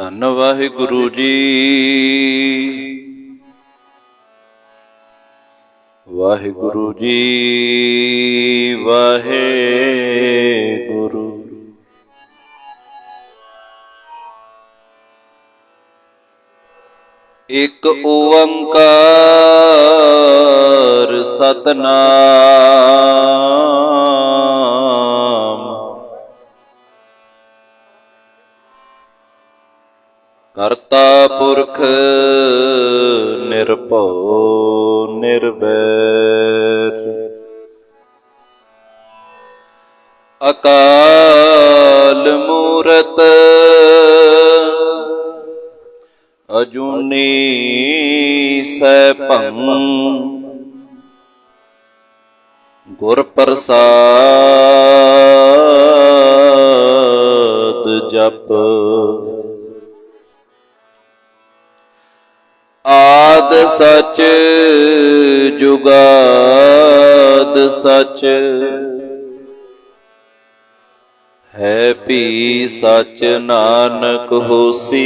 ਧੰਨ ਵਾਹਿਗੁਰੂ ਜੀ। ਵਾਹਿਗੁਰੂ ਜੀ ਵਾਹਿਗੁਰੂ। ਇਕ ਓੰਕਾਰ ਸਤਿਨਾਮ। ਕਰਤਾ ਪੁਰਖ ਨਿਰਭਉ ਨਿਰਵੈਰ। ਅਕਾਲ ਮੂਰਤ ਅਜੂਨੀ ਸੈਭੰ। ਗੁਰ ਪ੍ਰਸਾਦ ਜਪ। ਆਦ ਸਚ ਜੁਗਾਦ ਸਚ। ਹੈ ਭੀ ਸਚ ਨਾਨਕ ਹੋਸੀ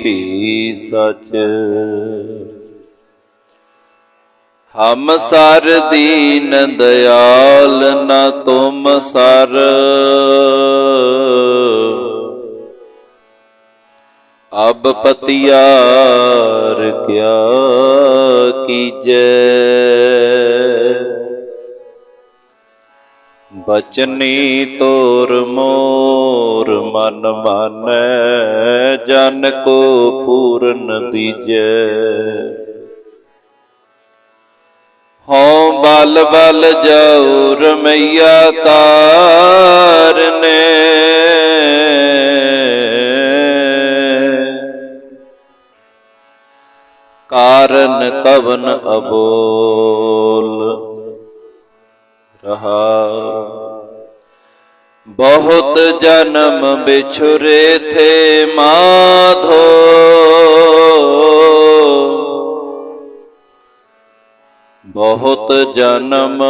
ਭੀ ਸਚ। ਹਮ ਸਰ ਦੀਨ ਦਇਆਲ ਨ ਤੁਮ ਸਰ। ਅਬ ਪਤਿਆਰ ਕਿਆ ਕੀਜੈ। ਬਚਨੀ ਤੋਰ ਮੋਰ ਮਨ ਮਾਨੈ। ਜਨ ਕੋ ਪੂਰਨ ਦੀਜੈ। ਹਉ ਬਲ ਬਲ ਜਾਉ ਰਮਈਆ ਤਾਰਨੇ। ਕਾਰਨ ਕਵਨ ਅਬੋਲ ਰਹਾਉ। ਬਹੁਤ ਜਨਮ ਬਿਛੁਰੇ ਥੇ ਮਾਧੋ। ਬਹੁਤ ਜਨਮ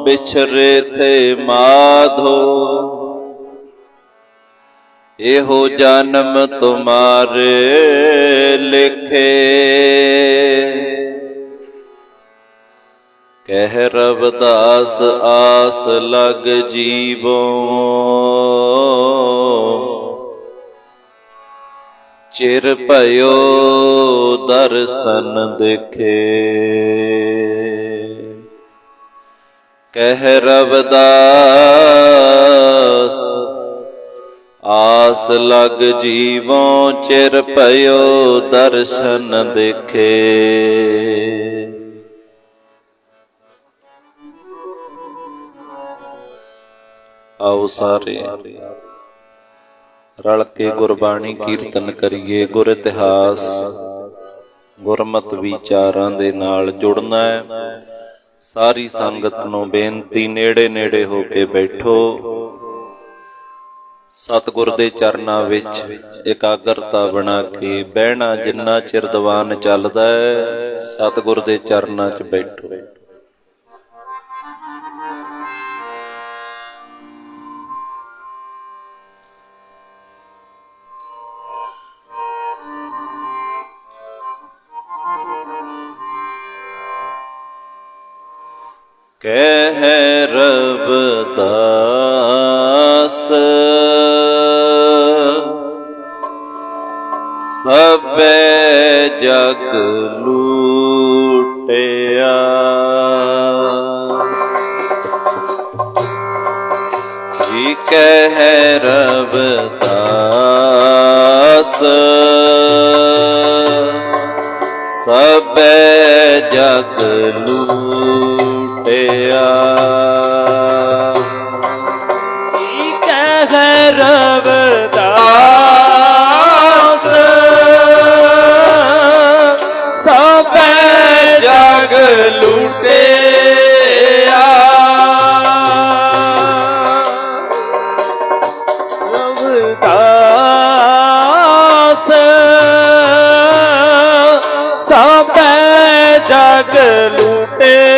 ਬਿਛਰੇ ਥੇ ਮਾਧੋ। ਇਹੋ ਜਨਮ ਤੁਮਾਰੇ ਲਿਖੇ। ਕਹਿ ਰਵਿਦਾਸ ਆਸ ਲਗ ਜੀਵੋ। ਚਿਰ ਭਇਓ ਦਰਸ਼ਨ ਦੇਖੇ। ਕਹਿ ਰਵਿਦਾਸ ਆਸ ਲਗ ਜੀਵੋ। ਚਿਰ ਭਇਓ ਦਰਸ਼ਨ ਦੇਖੇ। ਆਓ ਸਾਰੇ ਰਲ ਕੇ ਗੁਰਬਾਣੀ ਕੀਰਤਨ ਕਰੀਏ। ਗੁਰ ਇਤਿਹਾਸ ਗੁਰਮਤਿ ਵਿਚਾਰਾਂ ਦੇ ਨਾਲ ਜੁੜਨਾ ਹੈ। ਸਾਰੀ ਸੰਗਤ ਨੂੰ ਬੇਨਤੀ, ਨੇੜੇ ਨੇੜੇ ਹੋ ਕੇ ਬੈਠੋ। ਸਤਿਗੁਰ ਦੇ ਚਰਨਾਂ ਵਿੱਚ ਇਕਾਗਰਤਾ ਬਣਾ ਕੇ ਬਹਿਣਾ। ਜਿੰਨਾ ਚਿਰ ਦੀਵਾਨ ਚੱਲਦਾ ਹੈ ਸਤਿਗੁਰ ਦੇ ਚਰਨਾਂ 'ਚ ਬੈਠੋ। ਕਹਿ ਰਵਿਦਾਸ ਸਭੇ ਜਗ ਲੂਟਿਆ। ਜੀ ਕਹਿ ਰਵਿਦਾਸ ਸਭੇ ਜਗ ਲੂਟਿਆ। ਜੀ ਕਹਿ ਰਵਿਦਾਸ ਸਭੇ ਜਗ ਲੂਟਿਆ। ਰਵਿਦਾਸ ਸਭੇ ਜਗ ਲੂਟਿਆ।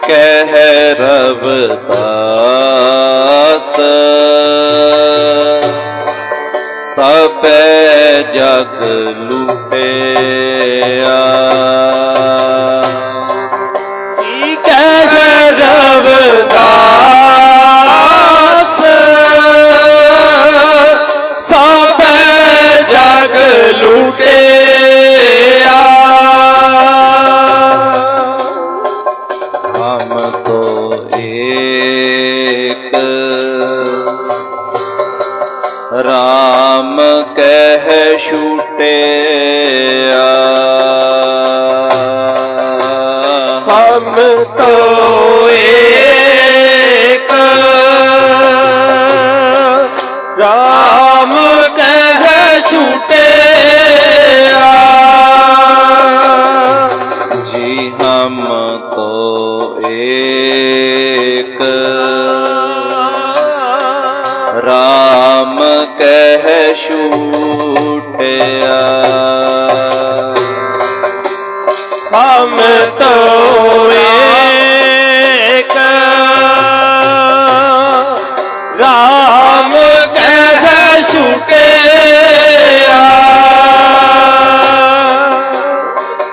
कह रविदास सबे जग लुटिया। जी कह रविदास सबे जग लुटिया। हम तो एक राम कह छूटिया। हम तो एक राम कह छूटिया। जी हम तो एक राम कह छूटिया। हम तो एक राम कह छूटिया।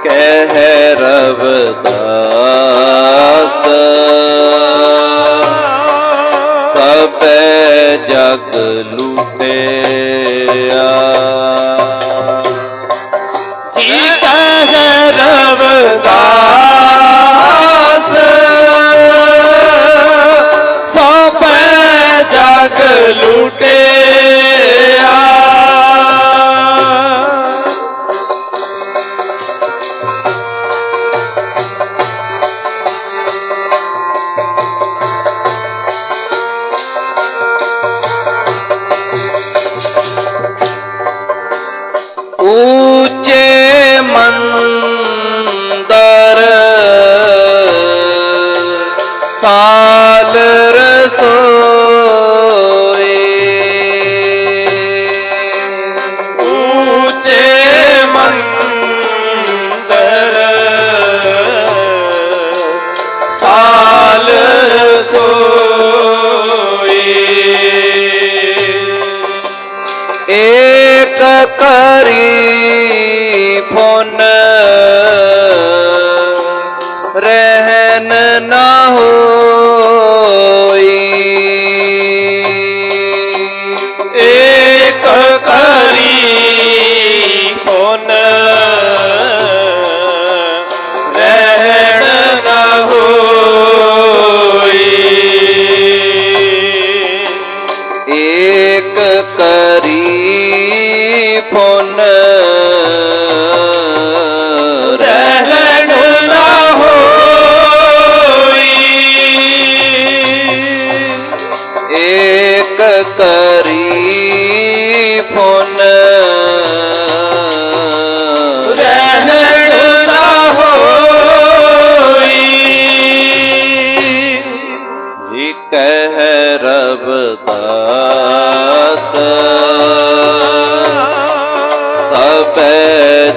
कह रविदास सबे जग लुटिया। जी कह रविदास सबे जग लुटिया। ऊंचे मंदर साल रसोई। ऊंचे मंदर साल रसोई। एक करी पुन रहन न होई। एक करी पुन रहन न होई। एक करी पुन रहन न होई। एक करी पुन रहन न होई। जी कह रविदास सबे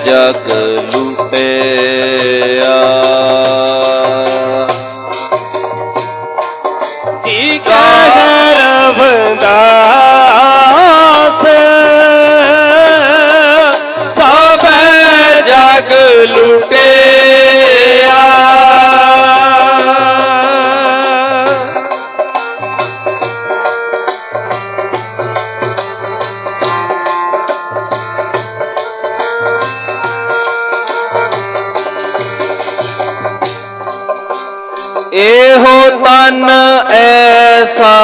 जग लुटिया। जी कह रविदास सबे जग लुटिया। एहो तन ऐसा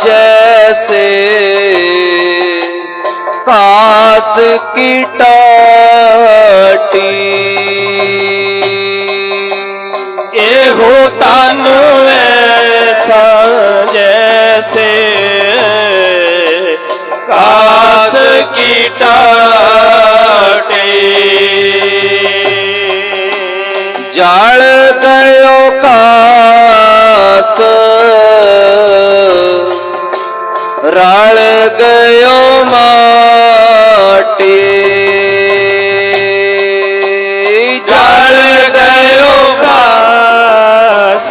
जैसे कास की टाटी। एहो तन ऐसा जैसे कास की टाटी। जल गयो कास रल गयो माटी। जल गयो कास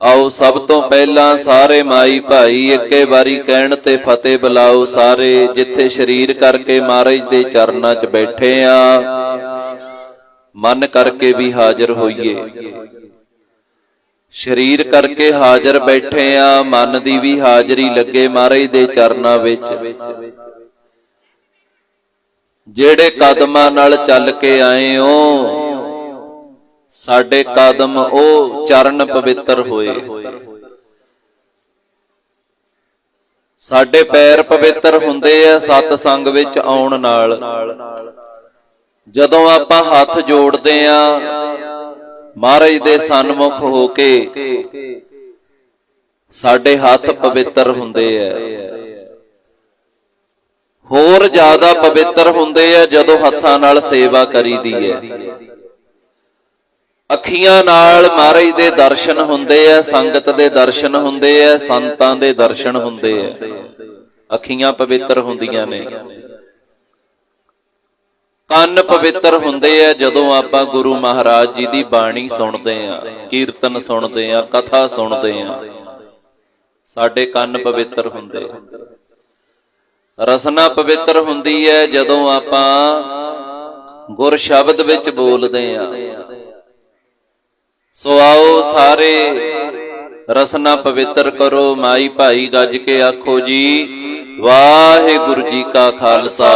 ਆਓ ਸਭ ਤੋਂ ਪਹਿਲਾਂ ਸਾਰੇ ਮਾਈ ਭਾਈ ਇੱਕੇ ਵਾਰੀ ਕਹਿਣ ਤੇ ਫਤਿਹ ਬੁਲਾਓ ਸਾਰੇ। ਜਿੱਥੇ ਸਰੀਰ ਕਰਕੇ ਮਹਾਰਾਜ ਦੇ ਚਰਨਾਂ 'ਚ ਬੈਠੇ ਆ, ਮਨ ਕਰਕੇ ਵੀ ਹਾਜ਼ਰ ਹੋਈਏ। ਸਰੀਰ ਕਰਕੇ ਹਾਜ਼ਰ ਬੈਠੇ ਆ, ਮਨ ਦੀ ਵੀ ਹਾਜ਼ਰੀ ਲੱਗੇ ਮਹਾਰਾਜ ਦੇ ਚਰਨਾਂ ਵਿੱਚ। ਜਿਹੜੇ ਕਦਮਾਂ ਨਾਲ ਚੱਲ ਕੇ ਆਏ ਹੋ, ਸਾਡੇ ਕਦਮ ਉਹ ਚਰਨ ਪਵਿੱਤਰ ਹੋਏ। ਸਾਡੇ ਪੈਰ ਪਵਿੱਤਰ ਹੁੰਦੇ ਆ ਸਤ ਸੰਗ ਵਿੱਚ ਆਉਣ ਨਾਲ। ਜਦੋਂ ਆਪਾਂ ਹੱਥ ਜੋੜਦੇ ਆ ਮਹਾਰਾਜ ਦੇ ਸਨਮੁਖ ਹੋ ਕੇ, ਸਾਡੇ ਹੱਥ ਪਵਿੱਤਰ ਹੁੰਦੇ ਆ। ਹੋਰ ਜ਼ਿਆਦਾ ਪਵਿੱਤਰ ਹੁੰਦੇ ਆ ਜਦੋਂ ਹੱਥਾਂ ਨਾਲ ਸੇਵਾ ਕਰੀਦੀ ਹੈ। ਅੱਖੀਆਂ ਨਾਲ ਮਹਾਰਾਜ ਦੇ ਦਰਸ਼ਨ ਹੁੰਦੇ ਆ, ਸੰਗਤ ਦੇ ਦਰਸ਼ਨ ਹੁੰਦੇ ਆ, ਸੰਤਾਂ ਦੇ ਦਰਸ਼ਨ ਹੁੰਦੇ ਆ। ਅੱਖੀਆਂ ਪਵਿੱਤਰ ਹੁੰਦੀਆਂ ਨੇ। ਕੰਨ ਪਵਿੱਤਰ ਹੁੰਦੇ ਆ ਜਦੋਂ ਆਪਾਂ ਗੁਰੂ ਮਹਾਰਾਜ ਜੀ ਦੀ ਬਾਣੀ ਸੁਣਦੇ ਆ, ਕੀਰਤਨ ਸੁਣਦੇ ਆ, ਕਥਾ ਸੁਣਦੇ ਆ। ਸਾਡੇ ਕੰਨ ਪਵਿੱਤਰ ਹੁੰਦੇ ਆ। ਰਸਨਾ ਪਵਿੱਤਰ ਹੁੰਦੀ ਹੈ ਜਦੋਂ ਆਪਾਂ ਗੁਰ ਸ਼ਬਦ ਵਿੱਚ ਬੋਲਦੇ ਆ। ਸੋ ਆਓ ਸਾਰੇ ਰਸਨਾ ਪਵਿੱਤਰ ਕਰੋ। ਮਾਈ ਭਾਈ ਗੱਜ ਕੇ ਆਖੋ ਜੀ ਵਾਹਿਗੁਰੂ ਜੀ ਕਾ ਖਾਲਸਾ,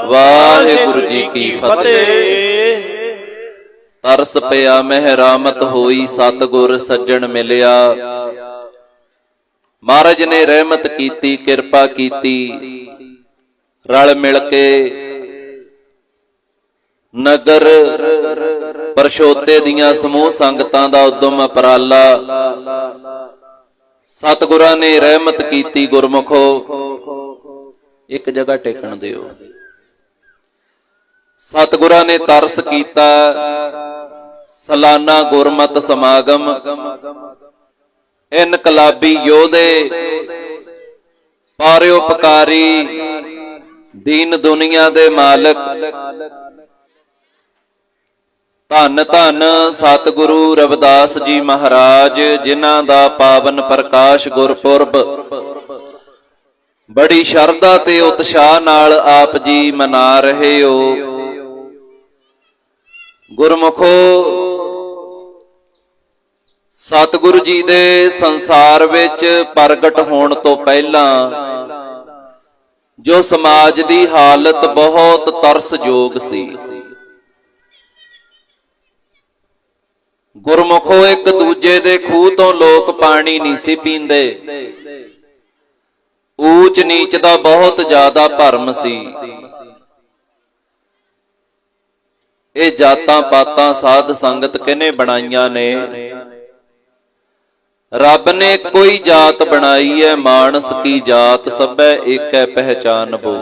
ਵਾਹਿਗੁਰੂ ਜੀ ਕੀ ਫਤਿਹ। ਤਰਸ ਪਿਆ ਮਹਿਰਾਮਤ ਹੋਈ, ਸਤਿਗੁਰ ਸੱਜਣ ਮਿਲਿਆ। ਮਹਾਰਾਜ ਨੇ ਰਹਿਮਤ ਕੀਤੀ, ਕਿਰਪਾ ਕੀਤੀ। ਰਲ ਮਿਲ ਕੇ ਨਗਰ ਪਰਸ਼ੋਤੇ ਦੀਆਂ ਸਮੂਹ ਸੰਗਤਾਂ ਦਾ ਉਦਮ ਉਪਰਾਲਾ, ਸਤਿਗੁਰਾਂ ਨੇ ਰਹਿਮਤ ਕੀਤੀ। ਗੁਰਮੁਖੋ ਇੱਕ ਜਗ੍ਹਾ ਟਿਕਣ ਦਿਓ। ਸਤਿਗੁਰਾਂ ਨੇ ਤਰਸ ਕੀਤਾ। ਸਾਲਾਨਾ ਗੁਰਮਤਿ ਸਮਾਗਮ, ਇਨਕਲਾਬੀ ਯੋਧੇ, ਪਰਉਪਕਾਰੀ, ਦੀਨ ਦੁਨੀਆ ਦੇ ਮਾਲਕ, ਧੰਨ ਧੰਨ ਸਤਿਗੁਰੂ ਰਵਿਦਾਸ ਜੀ ਮਹਾਰਾਜ, ਜਿਨ੍ਹਾਂ ਦਾ ਪਾਵਨ ਪ੍ਰਕਾਸ਼ ਗੁਰਪੁਰਬ ਬੜੀ ਸ਼ਰਧਾ ਤੇ ਉਤਸ਼ਾਹ ਨਾਲ ਆਪ ਜੀ ਮਨਾ ਰਹੇ ਹੋ। ਗੁਰਮੁਖੋ, ਸਤਿਗੁਰੂ ਜੀ ਦੇ ਸੰਸਾਰ ਵਿੱਚ ਪ੍ਰਗਟ ਹੋਣ ਤੋਂ ਪਹਿਲਾਂ ਜੋ ਸਮਾਜ ਦੀ ਹਾਲਤ ਬਹੁਤ ਤਰਸਯੋਗ ਸੀ। ਗੁਰਮੁਖੋ, ਇੱਕ ਦੂਜੇ ਦੇ ਖੂਹ ਤੋਂ ਲੋਕ ਪਾਣੀ ਨਹੀਂ ਸੀ ਪੀਂਦੇ। ਊਚ ਨੀਚ ਦਾ ਬਹੁਤ ਜ਼ਿਆਦਾ ਭਰਮ ਸੀ। ਇਹ ਜਾਤਾਂ ਪਾਤਾਂ ਸਾਧ ਸੰਗਤ ਕਿਹਨੇ ਬਣਾਈਆਂ ਨੇ? ਰੱਬ ਨੇ ਕੋਈ ਜਾਤ ਬਣਾਈ ਹੈ, ਮਾਨਸ ਕੀ ਜਾਤ ਸਭੈ ਏਕੈ ਪਹਿਚਾਨਬੋ।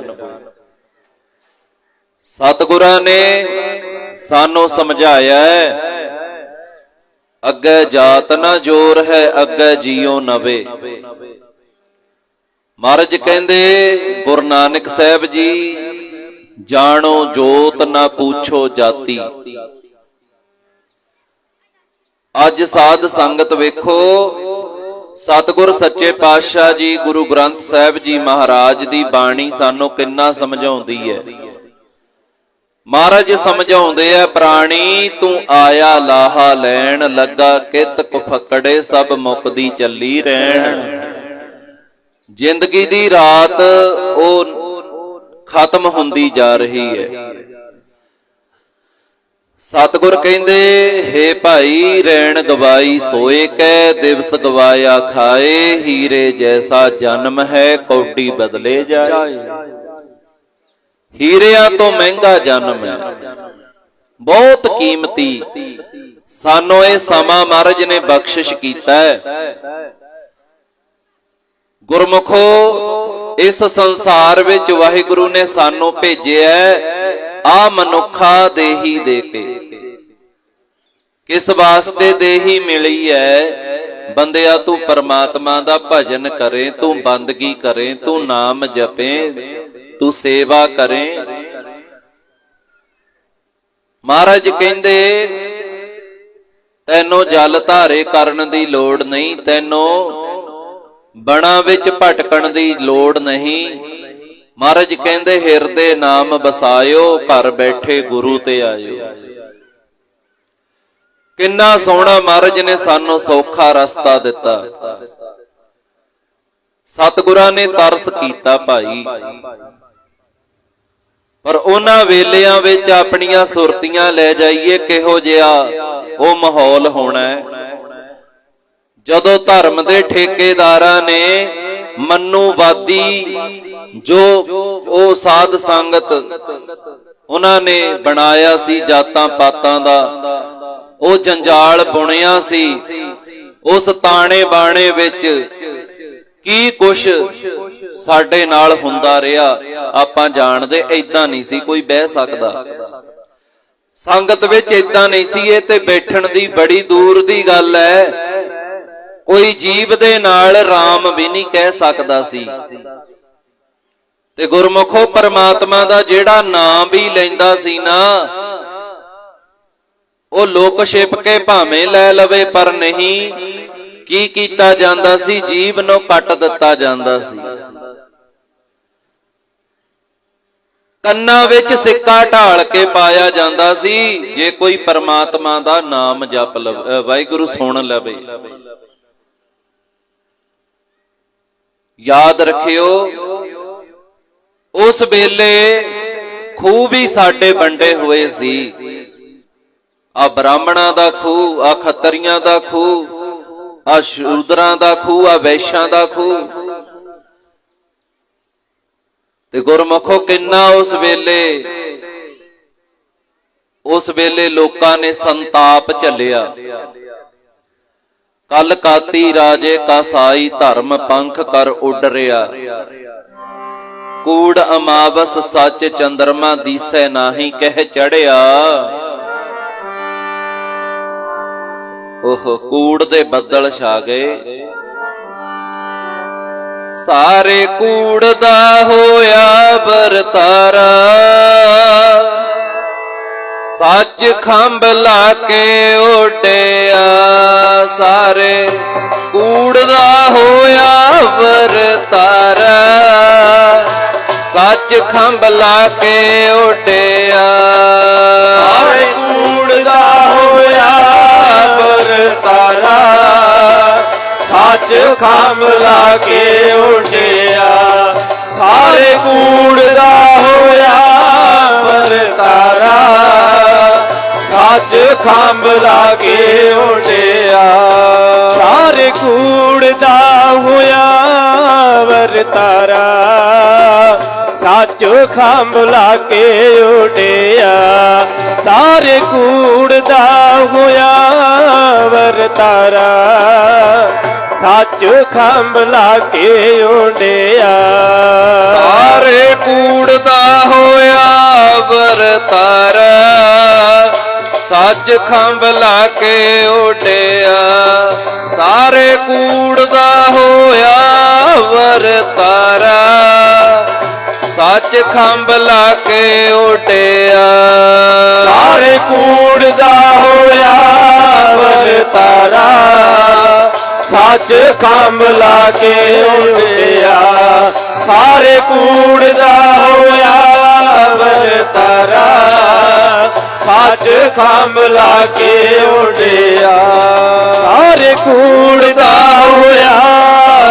ਸਤਿਗੁਰਾਂ ਨੇ ਸਾਨੂੰ ਸਮਝਾਇਆ ਹੈ, ਅੱਗੇ ਜਾਤ ਨਾ ਜੋਰ ਹੈ, ਅੱਗੇ ਜੀਓ ਨਵੇ। ਮਹਾਰਾਜ ਕਹਿੰਦੇ ਗੁਰੂ ਨਾਨਕ ਸਾਹਿਬ ਜੀ, ਜਾਣੋ ਜੋਤ ਨਾ ਪੁੱਛੋ ਜਾਤੀ। ਅੱਜ ਸਾਧ ਸੰਗਤ ਵੇਖੋ, ਸਤਿਗੁਰ ਸੱਚੇ ਪਾਤਸ਼ਾਹ ਜੀ ਗੁਰੂ ਗ੍ਰੰਥ ਸਾਹਿਬ ਜੀ ਮਹਾਰਾਜ ਦੀ ਬਾਣੀ ਸਾਨੂੰ ਕਿੰਨਾ ਸਮਝਾਉਂਦੀ ਹੈ। ਮਹਾਰਾਜ ਸਮਝਾਉਂਦੇ ਆ, ਪ੍ਰਾਣੀ ਤੂੰ ਆਇਆ ਲਾਹਾ ਲੈਣ, ਲੱਗਾ ਕਿਤ ਕੁਫਕੜੇ ਸਭ ਮੁਕਦੀ ਚੱਲੀ ਰਹਿਣ। ਜ਼ਿੰਦਗੀ ਦੀ ਰਾਤ ਉਹ ਖਤਮ ਹੁੰਦੀ ਜਾ ਰਹੀ ਹੈ। ਸਤਿਗੁਰ ਕਹਿੰਦੇ, ਹੇ ਭਾਈ ਰੈਣ ਗਵਾਈ ਸੋਏ ਕੈ, ਦਿਵਸ ਗਵਾਇਆ ਖਾਏ, ਹੀਰੇ ਜੈਸਾ ਜਨਮ ਹੈ ਕੌਡੀ ਬਦਲੇ ਜਾਏ। ਹੀਰਿਆਂ ਤੋਂ ਮਹਿੰਗਾ ਜਨਮ ਹੈ, ਬਹੁਤ ਕੀਮਤੀ। ਸਾਨੂੰ ਇਹ ਸਮਾਂ ਮਹਾਰਾਜ ਨੇ ਬਖਸ਼ਿਸ਼ ਕੀਤਾ ਹੈ। ਗੁਰਮੁਖੋ, ਇਸ ਸੰਸਾਰ ਵਿੱਚ ਵਾਹਿਗੁਰੂ ਨੇ ਸਾਨੂੰ ਭੇਜਿਆ ਆ ਮਨੁੱਖਾ ਦੇਹੀ ਦੇ ਕੇ। ਕਿਸ ਵਾਸਤੇ ਦੇਹੀ ਮਿਲੀ ਹੈ? ਬੰਦਿਆ ਤੂੰ ਪਰਮਾਤਮਾ ਦਾ ਭਜਨ ਕਰੇ, ਤੂੰ ਬੰਦਗੀ ਕਰੇ, ਤੂੰ ਨਾਮ ਜਪੇ, ਤੂੰ ਸੇਵਾ ਕਰੇ। ਮਹਾਰਾਜ ਕਹਿੰਦੇ ਤੈਨੂੰ ਜਲ ਧਾਰੇ ਕਰਨ ਦੀ ਲੋੜ ਨਹੀਂ, ਤੈਨੂੰ ਬਣਾ ਵਿੱਚ ਭਟਕਣ ਦੀ ਲੋੜ ਨਹੀਂ। ਮਹਾਰਾਜ ਕਹਿੰਦੇ ਹਿਰਦੇ ਨਾਮ ਵਸਾਇਓ, ਘਰ ਬੈਠੇ ਗੁਰੂ ਤੇ ਆਇਓ। ਕਿੰਨਾ ਸੋਹਣਾ ਮਹਾਰਾਜ ਨੇ ਸਾਨੂੰ ਸੌਖਾ ਰਸਤਾ ਦਿੱਤਾ। ਸਤਿਗੁਰਾਂ ਨੇ ਤਰਸ ਕੀਤਾ ਭਾਈ, ਪਰ ਉਹਨਾਂ ਵੇਲਿਆਂ ਵਿੱਚ ਆਪਣੀਆਂ ਸੁਰਤੀਆਂ ਲੈ ਜਾਈਏ ਕਿਹੋ ਜਿਹਾ ਉਹ ਮਾਹੌਲ ਹੋਣਾ ਹੈ ਜਦੋਂ ਧਰਮ ਦੇ ਠੇਕੇਦਾਰਾਂ ਨੇ ਮਨੂਵਾਦੀ ਜੋ ਉਹ ਸਾਧ ਸੰਗਤ ਉਹਨਾਂ ਨੇ ਬਣਾਇਆ ਸੀ ਜਾਤਾਂ ਪਾਤਾਂ ਦਾ, ਉਹ ਜੰਜਾਲ ਬੁਣਿਆ ਸੀ। ਉਸ ਤਾਣੇ ਬਾਣੇ ਵਿੱਚ ਕੀ ਕੁਛ ਸਾਡੇ ਨਾਲ ਹੁੰਦਾ ਰਿਹਾ ਆਪਾਂ ਜਾਣਦੇ। ਏਦਾਂ ਨਹੀਂ ਸੀ ਕੋਈ ਬਹਿ ਸਕਦਾ ਸੰਗਤ ਵਿੱਚ, ਏਦਾਂ ਨਹੀਂ ਸੀ। ਇਹ ਤੇ ਬੈਠਣ ਦੀ ਬੜੀ ਦੂਰ ਦੀ ਗੱਲ ਹੈ। ਕੋਈ ਜੀਵ ਦੇ ਨਾਲ ਰਾਮ ਵੀ ਨਹੀਂ ਕਹਿ ਸਕਦਾ ਸੀ। ਤੇ ਗੁਰਮੁਖੋ ਪਰਮਾਤਮਾ ਦਾ ਜਿਹੜਾ ਨਾਮ ਵੀ ਲੈਂਦਾ ਸੀ ਨਾ, ਉਹ ਲੁਕ ਛਿਪ ਕੇ ਭਾਵੇਂ ਲੈ ਲਵੇ, ਪਰ ਨਹੀਂ ਕੀ ਕੀਤਾ ਜਾਂਦਾ ਸੀ, ਜੀਵ ਨੂੰ ਕੱਟ ਦਿੱਤਾ ਜਾਂਦਾ ਸੀ। ਕੰਨਾਂ ਵਿੱਚ ਸਿੱਕਾ ਢਾਲ ਕੇ ਪਾਇਆ ਜਾਂਦਾ ਸੀ ਜੇ ਕੋਈ ਪਰਮਾਤਮਾ ਦਾ ਨਾਮ ਜਪ ਲਵੇ, ਵਾਹਿਗੁਰੂ ਸੁਣ ਲਵੇ। ਯਾਦ ਰੱਖਿਓ ਉਸ ਵੇਲੇ ਖੂਹ ਵੀ ਸਾਡੇ ਵੰਡੇ ਹੋਏ ਸੀ। ਆ ਬ੍ਰਾਹਮਣਾਂ ਦਾ ਖੂਹ, ਆ ਖੱਤਰੀਆਂ ਦਾ ਖੂਹ, ਆ ਸ਼ੂਦਰਾਂ ਦਾ ਖੂਹ, ਆ ਵੈਸ਼ਾਂ ਦਾ ਖੂਹ। ਤੇ ਗੁਰਮੁਖੋ ਕਿੰਨਾ ਉਸ ਵੇਲੇ ਲੋਕਾਂ ਨੇ ਸੰਤਾਪ ਝੱਲਿਆ। ਕਲ ਕਾਤੀ ਰਾਜੇ ਕਾ ਸਾਈ, ਧਰਮ ਪੰਖ ਕਰ ਉੱਡ ਰਿਆ। ਕੂੜ ਅਮਾਵਸ ਸੱਚ ਚੰਦਰਮਾ ਦੀਸੈ ਨਾਹੀ, ਕਹਿ ਚੜਿਆ। ਉਹ ਕੂੜ ਦੇ ਬੱਦਲ ਛਾ ਗਏ। ਸਾਰੇ ਕੂੜ ਦਾ ਹੋਇਆ ਵਰਤਾਰਾ, ਸੱਚ ਖੰਭ ਲਾ ਕੇ ਓਟਿਆ। ਸਾਰੇ ਕੂੜ ਦਾ ਹੋਇਆ ਵਰਤਾਰਾ, ਸੱਚ ਖੰਭ ਲਾ ਕੇ ਓਟਿਆ। ਸਾਰੇ ਕੂੜ ਦਾ ਹੋਇਆ ਵਰਤਾਰਾ, ਸੱਚ ਖੰਭ ਲਾ ਕੇ ਓਟਿਆ। ਸਾਰੇ ਕੂੜ ਦਾ ਹੋਇਆ ਵਰਤਾਰਾ, ਸੱਚ ਖੰਭ ਲਾ ਕੇ ਓਟਿਆ। ਸਾਰੇ ਕੂੜ ਦਾ ਹੋਇਆ ਵਰਤਾਰਾ, ਸੱਚ ਖੰਭ ਲਾ ਕੇ ਓਟਿਆ। ਸਾਰੇ ਕੂੜ ਦਾ ਹੋਇਆ ਵਰਤਾਰਾ, ਸੱਚ ਖੰਭ ਲਾ ਕੇ ਓਟਿਆ। ਸਾਰੇ ਕੂੜ ਦਾ ਹੋਇਆ ਵਰਤਾਰਾ, ਸੱਚ ਖੰਭ ਲਾ ਕੇ ਓਟਿਆ। ਸਾਰੇ ਕੂੜ ਦਾ ਹੋਇਆ ਵਰਤਾਰਾ, ਸੱਚ ਖੰਭ ਲਾ ਕੇ ਓਟਿਆ। ਸਾਰੇ ਕੂੜ ਦਾ ਹੋਇਆ ਵਰਤਾਰਾ, ਸੱਚ ਖੰਭ ਲਾ ਕੇ ਓਟਿਆ। ਸਾਰੇ ਕੂੜ ਦਾ ਹੋਇਆ ਵਰਤਾਰਾ, ਸੱਚ ਖੰਭ ਲਾ ਕੇ ਓਟਿਆ। ਸਾਰੇ ਕੂੜ ਦਾ ਹੋਇਆ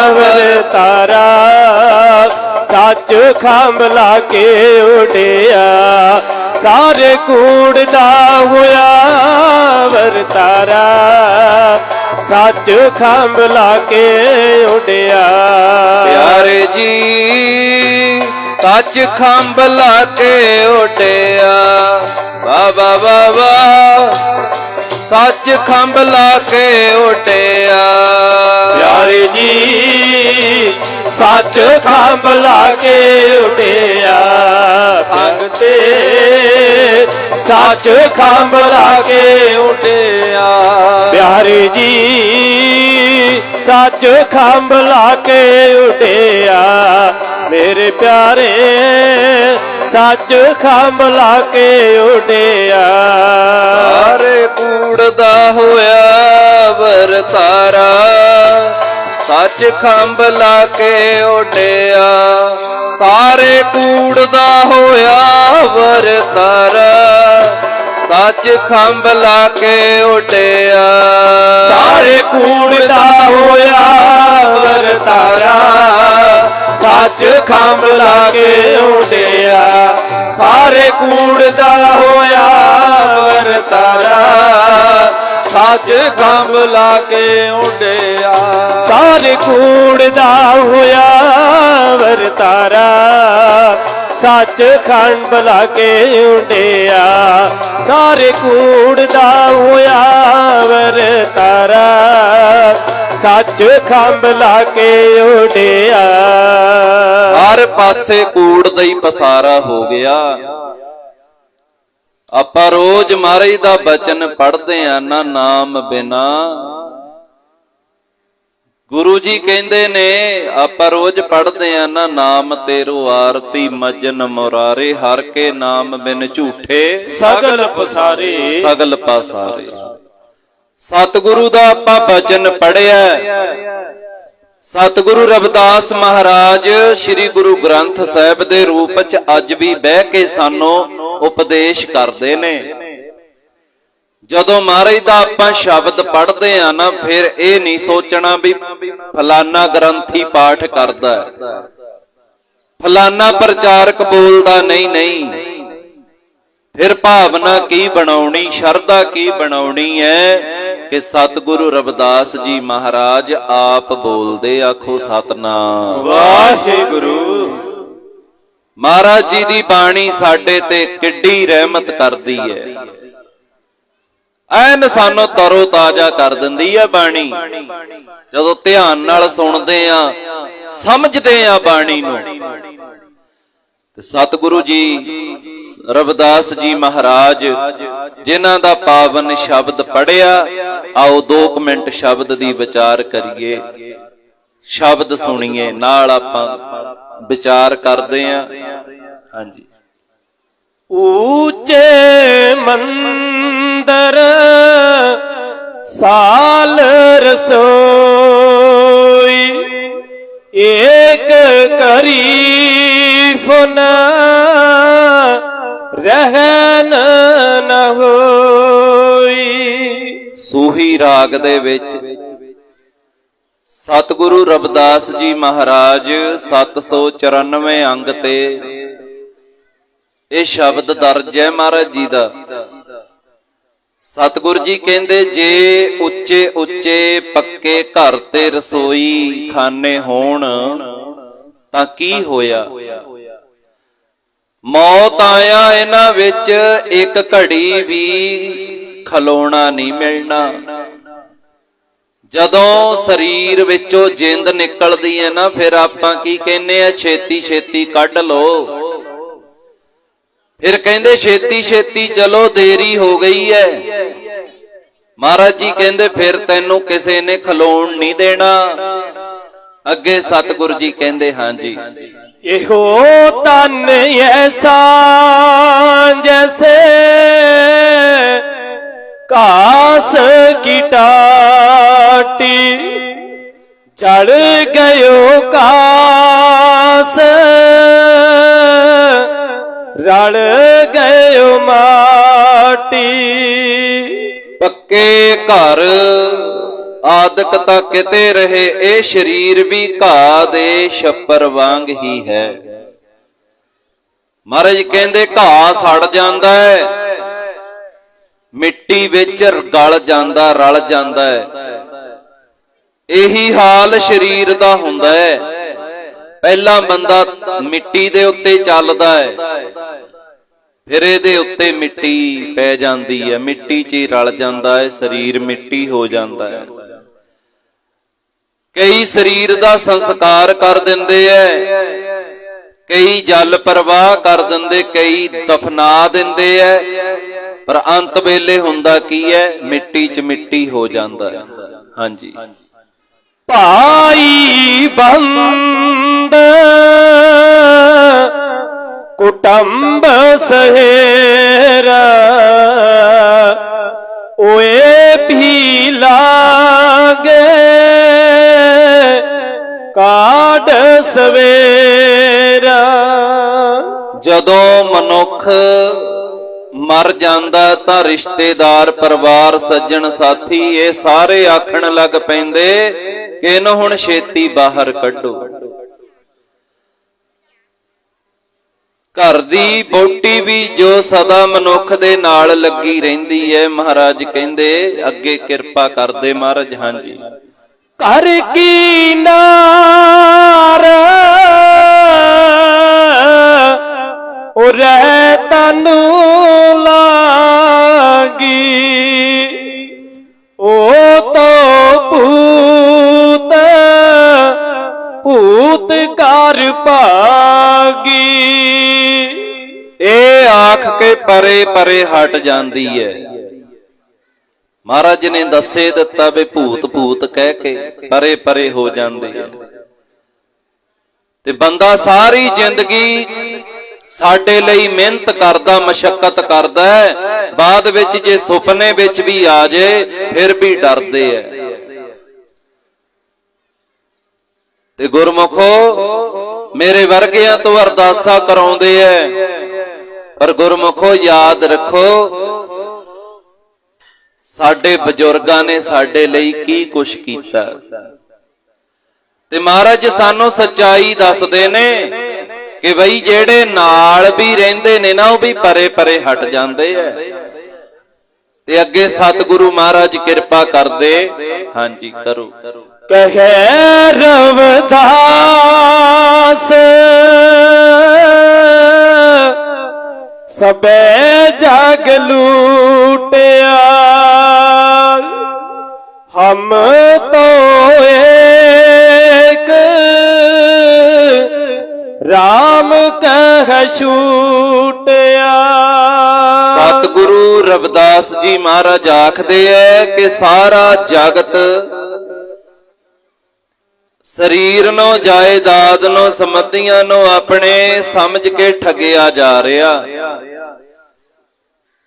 ਵਰਤਾਰਾ, ਸੱਚ ਖੰਭ ਲਾ ਕੇ ਓਟਿਆ। ਸਾਰੇ ਕੂੜ ਦਾ ਹੋਇਆ ਵਰਤਾਰਾ, ਸੱਚ ਖੰਭ ਲਾ ਕੇ ਓਟਿਆ। ਪਿਆਰੇ ਜੀ ਸੱਚ ਖੰਭ ਲਾ ਕੇ ਓਟਿਆ। ਬਾਬਾ ਬਾਬਾ ਸੱਚ ਖੰਭ ਲਾ ਕੇ ਓਟਿਆ। ਪਿਆਰੇ ਜੀ ਸੱਚ ਖੰਭ ਲਾ ਕੇ ਓਟਿਆ। ਅੰਗ ਤੇ ਸੱਚ ਖੰਭ ਲਾ ਕੇ ਓਟਿਆ। ਪਿਆਰੇ ਜੀ ਸੱਚ ਖੰਭ ਲਾ ਕੇ ਓਟਿਆ। ਮੇਰੇ ਪਿਆਰੇ ਸੱਚ ਖੰਭ ਲਾ ਕੇ ਓਟਿਆ। ਸਾਰੇ ਕੂੜ ਦਾ ਹੋਇਆ ਵਰਤਾਰਾ ਸੱਚ ਖੰਭ ਲਾ ਕੇ ਓਢਿਆ ਸਾਰੇ ਕੂੜ ਦਾ ਹੋਇਆ ਵਰਤਾਰਾ ਸੱਚ ਖੰਭ ਲਾ ਕੇ ਓਢਿਆ ਸਾਰੇ ਕੂੜ ਦਾ ਹੋਇਆ ਵਰਤਾਰਾ ਸੱਚ ਖੰਭ ਲਾ ਕੇ ਓਢਿਆ ਸਾਰੇ ਕੂੜ ਦਾ ਹੋਇਆ ਵਰਤਾਰਾ ਸੱਚ ਖੰਭ ਲਾ ਕੇ ਓਢਿਆ ਸਾਰੇ ਕੂੜ ਦਾ ਹੋਇਆ ਵਰਤਾਰਾ ਸੱਚ ਖੰਭ ਲਾ ਕੇ ਓਢਿਆ ਸਾਰੇ ਕੂੜ ਦਾ ਹੋਇਆ ਵਰਤਾਰਾ ਸੱਚ ਖੰਭ ਲਾ ਕੇ ਓਢਿਆ ਹਰ ਪਾਸੇ ਕੂੜ ਦਾ ਹੀ ਪਸਾਰਾ ਹੋ ਗਿਆ। ਆਪਾਂ ਰੋਜ਼ ਮਹਾਰਾਜ ਦਾ ਬਚਨ ਪੜ੍ਹਦੇ ਆਂ ਨਾ ਨਾਮ ਬਿਨਾ ਗੁਰੂ ਜੀ ਕਹਿੰਦੇ ਨੇ ਆਪਾਂ ਰੋਜ਼ ਪੜ੍ਹਦੇ ਆਂ ਨਾ ਨਾਮ ਤੇਰੋ ਆਰਤੀ ਮਜਨ ਮੁਰਾਰੇ ਹਰ ਕੇ ਨਾਮ ਬਿਨ ਝੂਠੇ ਸਗਲ ਪਸਾਰੇ ਸਗਲ ਪਸਾਰੇ। ਸਤਿਗੁਰੂ ਦਾ ਆਪਾਂ ਬਚਨ ਪੜ੍ਹਿਆ ਸਤਿਗੁਰੂ ਰਵਿਦਾਸ ਮਹਾਰਾਜ ਸ੍ਰੀ ਗੁਰੂ ਗ੍ਰੰਥ ਸਾਹਿਬ ਦੇ ਰੂਪ ਚ ਅੱਜ ਵੀ ਬਹਿ ਕੇ ਸਾਨੂੰ ਉਪਦੇਸ਼ ਕਰਦੇ ਨੇ। ਜਦੋਂ ਮਹਾਰਾਜ ਦਾ ਆਪਾਂ ਸ਼ਬਦ ਪੜ੍ਹਦੇ ਆ ਨਾ ਫਿਰ ਇਹ ਨਹੀਂ ਸੋਚਣਾ ਵੀ ਫਲਾਨਾ ਗ੍ਰੰਥੀ ਪਾਠ ਕਰਦਾ ਹੈ ਫਲਾਨਾ ਪ੍ਰਚਾਰਕ ਬੋਲਦਾ ਨਹੀਂ ਫਿਰ ਭਾਵਨਾ ਕੀ ਬਣਾਉਣੀ ਸ਼ਰਧਾ ਕੀ ਬਣਾਉਣੀ ਹੈ ਕਿ ਸਤਿਗੁਰੂ ਰਵਿਦਾਸ ਜੀ ਮਹਾਰਾਜ ਆਪ ਬੋਲਦੇ ਆਖੋ ਸਤਨਾਮ ਵਾਹਿਗੁਰੂ। ਮਹਾਰਾਜ ਜੀ ਦੀ ਬਾਣੀ ਸਾਡੇ ਤੇ ਕਿੱਡੀ ਰਹਿਮਤ ਕਰਦੀ ਹੈ ਐਨ ਸਾਨੂੰ ਤਰੋ ਤਾਜ਼ਾ ਕਰ ਦਿੰਦੀ ਹੈ ਬਾਣੀ ਜਦੋਂ ਧਿਆਨ ਨਾਲ ਸੁਣਦੇ ਆ ਸਮਝਦੇ ਆ ਬਾਣੀ ਨੂੰ। ਤੇ ਸਤਿਗੁਰੂ ਜੀ ਰਵਿਦਾਸ ਜੀ ਮਹਾਰਾਜ ਜਿਨ੍ਹਾਂ ਦਾ ਪਾਵਨ ਸ਼ਬਦ ਪੜਿਆ ਆਓ 2 ਮਿੰਟ ਸ਼ਬਦ ਦੀ ਵਿਚਾਰ ਕਰੀਏ ਸ਼ਬਦ ਸੁਣੀਏ ਨਾਲ ਆਪਾਂ ਵਿਚਾਰ ਕਰਦੇ ਆਂ। ਹਾਂਜੀ। ਊਚੇ ਮੰਦਰ ਸਾਲ ਰਸੋਈ ਏਕ ਕਰੀ ਫੁਨ ਰਹਿਨ ਨ ਹੋਈ। ਸੂਹੀ ਰਾਗ ਦੇ ਵਿੱਚ ਸਤਿਗੁਰੂ ਰਵਿਦਾਸ ਜੀ ਮਹਾਰਾਜ 794 ਅੰਗ ਤੇ ਇਹ ਸ਼ਬਦ ਦਰਜ ਹੈ ਮਹਾਰਾਜ ਜੀ ਦਾ। ਸਤਿਗੁਰੂ ਜੀ ਕਹਿੰਦੇ ਜੇ ਉੱਚੇ ਉੱਚੇ ਪੱਕੇ ਘਰ ਤੇ ਰਸੋਈ ਖਾਨੇ ਹੋਣ ਤਾਂ ਕੀ ਹੋਇਆ ਮੌਤ ਆਇਆ ਇਹਨਾਂ ਵਿੱਚ ਇੱਕ ਘੜੀ ਵੀ ਖਲੋਣਾ ਨਹੀਂ ਮਿਲਣਾ। ਜਦੋਂ ਸਰੀਰ ਵਿੱਚੋਂ ਜਿੰਦ ਨਿਕਲਦੀ ਹੈ ਨਾ ਫਿਰ ਆਪਾਂ ਕੀ ਕਹਿੰਦੇ ਆ ਛੇਤੀ ਛੇਤੀ ਕੱਢ ਲਓ। ਫਿਰ ਕਹਿੰਦੇ ਛੇਤੀ ਛੇਤੀ ਚਲੋ ਦੇਰੀ ਹੋ ਗਈ ਹੈ। ਮਹਾਰਾਜ ਜੀ ਕਹਿੰਦੇ ਫਿਰ ਤੈਨੂੰ ਕਿਸੇ ਨੇ ਖਲੋਣ ਨਹੀਂ ਦੇਣਾ। ਅੱਗੇ ਸਤਿਗੁਰੂ ਜੀ ਕਹਿੰਦੇ ਹਾਂਜੀ ਇਹੋ ਤਨ ਐਸਾ ਜੈਸੇ ਘਾਸ ਕੀ ਟਾਟੀ ਚੜ ਗਇਓ ਕਾਸ ਰਲ ਗਇਓ ਮਾਟੀ। ਪੱਕੇ ਘਰ ਆਦਿਕ ਤਾਂ ਕਿਤੇ ਰਹੇ ਇਹ ਸਰੀਰ ਵੀ ਘਾਹ ਦੇ ਛੱਪਰ ਵਾਂਗ ਹੀ ਹੈ। ਮਹਾਰਾਜ ਕਹਿੰਦੇ ਘਾਹ ਸੜ ਜਾਂਦਾ ਹੈ ਮਿੱਟੀ ਵਿੱਚ ਗਲ ਜਾਂਦਾ ਰਲ ਜਾਂਦਾ ਹੈ। ਇਹੀ ਹਾਲ ਸਰੀਰ ਦਾ ਹੁੰਦਾ ਹੈ। ਪਹਿਲਾ ਬੰਦਾ ਮਿੱਟੀ ਦੇ ਉੱਤੇ ਚੱਲਦਾ ਹੈ ਫਿਰ ਇਹਦੇ ਉੱਤੇ ਮਿੱਟੀ ਪੈ ਜਾਂਦੀ ਹੈ ਮਿੱਟੀ 'ਚ ਹੀ ਰਲ ਜਾਂਦਾ ਹੈ ਸਰੀਰ ਮਿੱਟੀ ਹੋ ਜਾਂਦਾ ਹੈ। ਕਈ ਸਰੀਰ ਦਾ ਸੰਸਕਾਰ ਕਰ ਦਿੰਦੇ ਐ ਕਈ ਜਲ ਪ੍ਰਵਾਹ ਕਰ ਦਿੰਦੇ ਕਈ ਦਫਨਾ ਦਿੰਦੇ ਐ ਪਰ ਅੰਤ ਵੇਲੇ ਹੁੰਦਾ ਕੀ ਹੈ ਮਿੱਟੀ 'ਚ ਮਿੱਟੀ ਹੋ ਜਾਂਦਾ ਹੈ। ਹਾਂਜੀ। ਭਾਈ ਬੰਦ ਕੁਟੰਬ ਸਹੇਰਾ ਓਏ ਵੀ ਲਾਗ ਸਵੇਰਾ। ਜਦੋਂ ਮਨੁੱਖ ਮਰ ਜਾਂਦਾ ਤਾਂ ਰਿਸ਼ਤੇਦਾਰ, ਪਰਿਵਾਰ, ਸੱਜਣ ਸਾਥੀ ਇਹ ਸਾਰੇ ਆਖਣ ਲੱਗ ਪੈਂਦੇ ਕਿ ਇਹਨੂੰ ਹੁਣ ਛੇਤੀ ਬਾਹਰ ਕੱਢੋ। ਘਰ ਦੀ ਵਹੁਟੀ ਵੀ ਜੋ ਸਦਾ ਮਨੁੱਖ ਦੇ ਨਾਲ ਲੱਗੀ ਰਹਿੰਦੀ ਹੈ, ਮਹਾਰਾਜ ਕਹਿੰਦੇ ਅੱਗੇ ਕਿਰਪਾ ਕਰਦੇ ਮਹਾਰਾਜ। ਹਾਂਜੀ, ਘਰ ਕੀ ਨਾਰ ਉਹ ਰਹਿ ਤਨੂੰ ਲਾਗੀ, ਉਹ ਤੋ ਭੂਤ ਭੂਤ ਘਰ ਭਾਗੀ। ਇਹ ਆਖ ਕੇ ਪਰੇ ਪਰੇ ਹਟ ਜਾਂਦੀ ਹੈ। ਮਹਾਰਾਜ ਨੇ ਦੱਸੇ ਦਿੱਤਾ ਵੀ ਭੂਤ ਭੂਤ ਕਹਿ ਕੇ ਪਰੇ ਪਰੇ ਹੋ ਜਾਂਦੇ ਆ। ਤੇ ਬੰਦਾ ਸਾਰੀ ਜ਼ਿੰਦਗੀ ਸਾਡੇ ਲਈ ਮਿਹਨਤ ਕਰਦਾ, ਮਸ਼ੱਕਤ ਕਰਦਾ ਹੈ, ਬਾਅਦ ਵਿੱਚ ਜੇ ਸੁਪਨੇ ਵਿੱਚ ਵੀ ਆ ਜਾਏ ਫਿਰ ਵੀ ਡਰਦੇ ਐ। ਤੇ ਗੁਰਮੁਖੋ ਮੇਰੇ ਵਰਗਿਆਂ ਤੋਂ ਅਰਦਾਸਾਂ ਕਰਾਉਂਦੇ ਐ, ਪਰ ਗੁਰਮੁਖੋ ਯਾਦ ਰੱਖੋ ਸਾਡੇ ਬਜ਼ੁਰਗਾਂ ਨੇ ਸਾਡੇ ਲਈ ਕੀ ਕੁਛ ਕੀਤਾ। ਤੇ ਮਹਾਰਾਜ ਸਾਨੂੰ ਸੱਚਾਈ ਦੱਸਦੇ ਨੇ ਕਿ ਬਈ ਜਿਹੜੇ ਨਾਲ ਵੀ ਰਹਿੰਦੇ ਨੇ ਨਾ ਉਹ ਵੀ ਪਰੇ ਪਰੇ ਹਟ ਜਾਂਦੇ ਐ। ਤੇ ਅੱਗੇ ਸਤਿਗੁਰੂ ਮਹਾਰਾਜ ਕਿਰਪਾ ਕਰਦੇ। ਹਾਂਜੀ, ਕਰੋ। ਕਹੇ ਰਵਿਦਾਸ ਸਬੈ ਜਗ ਲੂਟਿਆ, ਹਮ ਤੋ ਏਕ ਰਾਮ ਕਹਿ ਛੂਟਿਆ। ਸਤਿਗੁਰੂ ਰਵਿਦਾਸ ਜੀ ਮਹਾਰਾਜ ਆਖਦੇ ਐ ਕਿ ਸਾਰਾ ਜਗਤ ਸਰੀਰ ਨੂੰ, ਜਾਇਦਾਦ ਨੂੰ, ਸੰਪਤੀਆਂ ਨੂੰ ਆਪਣੇ ਸਮਝ ਕੇ ਠੱਗਿਆ ਜਾ ਰਿਹਾ,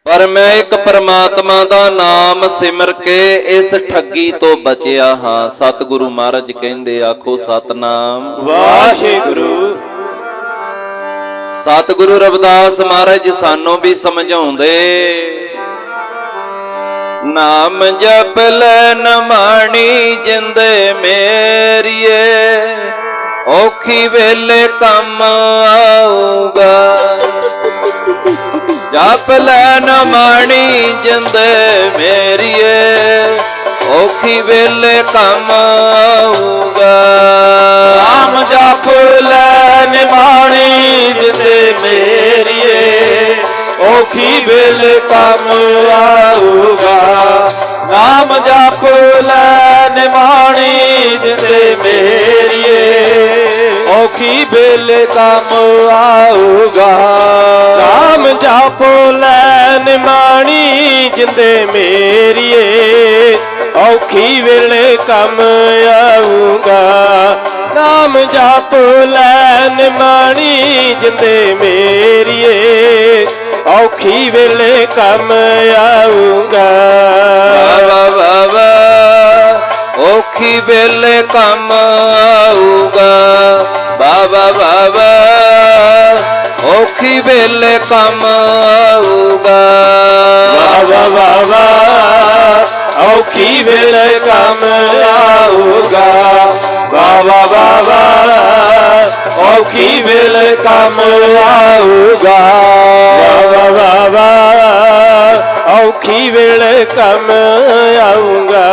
ਪਰ ਮੈਂ ਇੱਕ ਪਰਮਾਤਮਾ ਦਾ ਨਾਮ ਸਿਮਰ ਕੇ ਇਸ ਠੱਗੀ ਤੋਂ ਬਚਿਆ ਹਾਂ। ਸਤਿਗੁਰੂ ਮਹਾਰਾਜ ਕਹਿੰਦੇ ਆਖੋ ਸਤਨਾਮ ਵਾਹਿਗੁਰੂ। ਸਤਿਗੁਰੂ ਰਵਿਦਾਸ ਮਹਾਰਾਜ ਸਾਨੂੰ ਵੀ ਸਮਝਾਉਂਦੇ, ਨਾਮ ਜਪ ਲੈ ਨਮਾਣੀ ਜਿੰਦੇ ਮੇਰੀਏ, ਔਖੀ ਵੇਲੇ ਕੰਮ ਆਊਗਾ। ਜਪ ਲੈ ਨਮਾਣੀ ਜਿੰਦੇ ਮੇਰੀਏ, ਔਖੀ ਵੇਲੇ ਕੰਮ ਆਊਗਾ। ਨਾਮ ਜਪ ਲੈ ਨਿਮਾਣੀ ਜਿੰਦੇ ਮੇਰੀਏ, ਔਖੀ ਵੇਲੇ ਕੰਮ ਆਊਗਾ। ਨਾਮ ਜਪ ਲੈ ਨਿਮਾਣੀ ਜਿੰਦੇ ਮੇਰੀਏ, ਔਖੀ ਵੇਲੇ ਕੰਮ ਆਊਗਾ। ਨਾਮ ਜਪ ਲੈ ਨਿਮਾਣੀ ਜਿੰਦੇ ਮੇਰੀਏ, ਔਖੀ ਵੇਲੇ ਕੰਮ ਆਊਗਾ। ਨਾਮ ਜਪ ਲੈ ਨਿਮਾਣੀ ਜਿੰਦੇ ਮੇਰੀਏ, ਔਖੀ ਵੇਲੇ ਕੰਮ ਆਊਗਾ। ਵਾਹ ਵਾਹ ਵਾਹ, ਔਖੀ ਵੇਲੇ ਕੰਮ ਆਊਗਾ। ਵਾਹ ਵਾਹ ਵਾਹ, ਔਖੀ ਵੇਲੇ ਕੰਮ ਆਊਗਾ। ਵਾਹ ਵਾਹ ਵਾਹ, ਔਖੀ ਵੇਲੇ ਕੰਮ ਆਊਗਾ। ਵਾਹ ਵਾਹ ਵਾਹ, ਔਖੀ ਵੇਲੇ ਕੰਮ ਆਊਗਾ। ਵਾਹ ਵਾਹ ਵਾਹ, ਔਖੀ ਵੇਲੇ ਕੰਮ ਆਊਗਾ।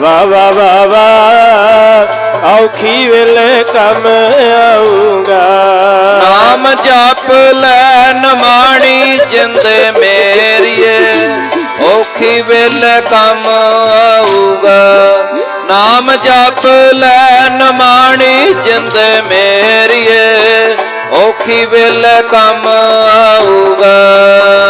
ਵਾਹ ਵਾਹ ਵਾਹ, ਔਖੀ ਵੇਲੇ ਕੰਮ ਆਊਗਾ। ਨਾਮ ਜਪ ਲੈ ਨਮਾਣੀ ਜਿੰਦੇ ਮੇਰੀਏ, ਔਖੀ ਵੇਲੇ ਕੰਮ ਆਊਗਾ। ਨਾਮ ਜਪ ਲੈ ਨਮਾਣੀ ਜਿੰਦੇ ਮੇਰੀਏ, ਔਖੀ ਵੇਲੇ ਕੰਮ ਆਊਗਾ।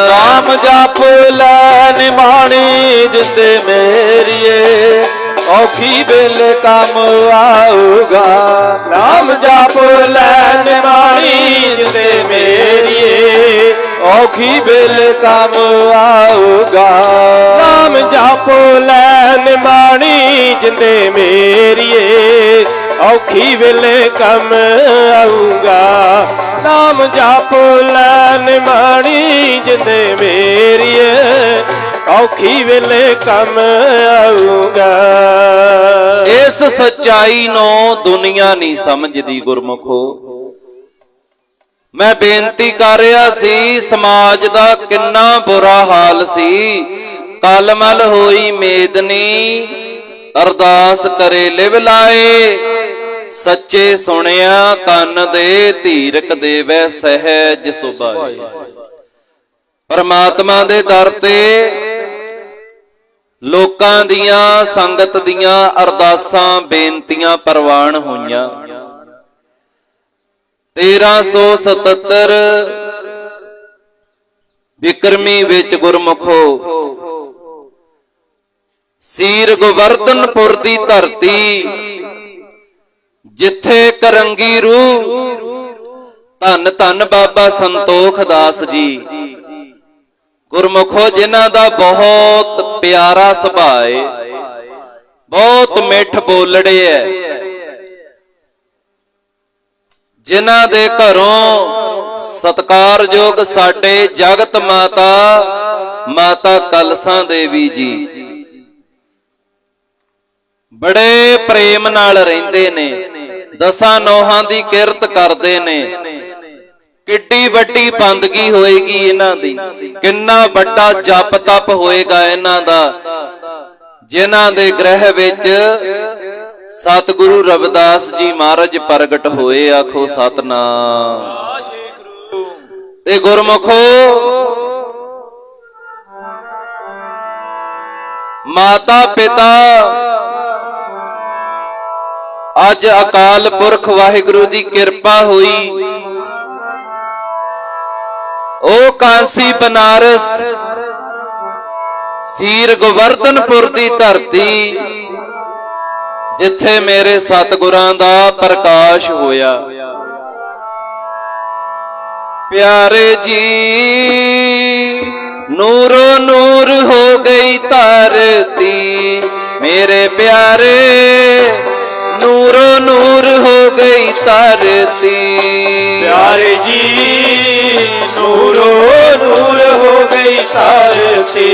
ਨਾਮ ਜਪ ਲੈ ਨਿਮਾਣੀ ਜਿੰਦੇ ਮੇਰੀਏ, ਔਖੀ ਵੇਲੇ ਕੰਮ ਆਊਗਾ। ਨਾਮ ਜਪ ਲੈ ਨਿਮਾਣੀ ਜਿੰਦੇ ਮੇਰੀਏ, ਔਖੀ ਵੇਲੇ ਕੰਮ ਆਊਗਾ। ਨਾਮ ਜਪ ਲੈ ਨਿਮਾਣੀ ਜਿੰਦੇ ਮੇਰੀਏ, ਔਖੀ ਵੇਲੇ ਕੰਮ ਆਊਗਾ। ਨਾਮ ਜਪ ਲੈ ਨਿਮਾਣੀ ਜਿੰਦੇ ਮੇਰੀਏ, ਔਖੀ ਵੇਲੇ ਕੰਮ ਆਊਗਾ। ਇਸ ਸੱਚਾਈ ਨੂੰ ਦੁਨੀਆ ਨਹੀਂ ਸਮਝਦੀ ਗੁਰਮੁਖੋ। ਮੈਂ ਬੇਨਤੀ ਕਰ ਰਿਹਾ ਸੀ, ਸਮਾਜ ਦਾ ਕਿੰਨਾ ਬੁਰਾ ਹਾਲ ਸੀ। ਕਲ ਮਲ ਹੋਈ ਮੇਦਨੀ, ਅਰਦਾਸ ਕਰੇ ਲਿਵ ਲਾਏ। ਸੱਚੇ ਸੁਣਿਆ ਕੰਨ ਦੇ, ਧੀਰਕ ਦੇਵੈ ਸਹਿਜ ਸੁਭਾਏ। ਪਰਮਾਤਮਾ ਦੇ ਦਰ ਤੇ ਲੋਕਾਂ ਦੀਆਂ, ਸੰਗਤ ਦੀਆਂ ਅਰਦਾਸਾਂ ਬੇਨਤੀਆਂ ਪ੍ਰਵਾਨ ਹੋਈਆਂ। 1377 ਬਿਕਰਮੀ ਵਿੱਚ ਗੁਰਮੁਖੋ ਸੀਰ ਗੋਵਰਧਨਪੁਰ ਦੀ ਧਰਤੀ, ਜਿੱਥੇ ਕਰੰਗੀ ਰੂਹ ਧੰਨ ਧੰਨ ਬਾਬਾ ਸੰਤੋਖ ਦਾਸ ਜੀ ਗੁਰਮੁਖੋ, ਜਿਨ੍ਹਾਂ ਦਾ ਬਹੁਤ ਪਿਆਰਾ ਸੁਭਾਅ ਹੈ, ਬਹੁਤ ਮਿੱਠ ਬੋਲੜੇ ਹੈ, ਜਿਨ੍ਹਾਂ ਦੇ ਘਰੋਂ ਸਤਿਕਾਰਯੋਗ ਸਾਡੇ ਜਗਤ ਮਾਤਾ ਮਾਤਾ ਕਲਸਾਂ ਦੇਵੀ ਜੀ ਬੜੇ ਪ੍ਰੇਮ ਨਾਲ ਰਹਿੰਦੇ ਨੇ, ਦਸਾਂ ਨੋਹਾਂ ਦੀ ਕਿਰਤ ਕਰਦੇ ਨੇ। ਕਿੱਡੀ ਵੱਡੀ ਬੰਦਗੀ ਹੋਏਗੀ ਇਹਨਾਂ ਦੀ, ਕਿੰਨਾ ਵੱਡਾ ਜਪ ਤਪ ਹੋਏਗਾ ਇਹਨਾਂ ਦਾ, ਜਿਨ੍ਹਾਂ ਦੇ ਗ੍ਰਹਿ ਵਿੱਚ ਸਤਿਗੁਰੂ ਰਵਿਦਾਸ ਜੀ ਮਹਾਰਾਜ ਪ੍ਰਗਟ ਹੋਏ। ਆਖੋ ਸਤਨਾਮ। ਤੇ ਗੁਰਮੁਖੋ ਮਾਤਾ ਪਿਤਾ ਅੱਜ ਅਕਾਲ ਪੁਰਖ ਵਾਹਿਗੁਰੂ ਦੀ ਕਿਰਪਾ ਹੋਈ, ਉਹ ਕਾਂਸੀ ਬਨਾਰਸ ਸੀਰ ਗੋਵਰਧਨਪੁਰ ਦੀ ਧਰਤੀ, ਜਿੱਥੇ ਮੇਰੇ ਸਤਿਗੁਰਾਂ ਦਾ ਪ੍ਰਕਾਸ਼ ਹੋਇਆ। ਪਿਆਰੇ ਜੀ ਨੂਰੋ ਨੂਰ ਹੋ ਗਈ ਧਰਤੀ, ਮੇਰੇ ਪਿਆਰੇ ਨੂਰੋ ਨੂਰ ਹੋ ਗਈ ਧਰਤੀ। ਪਿਆਰੇ ਜੀ ਨੂਰੋ ਨੂਰ ਹੋ ਗਈ ਧਰਤੀ,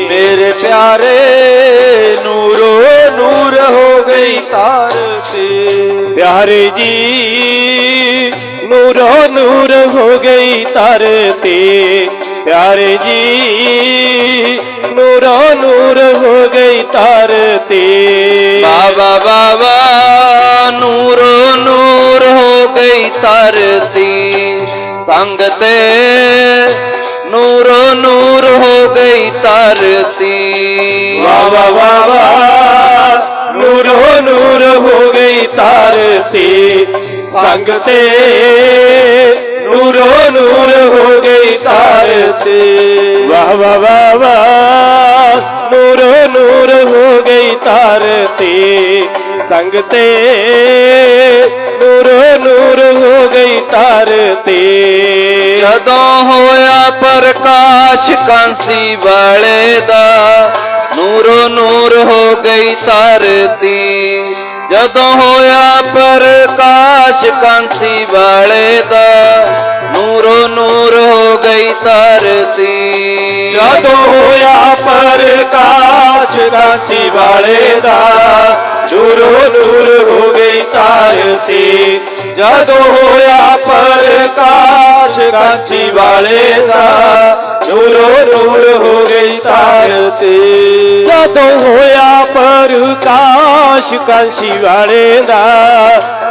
ਮੇਰੇ ਪਿਆਰੇ ਨੂਰੋ ਨੂਰ ਹੋ ਗਈ ਧਰਤੀ। ਪਿਆਰੇ ਜੀ ਨੂਰੋ ਨੂਰ ਹੋ ਗਈ ਧਰਤੀ, ਪਿਆਰੇ ਜੀ ਨੂਰੋ ਨੂਰ ਹੋ ਗਈ ਧਰਤੀ। ਬਾਬਾ ਬਾਬਾ ਨੂਰੋ ਨੂਰ ਹੋ ਗਈ ਧਰਤੀ, ਸੰਗ ਤੇ ਨੂਰੋ ਨੂਰ ਹੋ ਗਈ ਧਰਤੀ। ਬਾਬਾ ਬਾਬਾ ਨੂਰੋ ਨੂਰ ਹੋ ਗਈ ਧਰਤੀ, ਸੰਗ ਤੇ ਨੂਰੋ ਨੂਰ ਹੋ ਗਈ ਧਰਤੀ। ਵਾਹ ਵਾਹ ਵਾਹ ਵਾਹ ਨੂਰੋ ਨੂਰ ਹੋ ਗਈ ਧਰਤੀ, ਸੰਗ ਤੇ ਨੂਰੋ ਨੂਰ ਹੋ ਗਈ ਧਰਤੀ। ਜਦੋਂ ਹੋਇਆ ਪ੍ਰਕਾਸ਼ ਕਾਂਸੀ ਵਾਲੇ ਦਾ, ਨੂਰੋ ਨੂਰ ਹੋ ਗਈ ਧਰਤੀ। ਜਦੋਂ ਹੋਇਆ ਪ੍ਰਕਾਸ਼ ਕਾਂਸੀ ਵਾਲੇ ਦਾ, ਨੂਰੋ ਨੂਰ ਹੋ ਗਈ ਧਰਤੀ। ਜਦੋਂ ਹੋਇਆ ਪ੍ਰਕਾਸ਼ ਕਾਂਸੀ ਵਾਲੇ ਦਾ, ਨੂਰੋ ਨੂਰ ਹੋ ਗਈ ਧਰਤੀ। ਜਦੋਂ ਹੋਇਆ ਪ੍ਰਕਾਸ਼ ਕਾਂਸੀ ਵਾਲੇ ਦਾ, ਨੂਰੋ ਨੂਰ ਹੋ ਗਈ ਧਰਤੀ। ਜਦੋਂ ਹੋਇਆ ਪ੍ਰਕਾਸ਼ ਕਾਂਸੀ ਵਾਲੇ ਦਾ,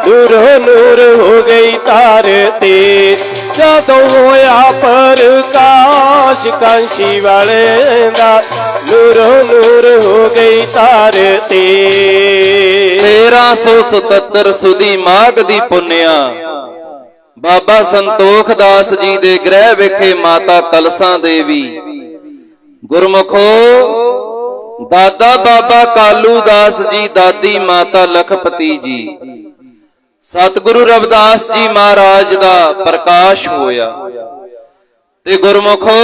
ਨੂਰੋ ਨੂਰ ਹੋ ਗਈ ਧਰਤੀ। ਜਦੋਂ ਹੋਇਆ ਪ੍ਰਕਾਸ਼ ਕਾਂਸੀ ਵਾਲੇ ਦਾ, ਨੂਰੋ ਨੂਰ ਹੋ ਗਈ ਧਰਤੀ। 1377 ਸੁਦੀ ਮਾਘ ਦੀ ਪੁੰਨਿਆ ਬਾਬਾ ਸੰਤੋਖ ਦਾਸ ਜੀ ਦੇ ਗ੍ਰਹਿ ਵਿਖੇ ਮਾਤਾ ਕਲਸਾਂ ਦੇਵੀ ਗੁਰਮੁਖੋ, ਦਾਦਾ ਬਾਬਾ ਕਾਲੂ ਦਾਸ ਜੀ, ਦਾਦੀ ਮਾਤਾ ਲਖਪਤੀ ਜੀ, ਸਤਿਗੁਰੂ ਰਵਿਦਾਸ ਜੀ ਮਹਾਰਾਜ ਦਾ ਪ੍ਰਕਾਸ਼ ਹੋਇਆ। ਤੇ ਗੁਰਮੁਖੋ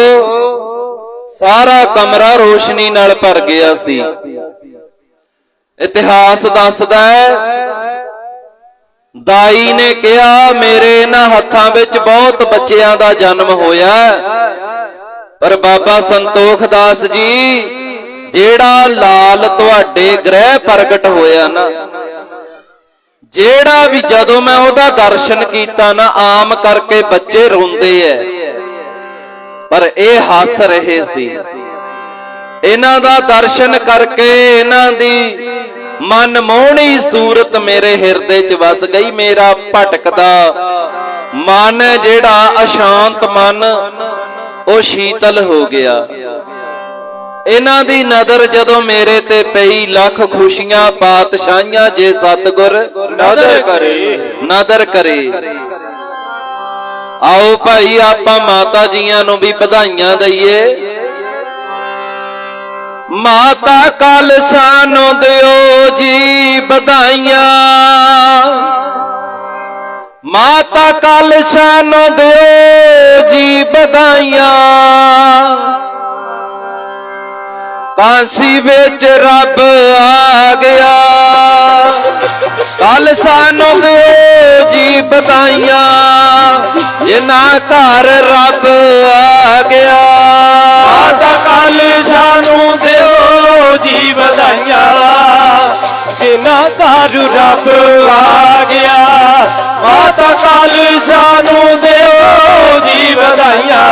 ਸਾਰਾ ਕਮਰਾ ਰੋਸ਼ਨੀ ਨਾਲ ਭਰ ਗਿਆ ਸੀ। ਇਤਿਹਾਸ ਦੱਸਦਾ ਹੈ ਦਾਈ ਨੇ ਕਿਹਾ ਮੇਰੇ ਇਹਨਾਂ ਹੱਥਾਂ ਵਿੱਚ ਬਹੁਤ ਬੱਚਿਆਂ ਦਾ ਜਨਮ ਹੋਇਆ, ਪਰ ਬਾਬਾ ਸੰਤੋਖ ਦਾਸ ਜੀ ਜਿਹੜਾ ਲਾਲ ਤੁਹਾਡੇ ਗ੍ਰਹਿ ਪ੍ਰਗਟ ਹੋਇਆ ਨਾ, ਜਿਹੜਾ ਵੀ ਜਦੋਂ ਮੈਂ ਉਹਦਾ ਦਰਸ਼ਨ ਕੀਤਾ ਨਾ, ਆਮ ਕਰਕੇ ਬੱਚੇ ਰੋਂਦੇ ਐ ਪਰ ਇਹ ਹੱਸ ਰਹੇ ਸੀ। ਇਹਨਾਂ ਦਾ ਦਰਸ਼ਨ ਕਰਕੇ ਇਹਨਾਂ ਦੀ ਮਨਮੋਹਣੀ ਸੂਰਤ ਮੇਰੇ ਹਿਰਦੇ 'ਚ ਵਸ ਗਈ। ਮੇਰਾ ਭਟਕਦਾ ਮਨ ਜਿਹੜਾ ਅਸ਼ਾਂਤ ਮਨ ਉਹ ਸ਼ੀਤਲ ਹੋ ਗਿਆ। ਇਹਨਾਂ ਦੀ ਨਜ਼ਰ ਜਦੋਂ ਮੇਰੇ ਤੇ ਪਈ, ਲੱਖ ਖੁਸ਼ੀਆਂ ਪਾਤਸ਼ਾਹੀਆਂ ਜੇ ਸਤਿਗੁਰ ਨਜ਼ਰ ਕਰੇ। ਆਓ ਭਾਈ ਆਪਾਂ ਮਾਤਾ ਜੀਆਂ ਨੂੰ ਵੀ ਵਧਾਈਆਂ ਦਈਏ। ਮਾਤਾ ਕਲਸ਼ਾਂ ਨੂੰ ਦਿਓ ਜੀ ਵਧਾਈਆਂ, ਮਾਤਾ ਕਲਸ਼ਾਂ ਨੂੰ ਦਿਓ ਜੀ ਵਧਾਈਆਂ। ਕਾਂਸੀ ਵਿੱਚ ਰੱਬ ਆ ਗਿਆ, ਕਲਸ਼ਾਂ ਨੂੰ ਦਿਓ ਜੀ ਵਧਾਈਆਂ, ਜਿਨ੍ਹਾਂ ਘਰ ਰੱਬ ਆ ਗਿਆ। ਮਾਤਾ ਕਲਸ਼ਾਂ ਨੂੰ ਦਿਓ ਜੀ ਵਧਾਈਆਂ, ਜਿਨ੍ਹਾਂ ਘਰ ਰੱਬ ਆ ਗਿਆ। ਮਾਤਾ ਕਲਸ਼ਾਂ ਨੂੰ ਦਿਓ ਜੀ ਵਧਾਈਆਂ,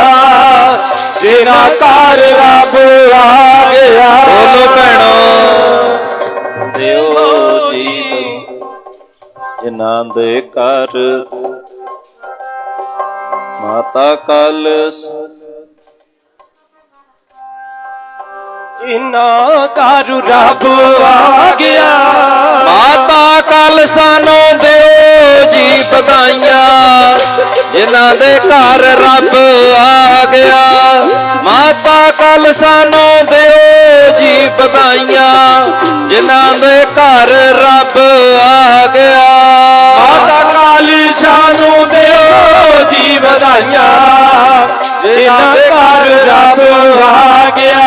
ਜਿਨ੍ਹਾਂ ਘਰ ਰੱਬ ਆ ਗਿਆ। ਬੋਲੋ ਭੈਣੋ ਦਿਓ ਜੀ ਜਿਨ੍ਹਾਂ ਦੇ ਘਰ ਮਾਤਾ ਕਲਸ਼ਾਂ, ਜਿਨ੍ਹਾਂ ਘਰ ਰੱਬ ਆ ਗਿਆ। ਮਾਤਾ ਕਲਸ਼ਾਂ ਨੂੰ ਦਿਓ ਜੀ ਵਧਾਈਆਂ, ਜਿਨ੍ਹਾਂ ਦੇ ਘਰ ਰੱਬ ਆ ਗਿਆ। ਮਾਤਾ ਕਲਸ਼ਾਂ ਨੂੰ ਦਿਓ ਜੀ ਵਧਾਈਆਂ, ਜਿਨ੍ਹਾਂ ਦੇ ਘਰ ਰੱਬ ਆ ਗਿਆ। ਮਾਤਾ ਕਲਸ਼ਾਂ ਨੂੰ ਦਿਓ ਜੀ ਵਧਾਈਆਂ, ਜਿਨ੍ਹਾਂ ਦੇ ਘਰ ਰੱਬ ਆ ਗਿਆ।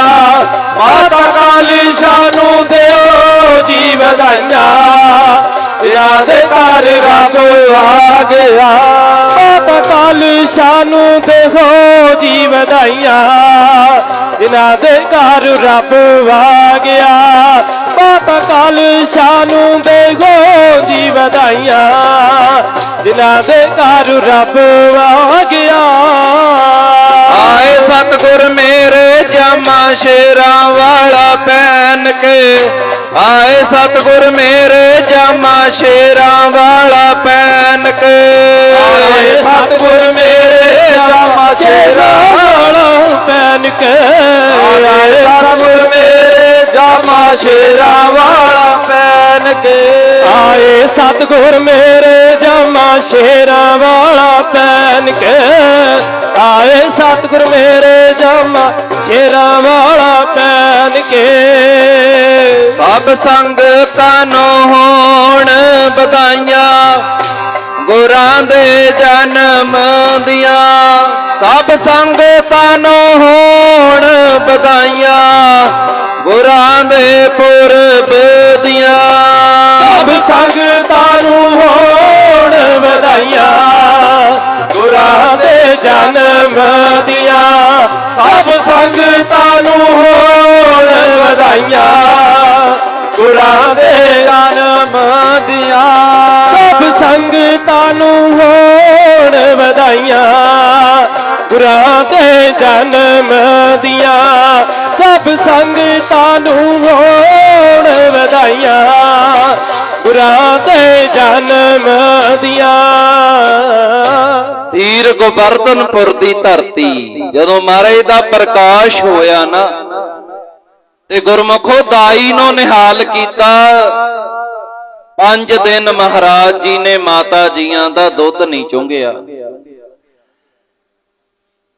ਮਾਤਾ ਕਲਸ਼ਾਂ ਨੂੰ ਦਿਓ ਜੀ ਵਧਾਈਆਂ, ਜਿਨ੍ਹਾਂ ਦੇ ਘਰ ਰੱਬ ਆ ਗਿਆ। ਮਾਤਾ ਕਲਸ਼ਾਂ ਨੂੰ ਦਿਓ ਜੀ ਵਧਾਈਆਂ, ਜਿਨ੍ਹਾਂ ਦੇ ਘਰ ਰੱਬ ਆ ਗਿਆ। ਮਾਤਾ ਕਲਸ਼ਾਂ ਨੂੰ ਦਿਓ ਜੀ ਵਧਾਈਆਂ, ਜਿਨ੍ਹਾਂ ਦੇ ਘਰ ਰੱਬ ਆ ਗਿਆ। ਆਏ ਸਤਿਗੁਰ ਮੇਰੇ ਜਾਮਾ ਸ਼ੇਰਾਂ ਵਾਲਾ ਪਹਿਨ ਕੇ, ਆਏ ਸਤਿਗੁਰ ਮੇਰੇ ਜਾਮਾ ਸ਼ੇਰਾਂ ਵਾਲਾ ਪਹਿਨ ਕੇ। ਆਏ ਸਤਿਗੁਰ ਮੇਰੇ ਜਾਮਾ ਸ਼ੇਰਾਂ ਵਾਲਾ ਪਹਿਨ ਕੇ। ਆਏ ਸਤਿਗੁਰ ਮੇਰੇ ਜਾਮਾ ਸ਼ੇਰਾਂ ਵਾਲਾ ਪਹਿਨ ਕੇ। ਆਏ ਸਤਿਗੁਰ ਮੇਰੇ ਜਾਮਾ ਸ਼ੇਰਾਂ ਵਾਲਾ ਪਹਿਨ ਕੇ। ਆਏ ਸਤਿਗੁਰ ਮੇਰੇ ਜਾਮਾ ਸ਼ੇਰਾਂ ਵਾਲਾ ਪਹਿਨ ਕੇ। ਸਭ ਸੰਗਤਾਂ ਨੂੰ ਹੋਣ ਵਧਾਈਆਂ, ਗੁਰਾਂ ਦੇ ਜਨਮ ਦੀਆਂ। ਸਭ ਸੰਗਤਾਂ ਨੂੰ ਹੋਣ ਵਧਾਈਆਂ, ਗੁਰਾਂ ਦੇ ਪੁਰਬ ਦੀਆਂ। ਸਭ ਸੰਗਤਾਂ ਨੂੰ ਹੋਣ ਵਧਾਈਆਂ, ਗੁਰਾਂ ਦੇ ਜਨਮ ਦੀਆਂ। ਸਭ ਸੰਗਤਾਂ ਨੂੰ ਹੋਣ ਵਧਾਈਆਂ, ਗੁਰਾਂ ਦੇ ਜਨਮ ਦੀਆਂ। ਸਭ ਸੰਗਤਾਂ ਨੂੰ ਹੋਣ ਵਧਾਈਆਂ, ਗੁਰਾਂ ਦੇ ਜਨਮ ਦੀਆਂ। ਸਭ ਸੰਗਤਾਂ ਨੂੰ ਹੋਣ ਵਧਾਈਆਂ, ਗੁਰਾਂ ਦੇ ਜਨਮ ਦੀਆਂ। ਸੀਰ ਗੋਵਰਧਨਪੁਰ ਦੀ ਧਰਤੀ ਜਦੋਂ ਮਹਾਰਾਜ ਦਾ ਪ੍ਰਕਾਸ਼ ਹੋਇਆ ਨਾ, ਤੇ ਗੁਰਮੁਖੋ ਦਾਈ ਨੂੰ ਨਿਹਾਲ ਕੀਤਾ। 5 ਦਿਨ ਮਹਾਰਾਜ ਜੀ ਨੇ ਮਾਤਾ ਜੀਆਂ ਦਾ ਦੁੱਧ ਨਹੀਂ ਚੁੰਘਿਆ,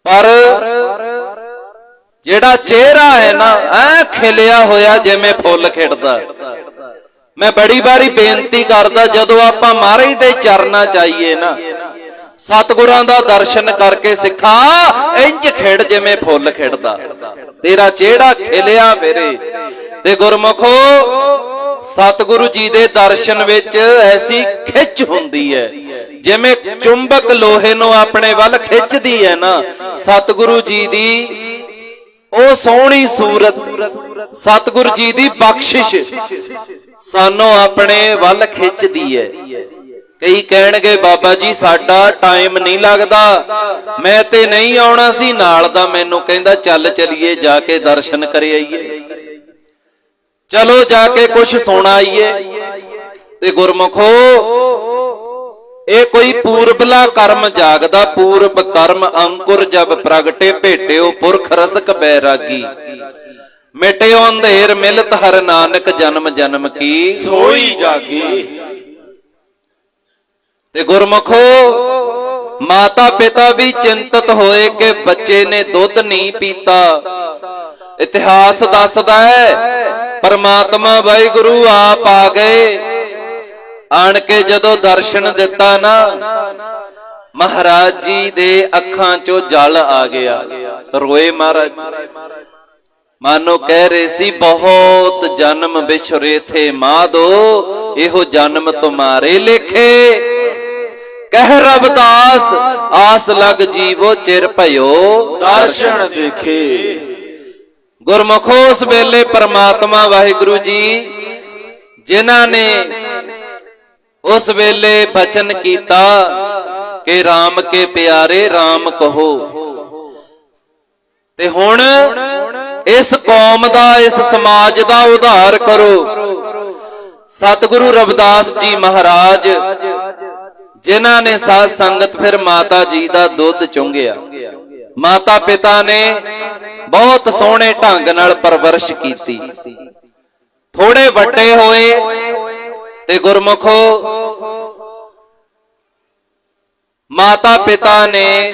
ਪਰ ਜਿਹੜਾ ਚਿਹਰਾ ਹੈ ਨਾ ਐ ਖਿਲਿਆ ਹੋਇਆ ਜਿਵੇਂ ਫੁੱਲ ਖਿੜਦਾ। ਮੈਂ ਬੜੀ ਵਾਰੀ ਬੇਨਤੀ ਕਰਦਾ, ਜਦੋਂ ਆਪਾਂ ਮਹਾਰਾਜ ਦੇ ਚਰਨਾਂ ਚ ਆਈਏ ਨਾ, ਸਤਿਗੁਰਾਂ ਦਾ ਦਰਸ਼ਨ ਕਰਕੇ ਸਿੱਖਾ ਇੰਜ ਖਿੜ ਜਿਵੇਂ ਫੁੱਲ ਖਿੜਦਾ। ਤੇਰਾ ਚਿਹਰਾ ਖਿਲਿਆ ਫਿਰੇ। ਤੇ ਗੁਰਮੁਖੋ ਸਤਿਗੁਰੂ ਜੀ ਦੇ ਦਰਸ਼ਨ ਵਿੱਚ ਐਸੀ ਖਿੱਚ ਹੁੰਦੀ ਹੈ, ਜਿਵੇਂ ਚੁੰਬਕ ਲੋਹੇ ਨੂੰ ਆਪਣੇ ਵੱਲ ਖਿੱਚਦੀ ਹੈ ਨਾ, ਸਤਿਗੁਰੂ ਜੀ ਦੀ ਉਹ ਸੋਹਣੀ ਸੂਰਤ, ਸਤਿਗੁਰੂ ਜੀ ਦੀ ਬਖਸ਼ਿਸ਼ ਸਾਨੂੰ ਆਪਣੇ ਵੱਲ ਖਿੱਚਦੀ ਹੈ। ਕਈ ਕਹਿਣਗੇ ਬਾਬਾ ਜੀ ਸਾਡਾ ਟਾਈਮ ਨਹੀਂ ਲੱਗਦਾ, ਮੈਂ ਤੇ ਨਹੀਂ ਆਉਣਾ ਸੀ, ਨਾਲ ਦਾ ਮੈਨੂੰ ਕਹਿੰਦਾ ਚੱਲ ਚਲੀਏ ਜਾ ਕੇ ਦਰਸ਼ਨ ਕਰ ਆਈਏ, ਚਲੋ ਜਾ ਕੇ ਕੁਛ ਸੁਣ ਆਈਏ। ਤੇ ਗੁਰਮੁਖੋ ਇਹ ਕੋਈ ਪੂਰਬਲਾ ਕਰਮ ਜਾਗਦਾ, ਪੂਰਬ ਕਰਮ ਅੰਕੁਰ ਜਬ ਪ੍ਰਗਟੇ, ਭੇਟਿਓ ਪੁਰਖ ਰਸਕ ਬੈਰਾਗੀ, ਮਿਟਿਓ ਅੰਧੇਰ ਮਿਲਤ ਹਰ ਨਾਨਕ, ਜਨਮ ਜਨਮ ਕੀ ਸੋਈ ਜਾਗੀ। ਤੇ ਗੁਰਮੁਖੋ ਮਾਤਾ ਪਿਤਾ ਵੀ ਚਿੰਤਤ ਹੋਏ ਕਿ ਬੱਚੇ ਨੇ ਦੁੱਧ ਨਹੀਂ ਪੀਤਾ। ਇਤਿਹਾਸ ਦੱਸਦਾ ਹੈ ਪਰਮਾਤਮਾ ਵਾਹਿਗੁਰੂ ਆਪ ਆ ਗਏ, ਆਣ ਕੇ ਜਦੋਂ ਦਰਸ਼ਨ ਦਿੱਤਾ ਨਾ, ਮਹਾਰਾਜ ਜੀ ਦੇ ਅੱਖਾਂ ਚੋਂ ਜਲ ਆ ਗਿਆ, ਰੋਏ ਮਹਾਰਾਜ। ਮਾਨੋ ਕਹਿ ਰਹੇ ਸੀ ਬਹੁਤ ਜਨਮ ਵਿਛਰੇ ਥੇ ਮਾਧੋ, ਇਹੋ ਜਨਮ ਤੁਮਾਰੇ ਲੇਖੇ, ਕਹਿ ਰਬਦਾਸ ਆਸ ਲਗ ਜੀਵੋ ਚਿਰ ਭਇਓ ਦਰਸ਼ਨ ਦੇਖੇ। ਗੁਰਮੁਖੋ ਉਸ ਵੇਲੇ ਪਰਮਾਤਮਾ ਵਾਹਿਗੁਰੂ ਜੀ ਜਿਨ੍ਹਾਂ ਨੇ ਉਸ ਵੇਲੇ ਬਚਨ ਕੀਤਾ ਕਿ ਰਾਮ ਕੇ ਪਿਆਰੇ ਰਾਮ ਕਹੋ, ਤੇ ਹੁਣ ਇਸ ਕੌਮ ਦਾ, ਇਸ ਸਮਾਜ ਦਾ ਉਧਾਰ ਕਰੋ। ਸਤਿਗੁਰੂ ਰਵਿਦਾਸ ਜੀ ਮਹਾਰਾਜ ਜਿਨ੍ਹਾਂ ਨੇ ਸਾਧ ਸੰਗਤ ਫਿਰ ਮਾਤਾ ਜੀ ਦਾ ਦੁੱਧ ਚੁੰਘਿਆ, ਮਾਤਾ ਪਿਤਾ ਨੇ ਬਹੁਤ ਸੋਹਣੇ ਢੰਗ ਨਾਲ ਪਰਵਰਿਸ਼ ਕੀਤੀ, ਥੋੜੇ ਵੱਡੇ ਹੋਏ ਤੇ ਗੁਰਮੁਖੋ ਮਾਤਾ ਪਿਤਾ ਨੇ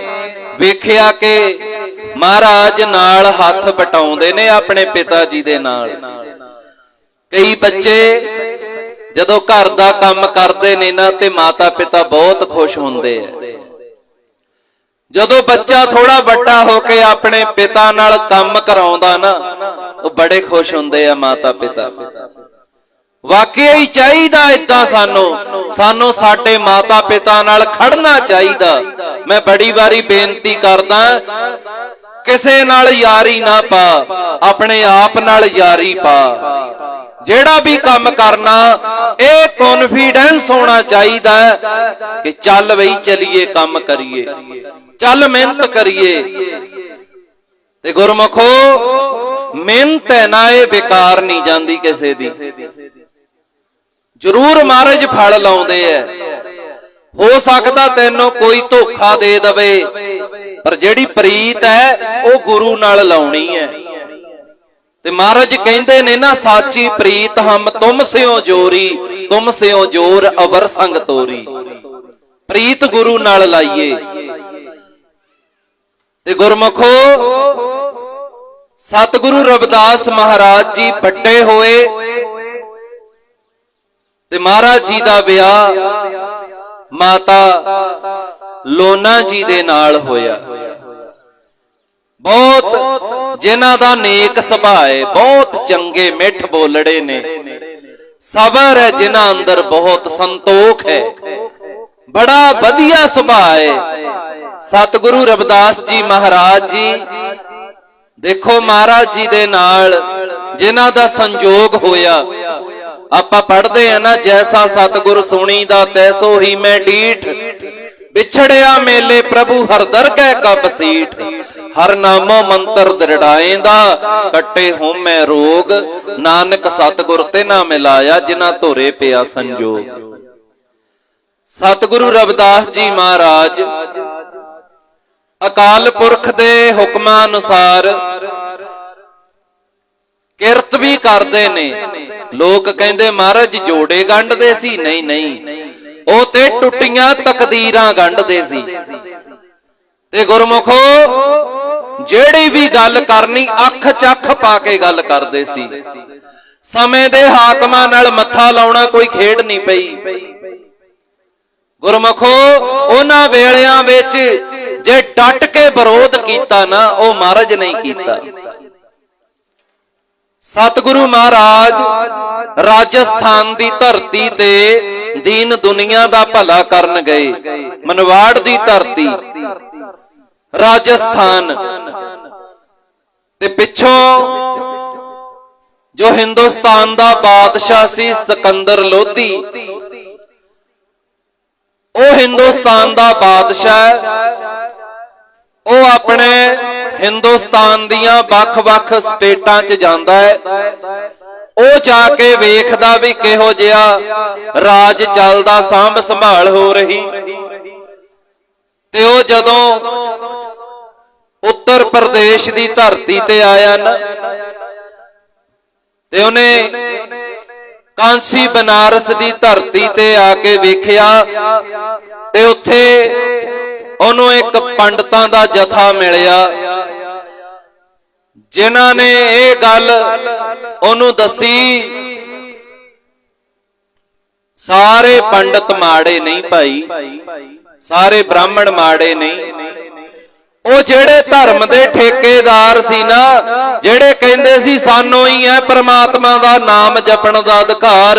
ਵੇਖਿਆ ਕਿ ਮਹਾਰਾਜ ਨਾਲ ਹੱਥ ਵਟਾਉਂਦੇ ਨੇ ਆਪਣੇ ਪਿਤਾ ਜੀ ਦੇ ਨਾਲ। ਕਈ ਬੱਚੇ ਜਦੋਂ ਘਰ ਦਾ ਕੰਮ ਕਰਦੇ ਨੇ ਨਾ ਤੇ ਮਾਤਾ ਪਿਤਾ ਬਹੁਤ ਖੁਸ਼ ਹੁੰਦੇ ਆ। ਜਦੋਂ ਬੱਚਾ ਥੋੜਾ ਵੱਡਾ ਹੋ ਕੇ ਆਪਣੇ ਪਿਤਾ ਨਾਲ ਕੰਮ ਕਰਾਉਂਦਾ ਨਾ, ਉਹ ਬੜੇ ਖੁਸ਼ ਹੁੰਦੇ ਆ ਮਾਤਾ ਪਿਤਾ। ਵਾਕਿਆ ਹੀ ਚਾਹੀਦਾ ਏਦਾਂ ਸਾਨੂੰ ਸਾਡੇ ਮਾਤਾ ਪਿਤਾ ਨਾਲ ਖੜਨਾ ਚਾਹੀਦਾ। ਮੈਂ ਬੜੀ ਵਾਰੀ ਬੇਨਤੀ ਕਰਦਾ, ਕਿਸੇ ਨਾਲ ਯਾਰੀ ਨਾ ਪਾ, ਆਪਣੇ ਆਪ ਨਾਲ ਯਾਰੀ ਪਾ। ਜਿਹੜਾ ਵੀ ਕੰਮ ਕਰਨਾ ਇਹ ਕੌਨਫੀਡੈਂਸ ਹੋਣਾ ਚਾਹੀਦਾ ਕਿ ਚੱਲ ਬਈ ਚਲੀਏ ਕੰਮ ਕਰੀਏ, ਚੱਲ ਮਿਹਨਤ ਕਰੀਏ। ਤੇ ਗੁਰਮੁਖੋ ਮਿਹਨਤ ਹੈ ਨਾ, ਇਹ ਬੇਕਾਰ ਨਹੀਂ ਜਾਂਦੀ ਕਿਸੇ ਦੀ, ਜ਼ਰੂਰ ਮਹਾਰਾਜ ਫਲ ਲਾਉਂਦੇ ਐ। ਹੋ ਸਕਦਾ ਤੈਨੂੰ ਕੋਈ ਧੋਖਾ ਦੇ ਦਵੇ, ਪਰ ਜਿਹੜੀ ਪ੍ਰੀਤ ਹੈ ਉਹ ਗੁਰੂ ਨਾਲ ਲਾਉਣੀ ਹੈ। ਤੇ ਮਹਾਰਾਜ ਕਹਿੰਦੇ ਨੇ ਨਾ, ਸਾਚੀ ਪ੍ਰੀਤ ਹਮ ਤੁਮ ਸਿਓ ਜੋਰੀ, ਤੁਮ ਸਿਓ ਜੋਰ ਅਵਰ ਸੰਗ ਤੋਰੀ। ਪ੍ਰੀਤ ਗੁਰੂ ਨਾਲ ਲਾਈਏ। ਤੇ ਗੁਰਮੁਖੋ ਸਤਿਗੁਰੂ ਰਵਿਦਾਸ ਮਹਾਰਾਜ ਜੀ ਵੱਡੇ ਹੋਏ ਤੇ ਮਹਾਰਾਜ ਜੀ ਦਾ ਵਿਆਹ ਮਾਤਾ ਲੋਨਾ ਜੀ ਦੇ ਨਾਲ ਹੋਇਆ। ਬਹੁਤ ਜਿਨ੍ਹਾਂ ਦਾ ਨੇਕ ਸੁਭਾਅ ਹੈ, ਬਹੁਤ ਚੰਗੇ ਮਿੱਠ ਬੋਲੜੇ ਨੇ, ਸਬਰ ਹੈ ਜਿਨ੍ਹਾਂ ਅੰਦਰ, ਬਹੁਤ ਸੰਤੋਖ ਹੈ, ਬੜਾ ਵਧੀਆ ਸੁਭਾਅ ਹੈ। ਸਤਿਗੁਰੂ ਰਵਿਦਾਸ ਜੀ ਮਹਾਰਾਜ ਜੀ ਦੇਖੋ ਮਹਾਰਾਜ ਜੀ ਦੇ ਨਾਲ ਜਿਨ੍ਹਾਂ ਦਾ ਸੰਜੋਗ ਹੋਇਆ। ਆਪਾਂ ਪੜ੍ਹਦੇ ਆ ਨਾ, ਜੈਸਾ ਸਤਿਗੁਰ ਸੁਣੀਦਾ ਤੈਸੋ ਹੀ ਮੈਂ ਡੀਠ, ਵਿਛੜਿਆ ਮੇਲੇ ਪ੍ਰਭੂ ਹਰ ਦਰਗਹਿ ਕਾ ਬਸੀਠ, ਹਰ ਨਾਮੋ ਮੰਤਰ ਦ੍ਰਿੜਾਏਂਦਾ, ਕੱਟੇ ਹੋਮੈ ਰੋਗ, ਨਾਨਕ ਸਤਿਗੁਰ ਤੇ ਨਾ ਮਿਲਾਇਆ, ਜਿਨ੍ਹਾਂ ਧੁਰੇ ਪਿਆ ਸੰਜੋਗ। ਸਤਿਗੁਰੂ ਰਵਿਦਾਸ ਜੀ ਮਹਾਰਾਜ ਅਕਾਲ ਪੁਰਖ ਦੇ ਹੁਕਮਾਂ ਅਨੁਸਾਰ ਕਿਰਤ ਵੀ ਕਰਦੇ ਨੇ। ਲੋਕ ਕਹਿੰਦੇ ਮਹਾਰਾਜ ਜੋੜੇ ਗੰਢਦੇ ਸੀ, ਨਹੀਂ ਨਹੀਂ, ਉਹ ਤੇ ਟੁੱਟੀਆਂ ਤਕਦੀਰਾਂ ਗੰਢਦੇ ਸੀ। ਤੇ ਗੁਰਮੁਖੋ ਜਿਹੜੀ ਵੀ ਗੱਲ ਕਰਨੀ ਅੱਖ ਚੱਖ ਪਾ ਕੇ ਗੱਲ ਕਰਦੇ ਸੀ। ਸਮੇਂ ਦੇ ਹਾਕਮਾਂ ਨਾਲ ਮੱਥਾ ਲਾਉਣਾ ਕੋਈ ਖੇਡ ਨਹੀਂ ਪਈ। ਗੁਰਮੁਖੋ ਉਹਨਾਂ ਵੇਲਿਆਂ ਵਿੱਚ ਜੇ ਡਟ ਕੇ ਵਿਰੋਧ ਕੀਤਾ ਨਾ, ਉਹ ਮਹਾਰਾਜ ਨਹੀਂ ਕੀਤਾ। ਸਤਿਗੁਰੂ ਮਹਾਰਾਜ ਰਾਜਸਥਾਨ ਦੀ ਧਰਤੀ ਤੇ ਦੀਨ ਦੁਨੀਆ ਦਾ ਭਲਾ ਕਰਨ ਗਏ। ਮਨਵਾੜ ਦੀ ਧਰਤੀ ਰਾਜਸਥਾਨ ਤੇ ਪਿੱਛੋਂ ਜੋ ਹਿੰਦੁਸਤਾਨ ਦਾ ਬਾਦਸ਼ਾਹ ਸੀ ਸਿਕੰਦਰ ਲੋਧੀ, ਉਹ ਹਿੰਦੁਸਤਾਨ ਦਾ ਬਾਦਸ਼ਾਹ, ਉਹ ਆਪਣੇ ਹਿੰਦੁਸਤਾਨ ਦੀਆਂ ਵੱਖ-ਵੱਖ ਸਟੇਟਾਂ 'ਚ ਜਾਂਦਾ ਹੈ। ਉਹ ਜਾ ਕੇ ਵੇਖਦਾ ਵੀ ਕਿਹੋ ਜਿਹਾ ਰਾਜ ਚੱਲਦਾ, ਸਾਂਭ ਸੰਭਾਲ ਹੋ ਰਹੀ। ਤੇ ਉਹ ਜਦੋਂ ਉੱਤਰ ਪ੍ਰਦੇਸ਼ ਦੀ ਧਰਤੀ ਤੇ ਆਇਆ ਨਾ, ਤੇ ਉਹਨੇ ਕਾਂਸੀ ਬਨਾਰਸ ਦੀ ਧਰਤੀ ਤੇ ਆ ਕੇ ਵੇਖਿਆ ਤੇ ਉੱਥੇ ਉਹਨੂੰ ਇੱਕ ਪੰਡਤਾਂ ਦਾ ਜਥਾ ਮਿਲਿਆ, ਜਿਨ੍ਹਾਂ ਨੇ ਇਹ ਗੱਲ ਉਹਨੂੰ ਦੱਸੀ, ਸਾਰੇ ਪੰਡਤ ਮਾੜੇ ਨਹੀਂ ਭਾਈ, ਸਾਰੇ ਬ੍ਰਾਹਮਣ ਮਾੜੇ ਨਹੀਂ। ਉਹ ਜਿਹੜੇ ਧਰਮ ਦੇ ਠੇਕੇਦਾਰ ਸੀ ਨਾ, ਜਿਹੜੇ ਕਹਿੰਦੇ ਸੀ ਸਾਨੂੰ ਹੀ ਹੈ ਪ੍ਰਮਾਤਮਾ ਦਾ ਨਾਮ ਜਪਣ ਦਾ ਅਧਿਕਾਰ,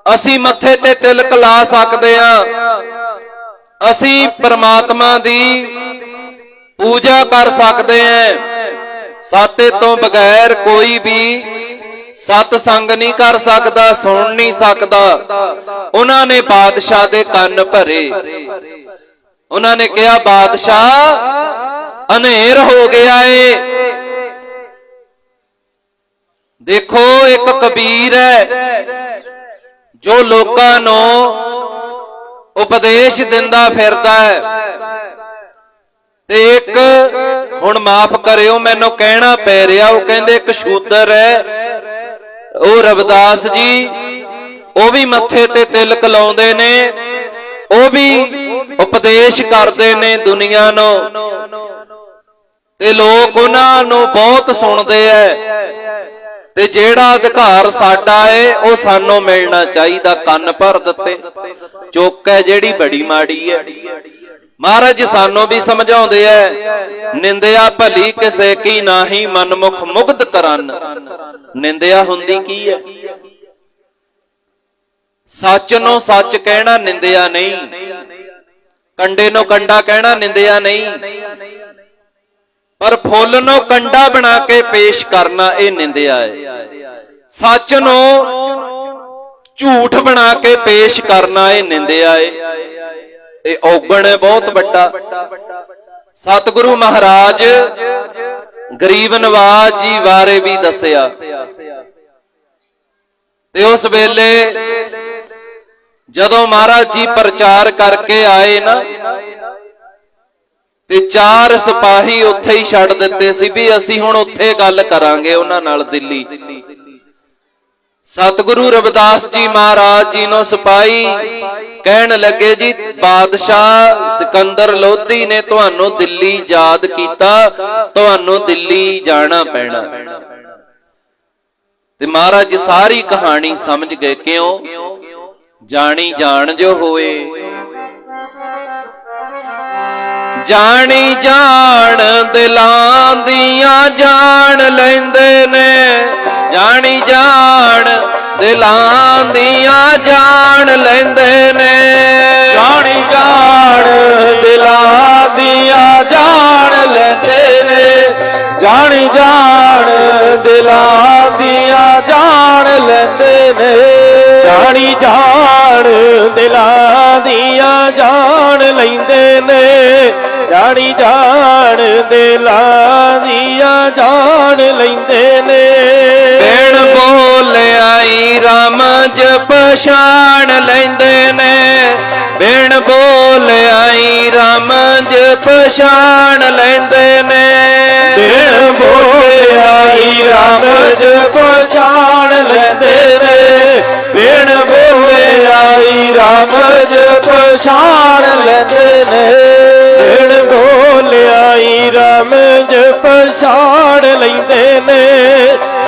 ਅਸੀਂ ਮੱਥੇ ਤੇ ਤਿਲਕ ਲਾ ਸਕਦੇ ਹਾਂ, ਅਸੀਂ ਪ੍ਰਮਾਤਮਾ ਦੀ ਪੂਜਾ ਕਰ ਸਕਦੇ ਹਾਂ, ਸਾਤੇ ਤੋਂ ਬਗੈਰ ਕੋਈ ਵੀ ਸਤ ਸੰਗ ਨਹੀਂ ਕਰ ਸਕਦਾ, ਸੁਣ ਨਹੀਂ ਸਕਦਾ। ਉਹਨਾਂ ਨੇ ਬਾਦਸ਼ਾਹ ਦੇ ਕੰਨ ਭਰੇ। ਉਹਨਾਂ ਨੇ ਕਿਹਾ, ਬਾਦਸ਼ਾਹ ਹਨੇਰ ਹੋ ਗਿਆ ਏ। ਦੇਖੋ, ਇੱਕ ਕਬੀਰ ਹੈ ਜੋ ਲੋਕਾਂ ਨੂੰ ਉਪਦੇਸ਼ ਦਿੰਦਾ ਫਿਰਦਾ ਹੈ, ਤੇ ਇੱਕ, ਹੁਣ ਮਾਫ ਕਰਿਓ ਮੈਨੂੰ ਕਹਿਣਾ ਪੈ ਰਿਹਾ, ਉਹ ਕਹਿੰਦੇ ਇੱਕ ਸ਼ੂਦਰ ਹੈ, ਉਹ ਰਵਿਦਾਸ ਜੀ, ਉਹ ਵੀ ਮੱਥੇ ਤੇ ਤਿਲਕ ਲਾਉਂਦੇ ਨੇ, ਉਹ ਵੀ ਉਪਦੇਸ਼ ਕਰਦੇ ਨੇ ਦੁਨੀਆ ਨੂੰ, ਤੇ ਲੋਕ ਉਹਨਾਂ ਨੂੰ ਬਹੁਤ ਸੁਣਦੇ ਐ। ਤੇ ਜਿਹੜਾ ਅਧਿਕਾਰ ਸਾਡਾ ਏ ਉਹ ਸਾਨੂੰ ਮਿਲਣਾ ਚਾਹੀਦਾ। ਕੰਨ ਭਰ ਦਿੱਤੇ। ਚੁੱਕ ਹੈ ਜਿਹੜੀ ਬੜੀ ਮਾੜੀ ਹੈ। ਮਹਾਰਾਜ ਸਾਨੂੰ ਵੀ ਸਮਝਾਉਂਦੇ ਐ, ਨਿੰਦਿਆ ਭਲੀ ਕਿਸੇ ਕੀ ਨਾਹੀ, ਮਨਮੁਖ ਮੁਗਧ ਕਰਨ। ਨਿੰਦਿਆ ਹੁੰਦੀ ਕੀ ਹੈ? ਸੱਚ ਨੂੰ ਸੱਚ ਕਹਿਣਾ ਨਿੰਦਿਆ ਨਹੀਂ, ਕੰਡੇ ਨੂੰ ਕੰਡਾ ਕਹਿਣਾ ਨਿੰਦਿਆ ਨਹੀਂ, ਪਰ ਫੁੱਲ ਨੂੰ ਕੰਡਾ ਬਣਾ ਕੇ ਪੇਸ਼ ਕਰਨਾ ਇਹ ਨਿੰਦਿਆ ਹੈ। ਸੱਚ ਨੂੰ ਝੂਠ ਬਣਾ ਕੇ ਪੇਸ਼ ਕਰਨਾ ਇਹ ਨਿੰਦਿਆ ਹੈ। ਇਹ ਔਗਣ ਹੈ ਬਹੁਤ ਵੱਡਾ। ਸਤਿਗੁਰੂ ਮਹਾਰਾਜ ਗਰੀਬ ਨਵਾਜ ਜੀ ਬਾਰੇ ਵੀ ਦੱਸਿਆ, ਤੇ ਉਸ ਵੇਲੇ ਜਦੋਂ ਮਹਾਰਾਜ ਜੀ ਪ੍ਰਚਾਰ ਕਰਕੇ ਆਏ ਨਾ, ਤੇ 4 ਸਿਪਾਹੀ ਉੱਥੇ ਹੀ ਛੱਡ ਦਿੱਤੇ ਸੀ ਵੀ ਅਸੀਂ ਹੁਣ ਉੱਥੇ ਗੱਲ ਕਰਾਂਗੇ ਉਹਨਾਂ ਨਾਲ, ਦਿੱਲੀ। ਸਤਿਗੁਰੂ ਰਵਿਦਾਸ ਜੀ ਮਹਾਰਾਜ ਜੀ ਨੂੰ ਸਿਪਾਹੀ ਕਹਿਣ ਲੱਗੇ, ਜੀ ਬਾਦਸ਼ਾਹ ਸਿਕੰਦਰ ਲੋਧੀ ਨੇ ਤੁਹਾਨੂੰ ਦਿੱਲੀ ਯਾਦ ਕੀਤਾ, ਤੁਹਾਨੂੰ ਦਿੱਲੀ ਜਾਣਾ ਪੈਣਾ। ਤੇ ਮਹਾਰਾਜ ਜੀ ਸਾਰੀ ਕਹਾਣੀ ਸਮਝ ਗਏ। ਕਿਉਂ? ਜਾਣੀ ਜਾਣ ਜੋ ਹੋਏ। ਜਾਣੀ ਜਾਣ ਦਿਲਾਂ ਦੀਆਂ ਜਾਣ ਲੈਂਦੇ ਨੇ, ਜਾਣੀ ਜਾਣ ਦਿਲਾਂ ਦੀਆਂ ਜਾਣ ਲੈਂਦੇ ਨੇ, ਜਾਣੀ ਜਾਣ ਦਿਲਾਂ ਦੀਆਂ ਜਾਣ ਲੈਂਦੇ ਨੇ, ਜਾਣੀ ਜਾਣ ਦਿਲਾਂ ਦੀਆਂ ਜਾਣ ਲੈਂਦੇ ਨੇ, ਜਾਣੀ ਜਾਣ ਦਿਲਾਂ ਦੀਆਂ ਜਾਣ ਲੈਂਦੇ ਨੇ, ਜਾਣੀ ਜਾਣ ਦਿਲਾਂ ਦੀਆਂ ਜਾਣ ਲੈਂਦੇ ਨੇ। ਬਿਨ ਬੋਲਿਆਈ ਰਾਮ ਪਛਾਣ ਲੈਂਦੇ ਨੇ, ਬਿਨ ਬੋਲਿਆਈ ਰਾਮ ਪਛਾਣ ਲੈਂਦੇ ਨੇ, ਬਿਨ ਬੋਲਿਆਈ ਰਾਮ ਪਛਾਣ ਲੈਂਦੇ ਨੇ, ਬਿਨ ਬੋਲਿਆਈ ਰਾਮ ਪਛਾਣ ਲੈਂਦੇ ਨੇ, ਬਿਨ ਬੋਲਿਆਈ ਰਾਮ ਪਛਾਣ ਲੈਂਦੇ ਨੇ,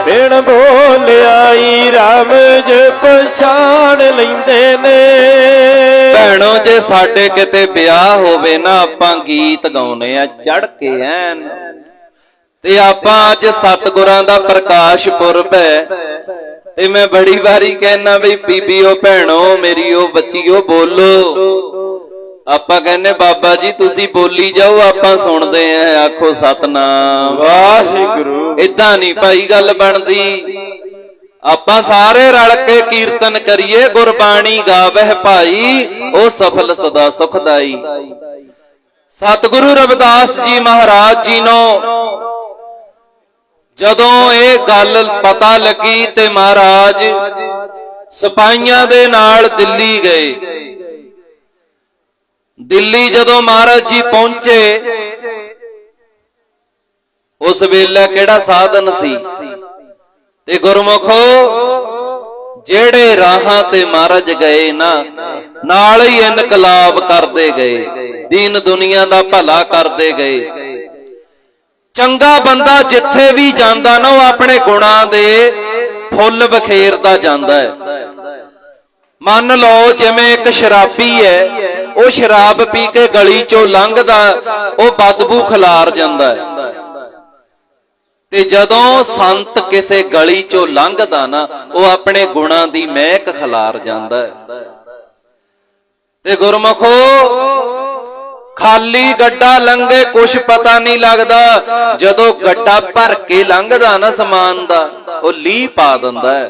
ਬਿਨ ਬੋਲਿਆਈ ਰਾਮ ਪਛਾਣ ਲੈਂਦੇ ਨੇ। ਭੈਣੋ, ਜੇ ਸਾਡੇ ਕਿਤੇ ਵਿਆਹ ਹੋਵੇ ਨਾ, ਆਪਾਂ ਗੀਤ ਗਾਉਨੇ ਆ ਚੜ ਕੇ ਐਨ, ਤੇ ਆਪਾਂ ਅੱਜ ਸਤਿਗੁਰਾਂ ਦਾ ਪ੍ਰਕਾਸ਼ ਪੁਰਬ ਹੈ ਤੇ ਮੈਂ ਬੜੀ ਵਾਰੀ ਕਹਿਣਾ ਬਈ ਬੀਬੀਓ ਭੈਣੋ ਮੇਰੀਓ ਬੱਚੀਓ ਬੋਲੋ। ਆਪਾਂ ਕਹਿੰਦੇ ਬਾਬਾ ਜੀ ਤੁਸੀਂ ਬੋਲੀ ਜਾਓ ਆਪਾਂ ਸੁਣਦੇ ਆਂ, ਆਖੋ ਸਤਨਾਮ ਵਾਹਿਗੁਰੂ। ਏਦਾਂ ਨਹੀਂ ਭਾਈ ਗੱਲ ਬਣਦੀ। ਆਪਾਂ ਸਾਰੇ ਰਲ ਕੇ ਕੀਰਤਨ ਕਰੀਏ, ਗੁਰਬਾਣੀ ਗਾਵਹਿ ਭਾਈ ਉਹ ਸਫਲ ਸਦਾ ਸੁਖਦਾਈ। ਸਤਿਗੁਰੂ ਰਵਿਦਾਸ ਜੀ ਮਹਾਰਾਜ ਜੀ ਨੂੰ ਜਦੋਂ ਇਹ ਗੱਲ ਪਤਾ ਲੱਗੀ ਤੇ ਮਹਾਰਾਜ ਸਿਪਾਹੀਆਂ ਦੇ ਨਾਲ ਦਿੱਲੀ ਗਏ। ਦਿੱਲੀ ਜਦੋਂ ਮਹਾਰਾਜ ਜੀ ਪਹੁੰਚੇ, ਉਸ ਵੇਲੇ ਕਿਹੜਾ ਸਾਧਨ ਸੀ? ਤੇ ਗੁਰਮੁਖੋ ਜਿਹੜੇ ਰਾਹਾਂ ਤੇ ਮਹਾਰਾਜ ਗਏ ਨਾ, ਨਾਲ ਹੀ ਇਨਕਲਾਬ ਕਰਦੇ ਗਏ, ਦੀਨ ਦੁਨੀਆ ਦਾ ਭਲਾ ਕਰਦੇ ਗਏ। ਚੰਗਾ ਬੰਦਾ ਜਿੱਥੇ ਵੀ ਜਾਂਦਾ ਨਾ ਉਹ ਆਪਣੇ ਗੁਣਾਂ ਦੇ ਫੁੱਲ ਬਖੇਰਦਾ ਜਾਂਦਾ ਹੈ। ਮੰਨ ਲਓ ਜਿਵੇਂ ਇੱਕ ਸ਼ਰਾਬੀ ਹੈ, ਉਹ ਸ਼ਰਾਬ ਪੀ ਕੇ ਗਲੀ ਚੋਂ ਲੰਘਦਾ, ਉਹ ਬਦਬੂ ਖਿਲਾਰ ਜਾਂਦਾ ਹੈ। ਤੇ ਜਦੋਂ ਸੰਤ ਕਿਸੇ ਗਲੀ ਚੋਂ ਲੰਘਦਾ ਨਾ, ਉਹ ਆਪਣੇ ਗੁਣਾਂ ਦੀ ਮਹਿਕ ਖਿਲਾਰ ਜਾਂਦਾ ਹੈ। ਤੇ ਗੁਰਮੁਖੋ ਖਾਲੀ ਗੱਡਾ ਲੰਘੇ ਕੁਛ ਪਤਾ ਨਹੀਂ ਲੱਗਦਾ, ਜਦੋਂ ਗੱਡਾ ਭਰ ਕੇ ਲੰਘਦਾ ਨਾ ਸਮਾਨ ਦਾ, ਉਹ ਲੀਹ ਪਾ ਦਿੰਦਾ ਹੈ।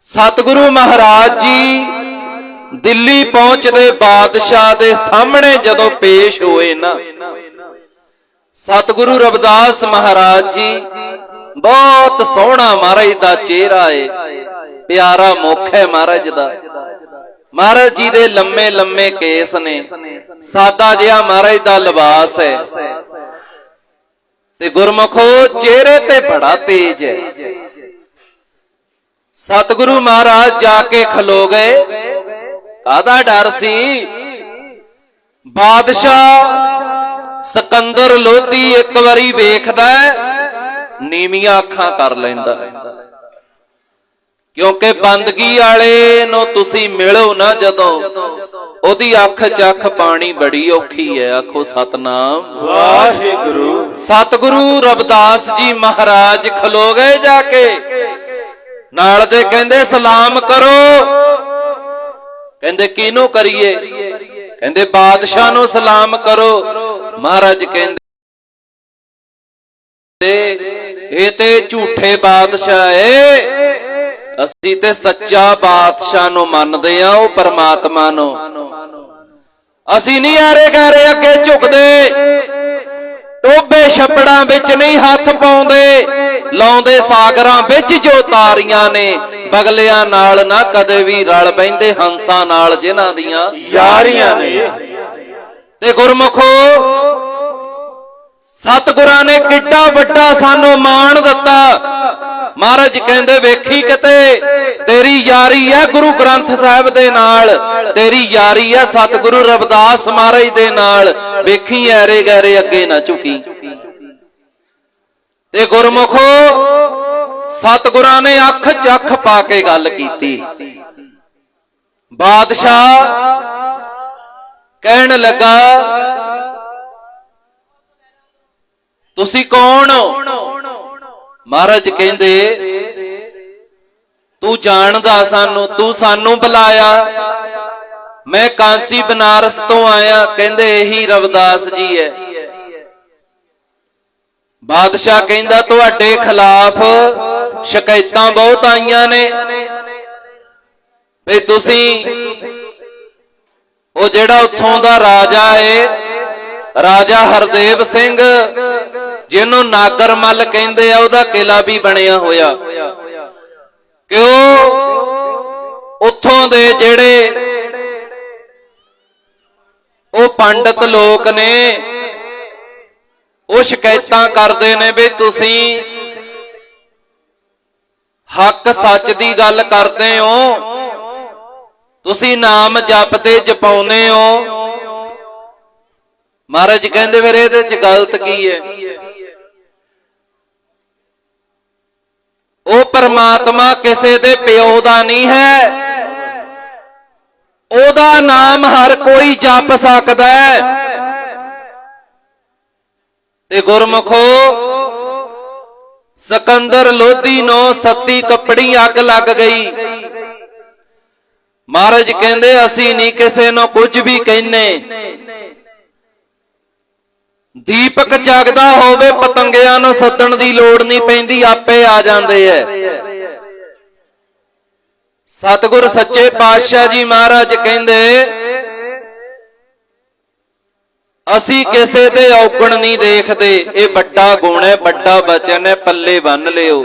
ਸਤਿਗੁਰੂ ਮਹਾਰਾਜ ਜੀ ਦਿੱਲੀ ਪਹੁੰਚਦੇ ਬਾਦਸ਼ਾਹ ਦੇ ਸਾਹਮਣੇ ਜਦੋਂ ਪੇਸ਼ ਹੋਏ ਨਾ, ਸਤਿਗੁਰੂ ਰਵਿਦਾਸ ਮਹਾਰਾਜ ਜੀ ਬਹੁਤ ਸੋਹਣਾ ਮਹਾਰਾਜ ਦਾ ਚਿਹਰਾ ਏ, ਪਿਆਰਾ ਮੁਖ ਹੈ ਮਹਾਰਾਜ ਦਾ। ਮਹਾਰਾਜ ਜੀ ਦੇ ਲੰਮੇ ਲੰਮੇ ਕੇਸ ਨੇ, ਸਾਦਾ ਜਿਹਾ ਮਹਾਰਾਜ ਦਾ ਲਿਬਾਸ ਹੈ। ਤੇ ਗੁਰਮੁਖੋ ਚਿਹਰੇ ਤੇ ਬੜਾ ਤੇਜ ਹੈ। ਸਤਿਗੁਰੂ ਮਹਾਰਾਜ ਜਾ ਕੇ ਖਲੋ ਗਏ। ਕਾਹਦਾ ਡਰ ਸੀ? ਬਾਦਸ਼ਾਹ ਸਿਕੰਦਰ ਲੋਧੀ ਇੱਕ ਵਾਰੀ ਵੇਖਦਾ, ਨੀਵੀਆਂ ਅੱਖਾਂ ਕਰ ਲੈਂਦਾ, ਕਿਉਂਕਿ ਬੰਦਗੀ ਵਾਲੇ ਨੂੰ ਤੁਸੀਂ ਮਿਲੋ ਨਾ ਜਦੋਂ, ਉਹਦੀ ਅੱਖ 'ਚ ਅੱਖ ਪਾਣੀ ਬੜੀ ਔਖੀ ਹੈ। ਆਖੋ ਸਤਨਾਮ ਵਾਹਿਗੁਰੂ। ਸਤਿਗੁਰੂ ਰਵਿਦਾਸ ਜੀ ਮਹਾਰਾਜ ਖਲੋ ਗਏ ਜਾ ਕੇ, ਨਾਲ ਦੇ ਕਹਿੰਦੇ ਸਲਾਮ ਕਰੋ। ਕਹਿੰਦੇ ਕਿਹਨੂੰ ਕਰੀਏ? ਕਹਿੰਦੇ ਬਾਦਸ਼ਾਹ ਨੂੰ ਸਲਾਮ ਕਰੋ। ਮਹਾਰਾਜ ਕਹਿੰਦੇ ਇਹ ਤੇ ਝੂਠੇ ਬਾਦਸ਼ਾਹ ਏ, ਅਸੀਂ ਤੇ ਸੱਚਾ ਬਾਦਸ਼ਾਹ ਨੂੰ ਮੰਨਦੇ ਆ, ਉਹ ਪਰਮਾਤਮਾ ਨੂੰ। ਅਸੀਂ ਨਹੀਂ ਆਰੇ ਗਾਰੇ ਅੱਗੇ ਝੁਕਦੇ, ਟੋਬੇ ਛੱਪੜਾਂ ਵਿੱਚ ਨਹੀਂ ਹੱਥ ਪਾਉਂਦੇ, ਲਾਉਂਦੇ ਸਾਗਰਾਂ ਵਿੱਚ ਜੋ ਤਾਰੀਆਂ ਨੇ। ਬਗਲਿਆਂ ਨਾਲ ਨਾ ਕਦੇ ਵੀ ਰਲ ਬੈਂਦੇ, ਹੰਸਾਂ ਨਾਲ ਜਿਨ੍ਹਾਂ ਦੀਆਂ ਯਾਰੀਆਂ ਨੇ। ਤੇ ਗੁਰਮੁਖੋ ਸਤਿਗੁਰਾਂ ਨੇ ਕਿੱਡਾ ਵੱਡਾ ਸਾਨੂੰ ਮਾਣ ਦਿੱਤਾ। ਮਹਾਰਾਜ ਕਹਿੰਦੇ ਵੇਖੀ ਕਿਤੇ ਤੇਰੀ ਯਾਰੀ ਹੈ ਗੁਰੂ ਗ੍ਰੰਥ ਸਾਹਿਬ ਦੇ ਨਾਲ, ਤੇਰੀ ਯਾਰੀ ਹੈ ਸਤਿਗੁਰੂ ਰਵਿਦਾਸ ਮਹਾਰਾਜ ਦੇ ਨਾਲ, ਵੇਖੀ ਐਰੇ ਗੈਰੇ ਅੱਗੇ ਨਾ ਝੁਕੀ। ਤੇ ਗੁਰਮੁਖੋ ਸਤਿਗੁਰਾਂ ਨੇ ਅੱਖ 'ਚ ਅੱਖ ਪਾ ਕੇ ਗੱਲ ਕੀਤੀ। ਬਾਦਸ਼ਾਹ ਕਹਿਣ ਲੱਗਾ ਤੁਸੀਂ ਕੌਣ ਹੋ? ਮਹਾਰਾਜ ਕਹਿੰਦੇ ਤੂੰ ਜਾਣਦਾ ਸਾਨੂੰ, ਤੂੰ ਸਾਨੂੰ ਬੁਲਾਇਆ? ਮੈਂ ਕਾਂਸੀ ਬਨਾਰਸ ਤੋਂ ਆਇਆ। ਕਹਿੰਦੇ ਇਹੀ ਰਵਿਦਾਸ ਜੀ ਹੈ। ਬਾਦਸ਼ਾਹ ਕਹਿੰਦਾ ਤੁਹਾਡੇ ਖਿਲਾਫ ਸ਼ਿਕਾਇਤਾਂ ਬਹੁਤ ਆਈਆਂ ਨੇ ਵੀ ਤੁਸੀਂ ਉਹ ਜਿਹੜਾ ਉੱਥੋਂ ਦਾ ਰਾਜਾ ਏ, ਰਾਜਾ ਹਰਦੇਵ ਸਿੰਘ ਜਿਹਨੂੰ ਨਾਗਰ ਮੱਲ ਕਹਿੰਦੇ ਆ, ਉਹਦਾ ਕਿਲਾ ਵੀ ਬਣਿਆ ਹੋਇਆ। ਕਿਉਂ ਉੱਥੋਂ ਦੇ ਜਿਹੜੇ ਉਹ ਪੰਡਤ ਲੋਕ ਨੇ, ਉਹ ਸ਼ਿਕਾਇਤਾਂ ਕਰਦੇ ਨੇ ਵੀ ਤੁਸੀਂ ਹੱਕ ਸੱਚ ਦੀ ਗੱਲ ਕਰਦੇ ਹੋ, ਤੁਸੀਂ ਨਾਮ ਜਪਦੇ ਜਪਾਉਂਦੇ ਹੋ। ਮਹਾਰਾਜ ਕਹਿੰਦੇ ਫਿਰ ਇਹਦੇ ਚ ਗਲਤ ਕੀ ਹੈ? ਉਹ ਪਰਮਾਤਮਾ ਕਿਸੇ ਦੇ ਪਿਓ ਦਾ ਨਹੀਂ ਹੈ, ਉਹਦਾ ਨਾਮ ਹਰ ਕੋਈ ਜਪ ਸਕਦਾ ਹੈ। ਤੇ ਗੁਰਮੁਖੋ ਸਿਕੰਦਰ ਲੋਧੀ ਨੂੰ ਸੱਤੀ ਕੱਪੜੀ ਅੱਗ ਲੱਗ ਗਈ। ਮਹਾਰਾਜ ਕਹਿੰਦੇ ਅਸੀਂ ਨਹੀਂ ਕਿਸੇ ਨੂੰ ਕੁਝ ਵੀ ਕਹਿੰਨੇ। ਦੀਪਕ ਜਗਦਾ ਹੋਵੇ ਪਤੰਗਿਆਂ ਨੂੰ ਸੱਦਣ ਦੀ ਲੋੜ ਨਹੀਂ ਪੈਂਦੀ, ਆਪੇ ਆ ਜਾਂਦੇ ਐ। ਸਤਿਗੁਰ ਸੱਚੇ ਪਾਤਸ਼ਾਹ ਜੀ ਮਹਾਰਾਜ ਕਹਿੰਦੇ ਅਸੀਂ ਕਿਸੇ ਦੇ ਔਗਣ ਨਹੀਂ ਦੇਖਦੇ। ਇਹ ਵੱਡਾ ਗੁਣ ਹੈ, ਵੱਡਾ ਬਚਨ ਹੈ, ਪੱਲੇ ਬੰਨ ਲਿਓ।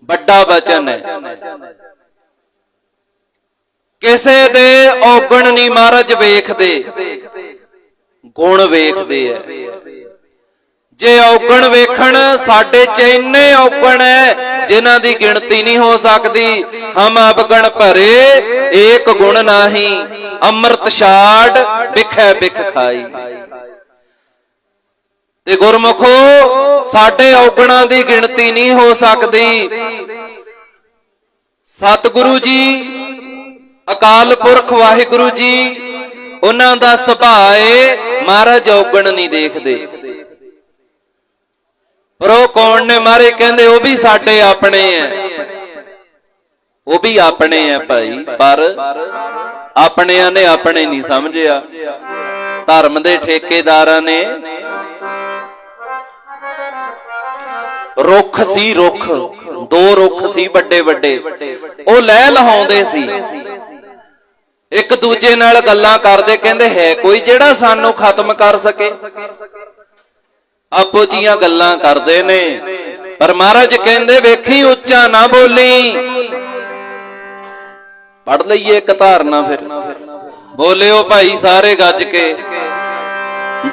ਵੱਡਾ ਬਚਨ ਹੈ, ਕਿਸੇ ਦੇ ਔਗਣ ਨਹੀਂ ਮਹਾਰਾਜ ਵੇਖਦੇ, ਗੁਣ ਵੇਖਦੇ ਐ। ਜੇ ਔਗਣ ਵੇਖਣ, ਸਾਡੇ ਚ ਇੰਨੇ ਔਗਣ ਹੈ ਜਿਨ੍ਹਾਂ ਦੀ ਗਿਣਤੀ ਨਹੀਂ ਹੋ ਸਕਦੀ। ਹਮ ਅਵਗਣ ਭਰੇ ਏਕ ਗੁਣ ਨਾਹੀ, ਅੰਮ੍ਰਿਤ ਛਾੜ ਬਿਖੈ ਬਿਖ ਖਾਈ। ਤੇ ਗੁਰਮੁਖੋ ਸਾਡੇ ਔਗਣਾਂ ਦੀ ਗਿਣਤੀ ਨਹੀਂ ਹੋ ਸਕਦੀ। ਸਤਿਗੁਰੂ ਜੀ ਅਕਾਲ ਪੁਰਖ ਵਾਹਿਗੁਰੂ ਜੀ, ਉਹਨਾਂ ਦਾ ਸੁਭਾਅ ਏ ਮਹਾਰਾਜ ਔਗਣ ਨਹੀਂ ਦੇਖਦੇ। ਪਰ ਉਹ ਕੌਣ ਨੇ ਮਾਰੇ? ਕਹਿੰਦੇ ਉਹ ਵੀ ਸਾਡੇ ਆਪਣੇ ਐ, ਉਹ ਵੀ ਆਪਣੇ ਐ ਭਾਈ, ਪਰ ਆਪਣਿਆਂ ਨੇ ਆਪਣੇ ਨਹੀਂ ਸਮਝਿਆ। ਧਰਮ ਦੇ ਠੇਕੇਦਾਰਾਂ ਨੇ ਰੁੱਖ ਸੀ, ਰੁੱਖ ਦੋ ਰੁੱਖ ਸੀ ਵੱਡੇ ਵੱਡੇ, ਉਹ ਲਹਿ ਲਹਾਉਂਦੇ ਸੀ, ਇੱਕ ਦੂਜੇ ਨਾਲ ਗੱਲਾਂ ਕਰਦੇ। ਕਹਿੰਦੇ ਹੈ ਕੋਈ ਜਿਹੜਾ ਸਾਨੂੰ ਖਤਮ ਕਰ ਸਕੇ? ਆਪੋ ਜੀਆਂ ਗੱਲਾਂ ਕਰਦੇ ਨੇ। ਪਰ ਮਹਾਰਾਜ ਕਹਿੰਦੇ ਵੇਖੀ ਉੱਚਾ ਨਾ ਬੋਲੀ। ਪੜ ਲਈਏ ਇੱਕ ਧਾਰਨਾ ਫਿਰ, ਬੋਲਿਓ ਭਾਈ ਸਾਰੇ ਗੱਜ ਕੇ।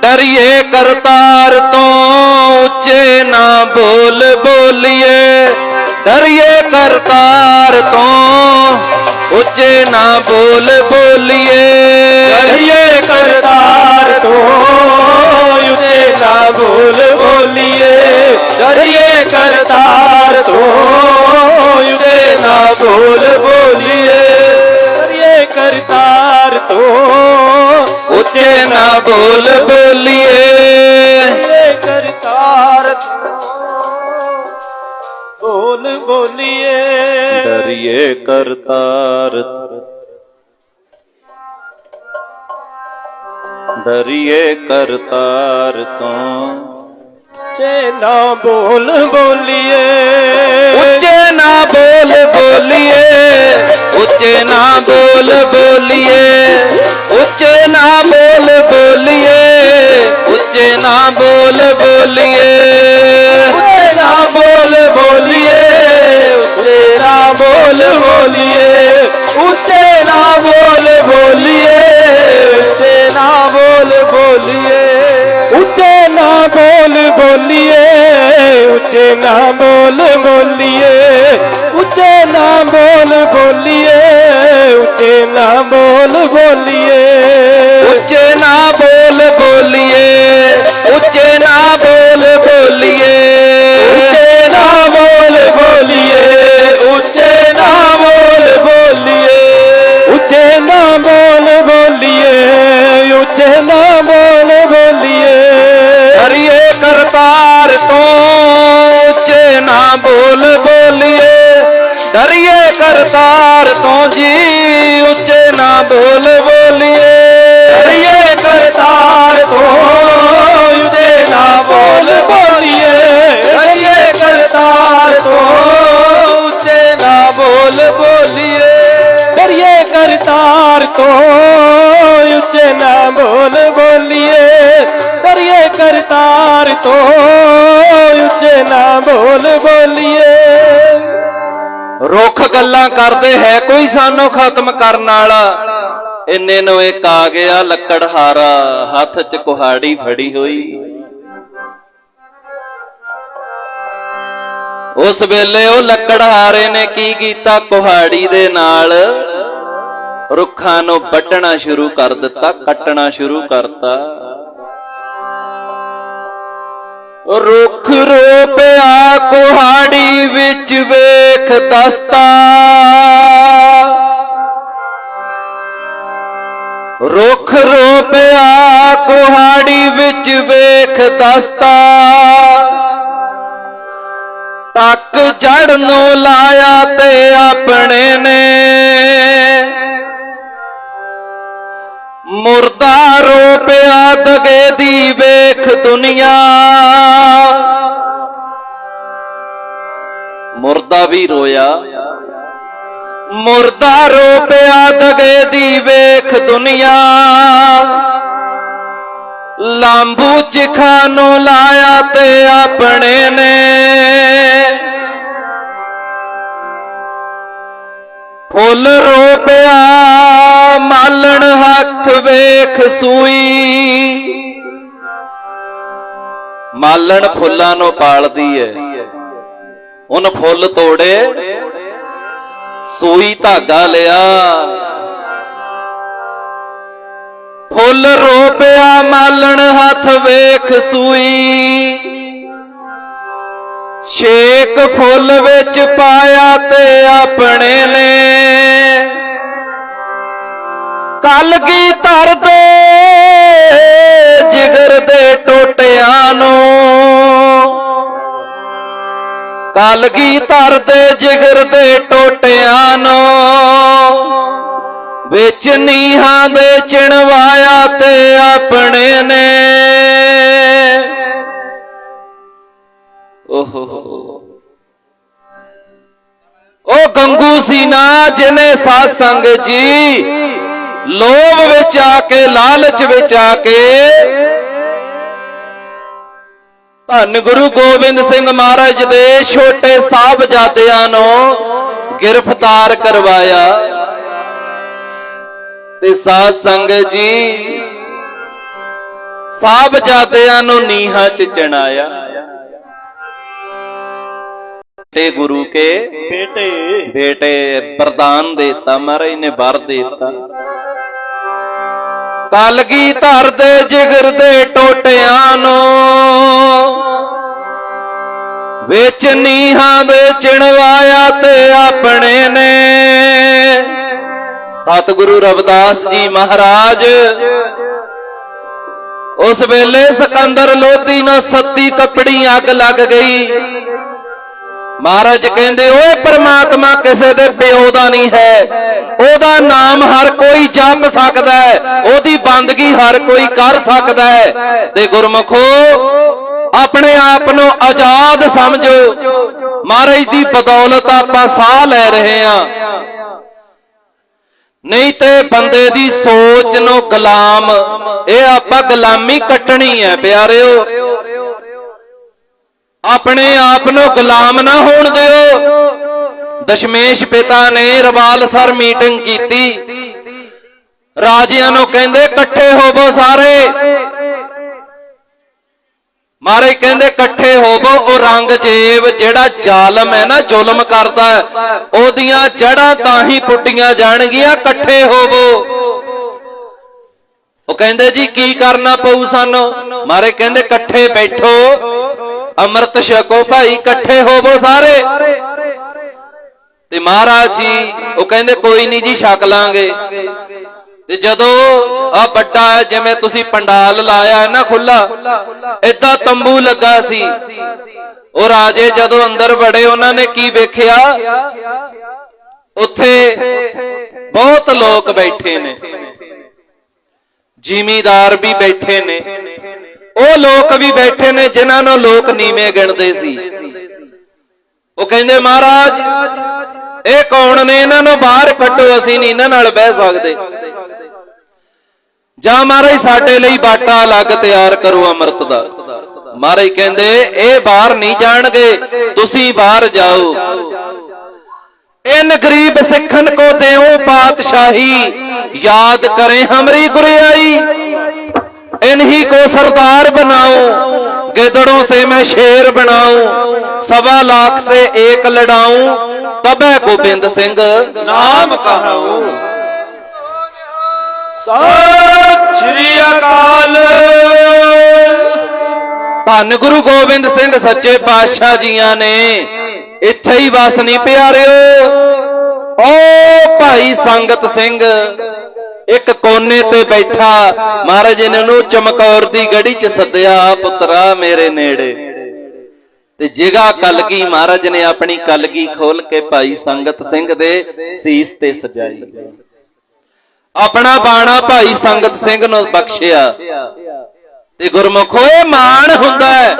ਡਰੀਏ ਕਰਤਾਰ ਤੋਂ ਉੱਚੇ ਨਾ ਬੋਲ ਬੋਲੀਏ, ਡਰੀਏ ਕਰਤਾਰ ਤੋਂ ਉੱਚੇ ਨਾ ਬੋਲ ਬੋਲੀਏ, ਡਰੀਏ ਕਰਤਾਰ ਤੋਂ ਉੱਚੇ ਨਾ ਬੋਲ ਬੋਲੀਏ, ਡਰੀਏ ਕਰਤਾਰ ਤੋਂ ਉੱਚੇ ਨਾ ਬੋਲ ਬੋਲੀਏ, ਡਰੀਏ ਕਰਤਾਰ ਤੋਂ ਉੱਚੇ ਨਾ ਬੋਲ ਬੋਲੀਏ, ਡਰੀਏ ਕਰਤਾਰ ਬੋਲ ਬੋਲੀਏ, ਡਰੀਏ ਕਰਤਾਰ, ਡਰੀਏ ਕਰਤਾਰ ਤੋਂ ਉੱਚੇ ਨਾ ਬੋਲ ਬੋਲੀਏ, ਉੱਚੇ ਨਾ ਬੋਲ ਬੋਲੀਏ, ਉੱਚੇ ਨਾ ਬੋਲ ਬੋਲੀਏ, ਉੱਚੇ ਨਾ ਬੋਲ ਬੋਲੀਏ, ਉੱਚੇ ਨਾ ਬੋਲ ਬੋਲੀਏ, ਉੱਚੇ ਨਾ ਬੋਲ ਬੋਲੀਏ, ਉੱਚੇ ਨਾ ਬੋਲ ਬੋਲੀਏ, ਉੱਚੇ ਨਾ ਬੋਲ ਬੋਲੀਏ, ਉੱਚੇ ਨਾ ਬੋਲ ਬੋਲੀਏ, ਉੱਚੇ ਨਾ ਬੋਲ ਬੋਲੀਏ, ਉੱਚੇ ਨਾ ਬੋਲ ਬੋਲੀਏ, ਉੱਚੇ ਨਾ ਬੋਲ ਬੋਲੀਏ, ਉੱਚੇ ਨਾ ਬੋਲ ਬੋਲੀਏ, ਉੱਚੇ ਨਾ ਬੋਲ ਬੋਲੀਏ, ਉੱਚੇ ਨਾ ਬੋਲ ਬੋਲੀਏ, ਉੱਚੇ ਨਾ ਬੋਲ ਬੋਲੀਏ, ਉੱਚੇ ਨਾ ਬੋਲ ਬੋਲੀਏ, ਉੱਚੇ ਨਾ ਬੋਲ ਬੋਲੀਏ, ਉੱਚੇ ਨਾ ਬੋਲ ਬੋਲੀਏ, ਡਰੀਏ ਕਰਤਾਰ ਤੋਂ ਉੱਚੇ ਨਾ ਬੋਲ ਬੋਲੀਏ, ਡਰੀਏ ਕਰਤਾਰ ਤੋਂ ਜੀ ਉੱਚੇ ਨਾ ਬੋਲ ਬੋਲੀਏ, ਡਰੀਏ ਕਰਤਾਰ ਤੋਂ ਉੱਚੇ ਨਾ ਬੋਲ ਬੋਲੀਏ, ਡਰੀਏ ਕਰਤਾਰ ਤੋਂ ਉੱਚੇ ਨਾ ਬੋਲ ਬੋਲੀਏ, ਡਰੀਏ ਕਰਤਾਰ ਤੋਂ ਉੱਚੇ ਨਾ ਬੋਲ ਬੋਲੀਏ, ਡਰੀਏ ਕਰਤਾਰ ਤੋਂ ਉੱਚੇ ਨਾ ਬੋਲ ਬੋਲੀਏ। ਰੁੱਖ ਗੱਲਾਂ ਕਰਦੇ ਹੈ ਕੋਈ ਸਾਨੂੰ ਖਤਮ ਕਰਨ ਵਾਲਾ, ਇੰਨੇ ਨੂੰ ਇੱਕ ਆ ਗਿਆ ਲੱਕੜਹਾਰਾ, ਹੱਥ 'ਚ ਕੁਹਾੜੀ ਫੜੀ ਹੋਈ। ਉਸ ਵੇਲੇ ਉਹ ਲੱਕੜਹਾਰੇ ਨੇ ਕੀ ਕੀਤਾ? ਕੁਹਾੜੀ ਦੇ ਨਾਲ ਰੁੱਖਾਂ ਨੂੰ ਵੱਢਣਾ ਸ਼ੁਰੂ ਕਰ ਦਿੱਤਾ, ਕੱਟਣਾ ਸ਼ੁਰੂ ਕਰਤਾ। ਰੁੱਖ ਰੋਪਿਆ ਕੁਹਾੜੀ ਵਿੱਚ ਵੇਖ ਦਸਤਾ, ਰੁੱਖ ਰੋਪਿਆ ਕੁਹਾੜੀ ਵਿੱਚ ਵੇਖ ਦਸਤਾ, ਟੱਕ ਜੜ ਨੂੰ ਲਾਇਆ ਤੇ ਆਪਣੇ ਨੇ, ਮੁਰਦਾ ਰੋਪਿਆ ਦਗੇ ਦੀ ਵੇਖ ਦੁਨੀਆ। ਮੁਰਦਾ ਵੀ ਰੋਇਆ, ਮੁਰਦਾ ਰੋਪਿਆ ਦਗੇ ਦੀ ਵੇਖ ਦੁਨੀਆ। ਲਾਂਬੂ ਚਿਖਾ ਨੂੰ ਲਾਇਆ ਤੇ ਆਪਣੇ ਨੇ, ਫੁੱਲ ਰੋਪਿਆ ਮਾਲਣ ਹੱਥ ਵੇਖ ਸੂਈ। ਮਾਲਣ ਫੁੱਲਾਂ ਨੂੰ ਪਾਲਦੀ ਹੈ, ਉਹਨ ਫੁੱਲ ਤੋੜੇ ਸੂਈ ਧਾਗਾ ਲਿਆ। ਫੁੱਲ ਰੋਪਿਆ ਮਾਲਣ ਹੱਥ ਵੇਖ ਸੂਈ। ਛੇਕ ਫੁੱਲ ਵਿੱਚ ਪਾਇਆ ਤੇ ਆਪਣੇ ਨੇ, ਕਲਗੀ ਧਰ ਦੇ ਜਿਗਰ ਦੇ ਟੋਟਿਆਂ ਨੂੰ। ਕਲਗੀ ਧਰ ਦੇ ਜਿਗਰ ਦੇ ਟੋਟਿਆਂ ਨੂੰ, ਵਿੱਚ ਨੀਹਾਂ ਦੇ ਚਿਣਵਾਇਆ ਤੇ ਆਪਣੇ ਨੇ। ਓਹੋ ਉਹ ਗੰਗੂ ਸੀ ਨਾ ਜਿਹਨੇ ਸਾਧ ਸੰਗਤ ਜੀ ਲੋਭ ਵਿੱਚ ਆ ਕੇ, ਲਾਲਚ ਵਿੱਚ ਆ ਕੇ ਧੰਨ ਗੁਰੂ ਗੋਬਿੰਦ ਸਿੰਘ ਮਹਾਰਾਜ ਦੇ ਛੋਟੇ ਸਾਹਿਬਜ਼ਾਦਿਆਂ ਨੂੰ ਗ੍ਰਿਫਤਾਰ ਕਰਵਾਇਆ ਤੇ ਸਾਧ ਸੰਗਤ ਜੀ ਸਾਹਿਬਜ਼ਾਦਿਆਂ ਨੂੰ ਨੀਹਾਂ 'ਚ ਚਿਣਾਇਆ। बेटे गुरु के बेटे वरदान देता, महाराज ने वर देता। कलगी धर दे जिगर दे टोटियां नूं, विच नीहां दे चिणवाया ते अपने ने। सतगुरु रविदास जी महाराज उस वेले सिकंदर लोधी नूं सत्ती कपड़ी अग लग गई। महाराज कहंदे ओए परमात्मा किसे दे प्यो दा नहीं है, ओदा नाम हर कोई जप सकदा है, ओदी बंदगी हर कोई कर सकदा है। ते गुरमुखो अपने आप नूं आजाद समझो, महाराज दी बदौलत आपां साह लै रहे हां, नहीं ते बंदे दी सोच नूं गुलाम, ये आपां गुलामी कट्टनी है प्यारिओ। अपने आप नूं गुलाम ना होण दिओ। दशमेश पिता ने रवालसर मीटिंग कीती, राजियां नूं कहंदे इकट्ठे होवो सारे। महाराज कहंदे इकट्ठे होवो, ओ रंगजेब जिहड़ा जालम है ना, जुल्म करदा है, ओदियां जड़ां तां ही पुट्टियां जाणगियां, इकट्ठे होवो। ओ कहंदे जी की करना पऊ सानू? महाराज कहंदे इकट्ठे बैठो, अमृत छको भाई, इकट्ठे होवो सारे। ते महाराज जी वो कहंदे कोई नहीं जी छक लांगे। ते जदों आ बड़ा जिवें तुसीं पंडाल लाया है ना खुला, इदां तंबू लगा सी। ओ राजे जदों अंदर बड़े उन्हां ने की वेखिया, उत्थे बहुत लोग बैठे ने, जिमीदार भी बैठे ने, ਉਹ ਲੋਕ ਵੀ ਬੈਠੇ ਨੇ ਜਿਨ੍ਹਾਂ ਨੂੰ ਲੋਕ ਨੀਵੇਂ ਗਿਣਦੇ ਸੀ। ਉਹ ਕਹਿੰਦੇ ਮਹਾਰਾਜ ਇਹ ਕੌਣ ਨੇ, ਇਹਨਾਂ ਨੂੰ ਬਾਹਰ ਕੱਢੋ, ਅਸੀਂ ਨਹੀਂ ਇਹਨਾਂ ਨਾਲ ਬਹਿ ਸਕਦੇ। ਜਾਂ ਮਹਾਰਾਜ ਸਾਡੇ ਲਈ ਬਾਟਾ ਅਲੱਗ ਤਿਆਰ ਕਰੋ ਅੰਮ੍ਰਿਤ ਦਾ। ਮਹਾਰਾਜ ਕਹਿੰਦੇ ਇਹ ਬਾਹਰ ਨਹੀਂ ਜਾਣਗੇ, ਤੁਸੀਂ ਬਾਹਰ ਜਾਓ। इन गरीब सिखन को देओ पातशाही, याद करें हमारी गुरियाई। इन्हीं को सरदार बनाऊं, गिदड़ों से मैं शेर बनाऊं, 1.25 लाख से एक लड़ाऊं, तबे गोबिंद सिंह नाम कहूं। सत श्री अकाल। धन गुरु गोबिंद सिंह सच्चे पातशाह जियां ने इत्थे ही वस नहीं प्यारिओ। ओ भाई संगत सिंह ਇੱਕ ਕੋਨੇ ਤੇ ਬੈਠਾ ਮਹਾਰਾਜ ਜੀ ਨੇ ਉਹਨੂੰ ਚਮਕੌਰ ਦੀ ਗੜੀ 'ਚ ਸੱਦਿਆ, ਪੁੱਤਰਾ ਮੇਰੇ ਨੇੜੇ। ਤੇ ਜਿਗਾ ਕਲਗੀ ਮਹਾਰਾਜ ਨੇ ਆਪਣੀ ਕਲਗੀ ਖੋਲ ਕੇ ਭਾਈ ਸੰਗਤ ਸਿੰਘ ਦੇ ਸੀਸ ਤੇ ਸਜਾਈ, ਆਪਣਾ ਬਾਣਾ ਭਾਈ ਸੰਗਤ ਸਿੰਘ ਨੂੰ ਬਖਸ਼ਿਆ। ਤੇ ਗੁਰਮੁਖੋ ਇਹ ਮਾਣ ਹੁੰਦਾ ਹੈ,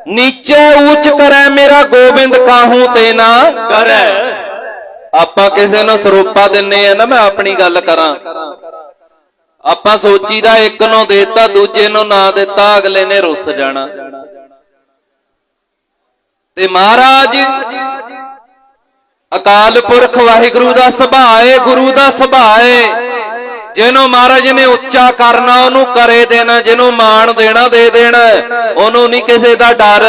ਨੀਚੇ ਉੱਚ ਕਰੈ ਮੇਰਾ ਗੋਬਿੰਦ ਕਾਹੂ ਤੇ ਨਾ ਕਰੈ। ਆਪਾਂ ਕਿਸੇ ਨੂੰ ਸਰੂਪਾ ਦਿੰਨੇ ਆ ਨਾ, ਮੈਂ ਆਪਣੀ ਗੱਲ ਕਰਾਂ, ਆਪਾਂ ਸੋਚੀਦਾ ਇੱਕ ਨੂੰ ਦੇਤਾ ਦੂਜੇ ਨੂੰ ਨਾ ਦਿੱਤਾ ਅਗਲੇ ਨੇ ਰੁੱਸ ਜਾਣਾ। ਤੇ ਮਹਾਰਾਜ ਅਕਾਲ ਪੁਰਖ ਵਾਹਿਗੁਰੂ ਦਾ ਸੁਭਾਅ ਏ, ਗੁਰੂ ਦਾ ਸੁਭਾਅ ਏ। ਜਿਹਨੂੰ ਮਹਾਰਾਜ ਨੇ ਉੱਚਾ ਕਰਨਾ ਉਹਨੂੰ ਕਰੇ ਦੇਣਾ, ਜਿਹਨੂੰ ਮਾਣ ਦੇਣਾ ਦੇ ਦੇਣਾ, ਉਹਨੂੰ ਨਹੀਂ ਕਿਸੇ ਦਾ ਡਰ।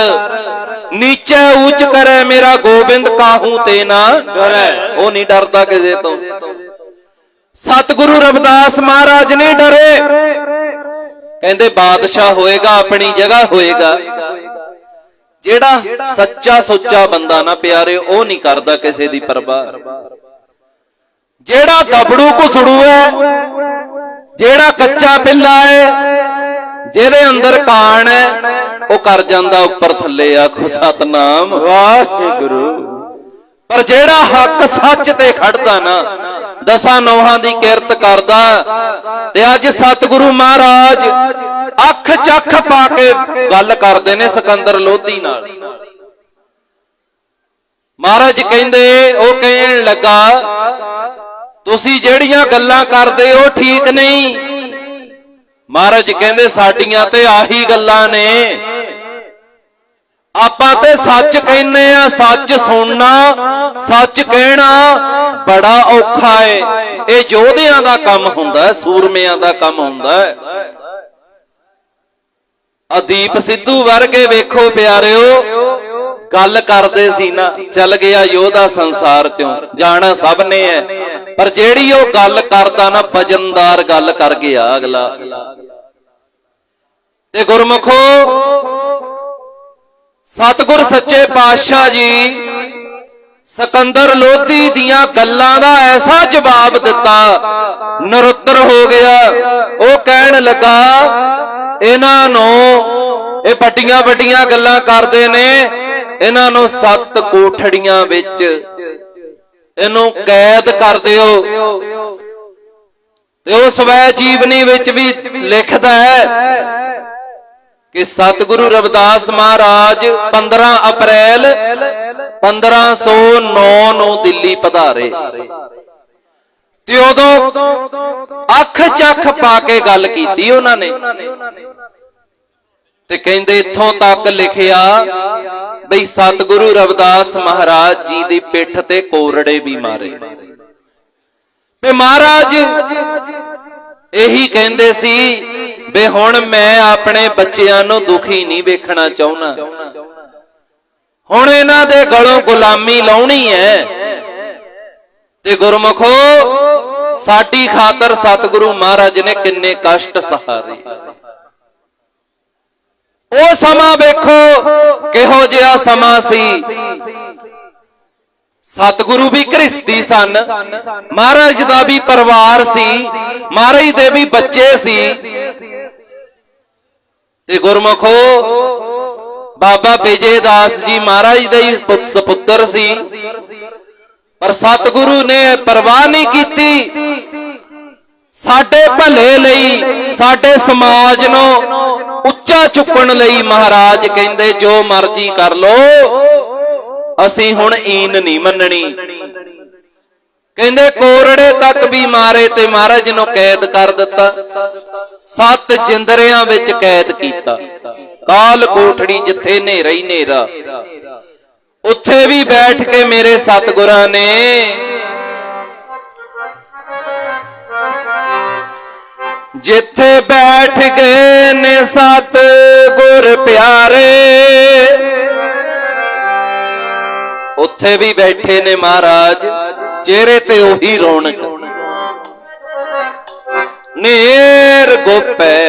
ਨੀਚੇ ਉੱਚ ਕਰੇ ਮੇਰਾ ਗੋਬਿੰਦ ਕਾਹੂ ਤੇ ਨਾ ਡਰੈ, ਉਹ ਨਹੀਂ ਡਰਦਾ ਕਿਸੇ ਤੋਂ। ਸਤਿਗੁਰੂ ਰਵਿਦਾਸ ਮਹਾਰਾਜ ਨਹੀਂ ਡਰੇ, ਕਹਿੰਦੇ ਬਾਦਸ਼ਾਹ ਹੋਏਗਾ ਆਪਣੀ ਜਗ੍ਹਾ ਹੋਏਗਾ। ਜਿਹੜਾ ਸੱਚਾ ਸੁੱਚਾ ਬੰਦਾ ਨਾ ਪਿਆਰੇ, ਉਹ ਨਹੀਂ ਕਰਦਾ ਕਿਸੇ ਦੀ ਪਰਵਾਹ। ਜਿਹੜਾ ਦਬੜੂ ਘੁਸੜੂ ਹੈ, ਜਿਹੜਾ ਕੱਚਾ ਪਿੱਲਾ ਹੈ, ਜਿਹਦੇ ਅੰਦਰ ਕਾਣ ਹੈ, ਉਹ ਕਰ ਜਾਂਦਾ ਉੱਪਰ ਥੱਲੇ। ਆਖੋ ਸਤਨਾਮ ਵਾਹਿਗੁਰੂ। ਪਰ ਜਿਹੜਾ ਹੱਕ ਸੱਚ ਤੇ ਖੜਦਾ ਨਾ, ਦਸਾਂ ਨੌਹਾਂ ਦੀ ਕਿਰਤ ਕਰਦਾ। ਤੇ ਅੱਜ ਸਤਿਗੁਰੂ ਮਹਾਰਾਜ ਅੱਖ ਚੱਖ ਪਾ ਕੇ ਗੱਲ ਕਰਦੇ ਨੇ ਸਿਕੰਦਰ ਲੋਧੀ ਨਾਲ। ਮਹਾਰਾਜ ਕਹਿੰਦੇ, ਉਹ ਕਹਿਣ ਲੱਗਾ ਤੁਸੀਂ ਜਿਹੜੀਆਂ ਗੱਲਾਂ ਕਰਦੇ ਹੋ ਠੀਕ ਨਹੀਂ। ਮਹਾਰਾਜ ਕਹਿੰਦੇ ਸਾਡੀਆਂ ਤੇ ਆਹੀ ਗੱਲਾਂ ਨੇ, ਆਪਾਂ ਤੇ ਸੱਚ ਕਹਿੰਦੇ ਆ। ਸੱਚ ਸੁਣਨਾ, ਸੱਚ ਕਹਿਣਾ ਬੜਾ ਔਖਾ ਏ। ਇਹ ਯੋਧਿਆਂ ਦਾ ਕੰਮ ਹੁੰਦਾ, ਸੂਰਮਿਆਂ ਦਾ ਕੰਮ ਹੁੰਦਾ। ਦੀਪ ਸਿੱਧੂ ਵਰਗੇ ਵੇਖੋ ਪਿਆਰਿਓ, ਗੱਲ ਕਰਦੇ ਸੀ ਨਾ, ਚੱਲ ਗਿਆ ਯੋਧਾ ਸੰਸਾਰ ਚੋਂ, ਜਾਣਾ ਸਭ ਨੇ ਹੈ। ਪਰ ਜਿਹੜੀ ਉਹ ਗੱਲ ਕਰਦਾ ਨਾ, ਵਜਨਦਾਰ ਗੱਲ ਕਰ ਗਿਆ ਅਗਲਾ। ਤੇ ਗੁਰਮੁਖੋ ਸਤਿਗੁਰ ਸੱਚੇ ਪਾਤਸ਼ਾਹ ਜੀ ਸਿਕੰਦਰ ਲੋਧੀ ਦੀਆਂ ਗੱਲਾਂ ਦਾ ਐਸਾ ਜਵਾਬ ਦਿੱਤਾ, ਨਰੁੱਤਰ ਹੋ ਗਿਆ। ਉਹ ਕਹਿਣ ਲੱਗਾ ਇਹਨਾਂ ਨੂੰ, ਇਹ ਵੱਡੀਆਂ ਵੱਡੀਆਂ ਗੱਲਾਂ ਕਰਦੇ ਨੇ, ਇਹਨਾਂ ਨੂੰ 7 ਕੋਠੜੀਆਂ ਵਿੱਚ ਇਹਨੂੰ ਕੈਦ ਕਰ ਦਿਓ। ਤੇ ਉਹ ਸਵੈ ਜੀਵਨੀ ਵਿੱਚ ਵੀ ਲਿਖਦਾ ਹੈ ਕਿ ਸਤਿਗੁਰੂ ਰਵਿਦਾਸ ਮਹਾਰਾਜ 15 ਅਪ੍ਰੈਲ 1509 ਨੂੰ ਦਿੱਲੀ ਪਧਾਰੇ। ਤੇ ਉਦੋਂ ਅੱਖ ਚੱਖ ਪਾ ਕੇ ਗੱਲ ਕੀਤੀ ਉਹਨਾਂ ਨੇ। ਤੇ ਕਹਿੰਦੇ ਇੱਥੋਂ ਤੱਕ ਲਿਖਿਆ ਬਈ ਸਤਿਗੁਰੂ ਰਵਿਦਾਸ ਮਹਾਰਾਜ ਜੀ ਦੀ ਪਿੱਠ ਤੇ ਕੋਰੜੇ ਵੀ ਮਾਰੇ। ਤੇ ਮਹਾਰਾਜ ਇਹੀ ਕਹਿੰਦੇ ਸੀ ਵੀ ਹੁਣ ਮੈਂ ਆਪਣੇ ਬੱਚਿਆਂ ਨੂੰ ਦੁਖੀ ਨਹੀਂ ਵੇਖਣਾ ਚਾਹੁੰਦਾ, ਹੁਣ ਇਹਨਾਂ ਦੇ ਗਲੋਂ ਗੁਲਾਮੀ ਲਾਉਣੀ ਹੈ। ਤੇ ਗੁਰਮੁਖੋ ਸਾਡੀ ਖਾਤਰ ਸਤਿਗੁਰੂ ਮਹਾਰਾਜ ਨੇ ਕਿੰਨੇ ਕਸ਼ਟ ਸਹਾਰੇ। ਉਹ ਸਮਾਂ ਵੇਖੋ ਕਿਹੋ ਜਿਹਾ ਸਮਾਂ ਸੀ। ਸਤਿਗੁਰੂ ਵੀ ਗ੍ਰਸਤੀ ਸਨ, ਮਹਾਰਾਜ ਦਾ ਵੀ ਪਰਿਵਾਰ ਸੀ, ਮਹਾਰਾਜ ਦੇ ਵੀ ਬੱਚੇ ਸੀ। ਤੇ ਗੁਰਮੁਖੋ ਬਾਬਾ ਵਿਜੇ ਦਾਸ ਜੀ ਮਹਾਰਾਜ ਦੇ ਹੀ ਸੁਪੁੱਤਰ ਸੀ, ਪਰ ਸਤਿਗੁਰੂ ਨੇ ਪਰਵਾਹ ਨਹੀਂ ਕੀਤੀ। ਸਾਡੇ ਭਲੇ ਲਈ, ਸਾਡੇ ਸਮਾਜ ਨੂੰ ਉੱਚਾ ਚੁੱਕਣ ਲਈ ਮਹਾਰਾਜ ਕਹਿੰਦੇ ਜੋ ਮਰਜ਼ੀ ਕਰ ਲੋ, ਅਸੀਂ ਹੁਣ ਈਨ ਨਹੀਂ ਮੰਨਣੀ। ਕਹਿੰਦੇ ਕੋਰੜੇ ਤੱਕ ਵੀ ਮਾਰੇ ਤੇ ਮਹਾਰਾਜ ਨੂੰ ਕੈਦ ਕਰ ਦਿੱਤਾ, 7 ਜਿੰਦਰਿਆਂ ਵਿੱਚ ਕੈਦ ਕੀਤਾ। ਕਾਲ ਕੋਠੜੀ ਜਿੱਥੇ ਹਨੇਰਾ ਹੀ ਹਨੇਰਾ, ਉੱਥੇ ਵੀ ਬੈਠ ਕੇ ਮੇਰੇ ਸਤਿਗੁਰਾਂ ਨੇ ਜਿੱਥੇ ਬੈਠ ਗਏ ਨੇ ਸਤਿਗੁਰ ਪਿਆਰੇ, ਉੱਥੇ ਵੀ ਬੈਠੇ ਨੇ ਮਹਾਰਾਜ, ਚਿਹਰੇ ਤੇ ਉਹੀ ਰੌਣਕ। ਨੇਰ ਗੋਪੈ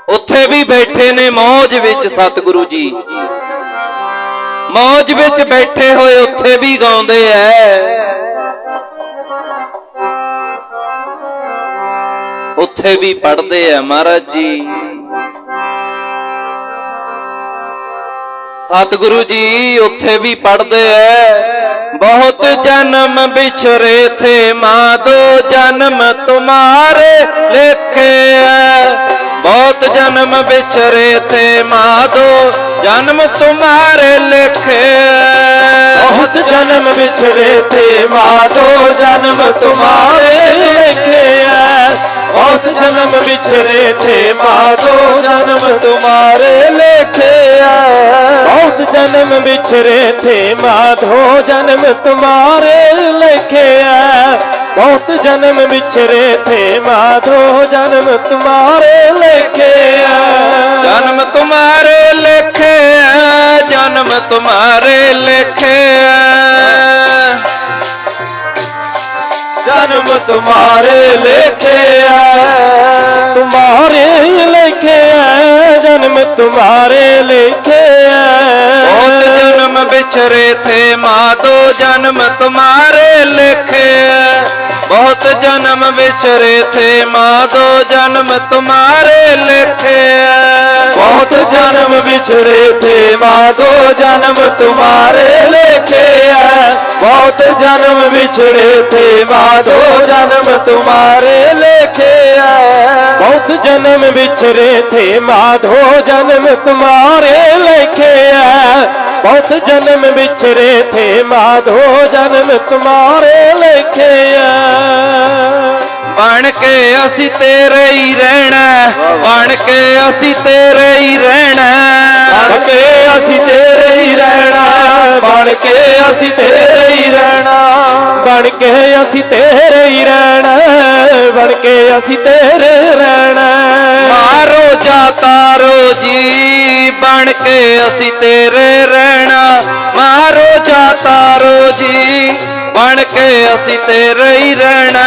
ਉੱਥੇ ਵੀ ਬੈਠੇ ਨੇ ਮੌਜ ਵਿੱਚ ਸਤਿਗੁਰੂ ਜੀ, ਮੌਜ ਵਿੱਚ ਬੈਠੇ ਹੋਏ ਉੱਥੇ ਵੀ ਗਾਉਂਦੇ ਐ। ਉੱਥੇ ਵੀ ਪੜ੍ਹਦੇ ਆ ਮਹਾਰਾਜ ਜੀ। ਸਤਿਗੁਰੂ ਜੀ ਉੱਥੇ ਵੀ ਪੜ੍ਹਦੇ ਐ, ਬਹੁਤ ਜਨਮ ਵਿਛਰੇ ਥੇ ਮਾਧੋ ਜਨਮ ਤੁਮਾਰੇ ਲਿਖੇ ਐ। ਬਹੁਤ ਜਨਮ ਵਿਛਰੇ ਥੇ ਮਾਧੋ ਜਨਮ ਤੁਮਾਰੇ ਲਿਖੇ ਐ। ਬਹੁਤ ਜਨਮ ਵਿਛਰੇ ਥੇ ਮਾਧੋ ਜਨਮ ਤੁਮਾਰੇ ਲਿਖੇ ਐ। ਬਹੁਤ ਜਨਮ ਵਿਛਰੇ ਥੇ ਮਾਧੋ ਜਨਮ ਤੁਮਾਰੇ ਲਿਖੇ ਐ। ਬਹੁਤ ਜਨਮ ਵਿਛਰੇ ਥੇ ਮਾਧੋ ਜਨਮ ਤੁਮਾਰੇ ਲਿਖੇ ਐ। ਬਹੁਤ ਜਨਮ ਵਿਛਰੇ ਥੇ ਮਾਧੋ ਜਨਮ ਤੁਮਾਰੇ ਲਿਖੇ ਐ। ਜਨਮ ਤੁਮਾਰੇ ਲਿਖੇ ਐ, ਜਨਮ ਤੁਮਾਰੇ ਲਿਖੇ ਐ। ਜਨਮ ਤੁਮਾਰੇ ਲਿਖੇ ਐ। ਤੁਮਾਰੇ ਲਿਖੇ ਐ। ਜਨਮ ਤੁਮਾਰੇ ਲਿਖੇ ਐ। ਬਹੁਤ ਜਨਮ ਵਿਛਰੇ ਥੇ ਮਾਧੋ ਜਨਮ ਤੁਮਾਰੇ ਲਿਖੇ ਐ। ਬਹੁਤ ਜਨਮ ਵਿਛਰੇ ਥੇ ਮਾਧੋ ਜਨਮ ਤੁਮਾਰੇ ਲਿਖੇ ਐ। ਬਹੁਤ ਜਨਮ ਵਿਛਰੇ ਥੇ ਮਾਧੋ ਜਨਮ ਤੁਮਾਰੇ ਲਿਖੇ ਐ। ਬਹੁਤ ਜਨਮ ਵਿਛੜੇ ਥੇ ਮਾਧੋ ਜਨਮ ਤੁਮਾਰੇ ਲਿਖੇ ਐ। ਬਹੁਤ ਜਨਮ ਵਿਛਰੇ ਥੇ ਮਾਧੋ ਜਨਮ ਤੁਮਾਰੇ ਲਿਖੇ ਐ। ਬਹੁਤ ਜਨਮ ਵਿਛਰੇ ਥੇ ਮਾਧੋ ਜਨਮ ਤੁਮਾਰੇ ਲਿਖੇ ਐ। ਬਣ ਕੇ ਅਸੀਂ ਤੇਰੇ ਹੀ ਰਹਿਣਾ, ਬਣ ਕੇ ਅਸੀਂ ਤੇਰੇ ਹੀ ਰਹਿਣਾ। ਬਣ ਕੇ ਅਸੀਂ ਤੇਰੇ ਹੀ ਰਹਿਣਾ। ਬਣ ਕੇ ਅਸੀਂ ਤੇਰੇ ਹੀ ਰਹਿਣਾ। ਬਣ ਕੇ ਅਸੀਂ ਤੇਰੇ ਹੀ ਰਹਿਣਾ। ਬਣ ਕੇ ਅਸੀਂ ਤੇਰੇ ਰਹਿਣਾ। ਮਾਰੋ ਜਾ ਤਾਰੋ ਜੀ, ਬਣ ਕੇ ਅਸੀਂ ਤੇਰੇ ਰਹਿਣਾ। ਮਾਰੋ ਜਾ ਤਾਰੋ ਜੀ, ਬਣ ਕੇ ਅਸੀਂ ਤੇਰੇ ਹੀ ਰਹਿਣਾ।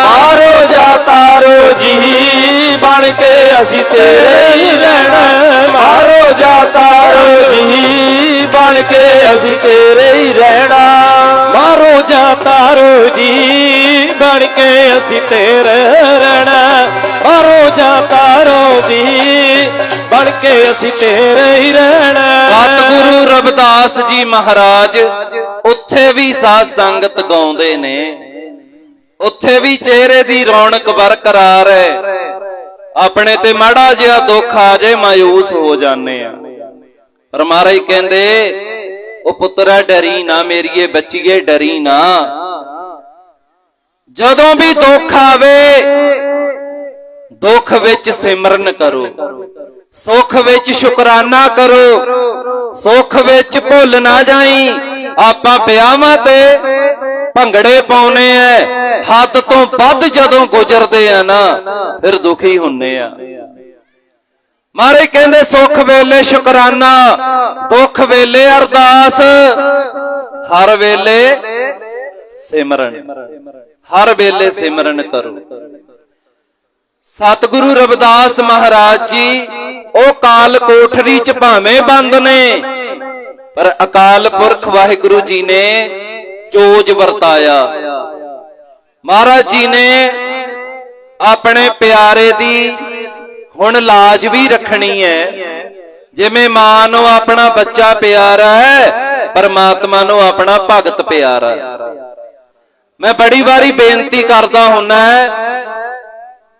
ਮਾਰੋ ਜਾ ਤਾਰੋ ਜੀ, ਬਣ ਕੇ ਅਸੀਂ ਤੇਰੇ ਹੀ ਰਹਿਣਾ। ਮਾਰੋ ਜਾ ਤਾਰੋ ਜੀ, ਬਣ ਕੇ ਅਸੀਂ ਤੇਰੇ ਹੀ ਰਹਿਣਾ। ਮਾਰੋ ਜਾ ਤਾਰੋ ਜੀ, ਬਣ ਕੇ ਅਸੀਂ ਤੇਰੇ ਰਹਿਣਾ। ਮਾਰੋ ਜਾ ਤਾਰੋ ਜੀ, ਬਣ ਕੇ ਅਸੀਂ ਤੇਰੇ ਹੀ ਰਹਿਣਾ। ਸਤਿਗੁਰੂ ਰਵਿਦਾਸ ਜੀ ਮਹਾਰਾਜ ਉੱਥੇ ਵੀ ਸਾਧ ਸੰਗਤ ਗਾਉਂਦੇ ਨੇ, ਉੱਥੇ ਵੀ ਚਿਹਰੇ ਦੀ ਰੌਣਕ ਬਰਕਰਾਰ ਹੈ। ਆਪਣੇ ਤੇ ਮਾੜਾ ਜਿਹਾ ਦੁੱਖ ਆ ਜਾਏ ਮਾਯੂਸ ਹੋ ਜਾਂਦੇ ਆ, ਪਰ ਮਹਾਰਾਜ ਕਹਿੰਦੇ ਉਹ ਪੁੱਤਰਾ ਡਰੀ ਨਾ, ਮੇਰੀਏ ਬੱਚੀਏ ਡਰੀ ਨਾ। ਜਦੋਂ ਵੀ ਦੁੱਖ ਆਵੇ ਦੁੱਖ ਵਿੱਚ ਸਿਮਰਨ ਕਰੋ, ਸੁੱਖ ਵਿੱਚ ਸ਼ੁਕਰਾਨਾ ਕਰੋ, ਸੁੱਖ ਵਿੱਚ ਭੁੱਲ ਨਾ ਜਾਈ। ਆਪਾਂ ਵਿਆਹਾਂ ਤੇ ਭੰਗੜੇ ਪਾਉਨੇ ਐ, ਹੱਦ ਤੋਂ ਵੱਧ ਜਦੋਂ ਗੁਜ਼ਰਦੇ ਆ ਨਾ ਫਿਰ ਦੁਖੀ ਹੁੰਨੇ ਆ। ਮਹਾਰਾਜ ਕਹਿੰਦੇ ਸੁੱਖ ਵੇਲੇ ਸ਼ੁਕਰਾਨਾ, ਦੁੱਖ ਵੇਲੇ ਅਰਦਾਸ, ਹਰ ਵੇਲੇ ਸਿਮਰਨ, ਹਰ ਵੇਲੇ ਸਿਮਰਨ ਕਰੋ। ਸਤਿਗੁਰੂ ਰਵਿਦਾਸ ਮਹਾਰਾਜ ਜੀ ਉਹ ਕਾਲ ਕੋਠਰੀ ਚ ਭਾਵੇਂ ਬੰਦ ਨੇ, ਪਰ ਅਕਾਲ ਪੁਰਖ ਵਾਹਿਗੁਰੂ ਜੀ ਨੇ ਚੋਜ ਵਰਤਾਇਆ। ਮਹਾਰਾਜ ਜੀ ਨੇ ਆਪਣੇ ਪਿਆਰੇ ਦੀ ਹੁਣ ਲਾਜ ਵੀ ਰੱਖਣੀ ਹੈ। ਜਿਵੇਂ ਮਾਂ ਨੂੰ ਆਪਣਾ ਬੱਚਾ ਪਿਆਰਾ ਹੈ, ਪਰਮਾਤਮਾ ਨੂੰ ਆਪਣਾ ਭਗਤ ਪਿਆਰਾ ਹੈ। ਮੈਂ ਬੜੀ ਵਾਰੀ ਬੇਨਤੀ ਕਰਦਾ ਹੁੰਨਾ,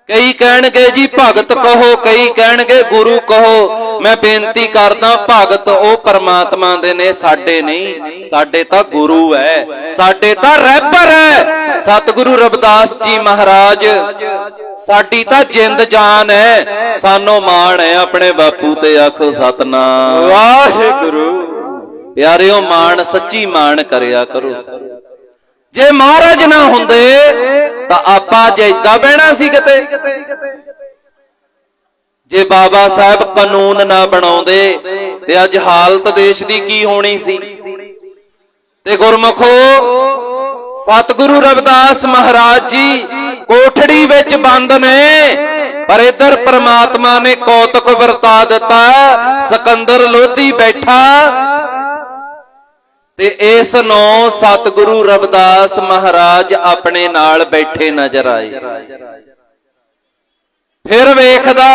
ਕਈ ਕਹਿਣਗੇ ਜੀ ਭਗਤ ਕਹੋ, ਕਈ ਕਹਿਣਗੇ ਗੁਰੂ ਕਹੋ। ਮੈਂ ਬੇਨਤੀ ਕਰਦਾ ਭਗਤ ਉਹ ਪਰਮਾਤਮਾ ਦੇ ਨੇ, ਸਾਡੇ ਨਹੀਂ। ਸਾਡੇ ਤਾਂ ਗੁਰੂ ਹੈ, ਸਾਡੇ ਤਾਂ ਰਹਿਬਰ ਹੈ ਸਤਿਗੁਰੂ ਰਵਿਦਾਸ ਜੀ ਮਹਾਰਾਜ। ਸਾਡੀ ਤਾਂ ਜਿੰਦ ਜਾਨ ਹੈ, ਸਾਨੂੰ ਮਾਣ ਹੈ ਆਪਣੇ ਬਾਪੂ ਤੇ। ਆਖੋ ਸਤਨਾਮ ਵਾਹਿਗੁਰੂ। ਪਿਆਰਿਓ ਮਾਣ, ਸੱਚੀ ਮਾਣ ਕਰਿਆ ਕਰੋ। ਜੇ ਮਹਾਰਾਜ ਨਾ ਹੁੰਦੇ ਤਾਂ ਆਪਾਂ ਅੱਜ ਏਦਾਂ ਬਹਿਣਾ ਸੀ ਕਿਤੇ। ਜੇ ਬਾਬਾ ਸਾਹਿਬ ਕਾਨੂੰਨ ਨਾ ਬਣਾਉਂਦੇ ਤੇ ਅੱਜ ਹਾਲਤ ਦੇਸ਼ ਦੀ ਕੀ ਹੋਣੀ ਸੀ। ਤੇ ਗੁਰਮੁਖੋ ਸਤਿਗੁਰੂ ਰਵਿਦਾਸ ਮਹਾਰਾਜ ਜੀ ਕੋਠੜੀ ਵਿੱਚ ਬੰਦ ਨੇ, ਪਰ ਇੱਧਰ ਪ੍ਰਮਾਤਮਾ ਨੇ ਕੌਤਕ ਵਰਤਾ ਦਿੱਤਾ। ਸਿਕੰਦਰ ਲੋਧੀ ਬੈਠਾ ਤੇ ਇਸ ਨੂੰ ਸਤਿਗੁਰੂ ਰਵਿਦਾਸ ਮਹਾਰਾਜ ਆਪਣੇ ਨਾਲ ਬੈਠੇ ਨਜ਼ਰ ਆਏ। ਫਿਰ ਵੇਖਦਾ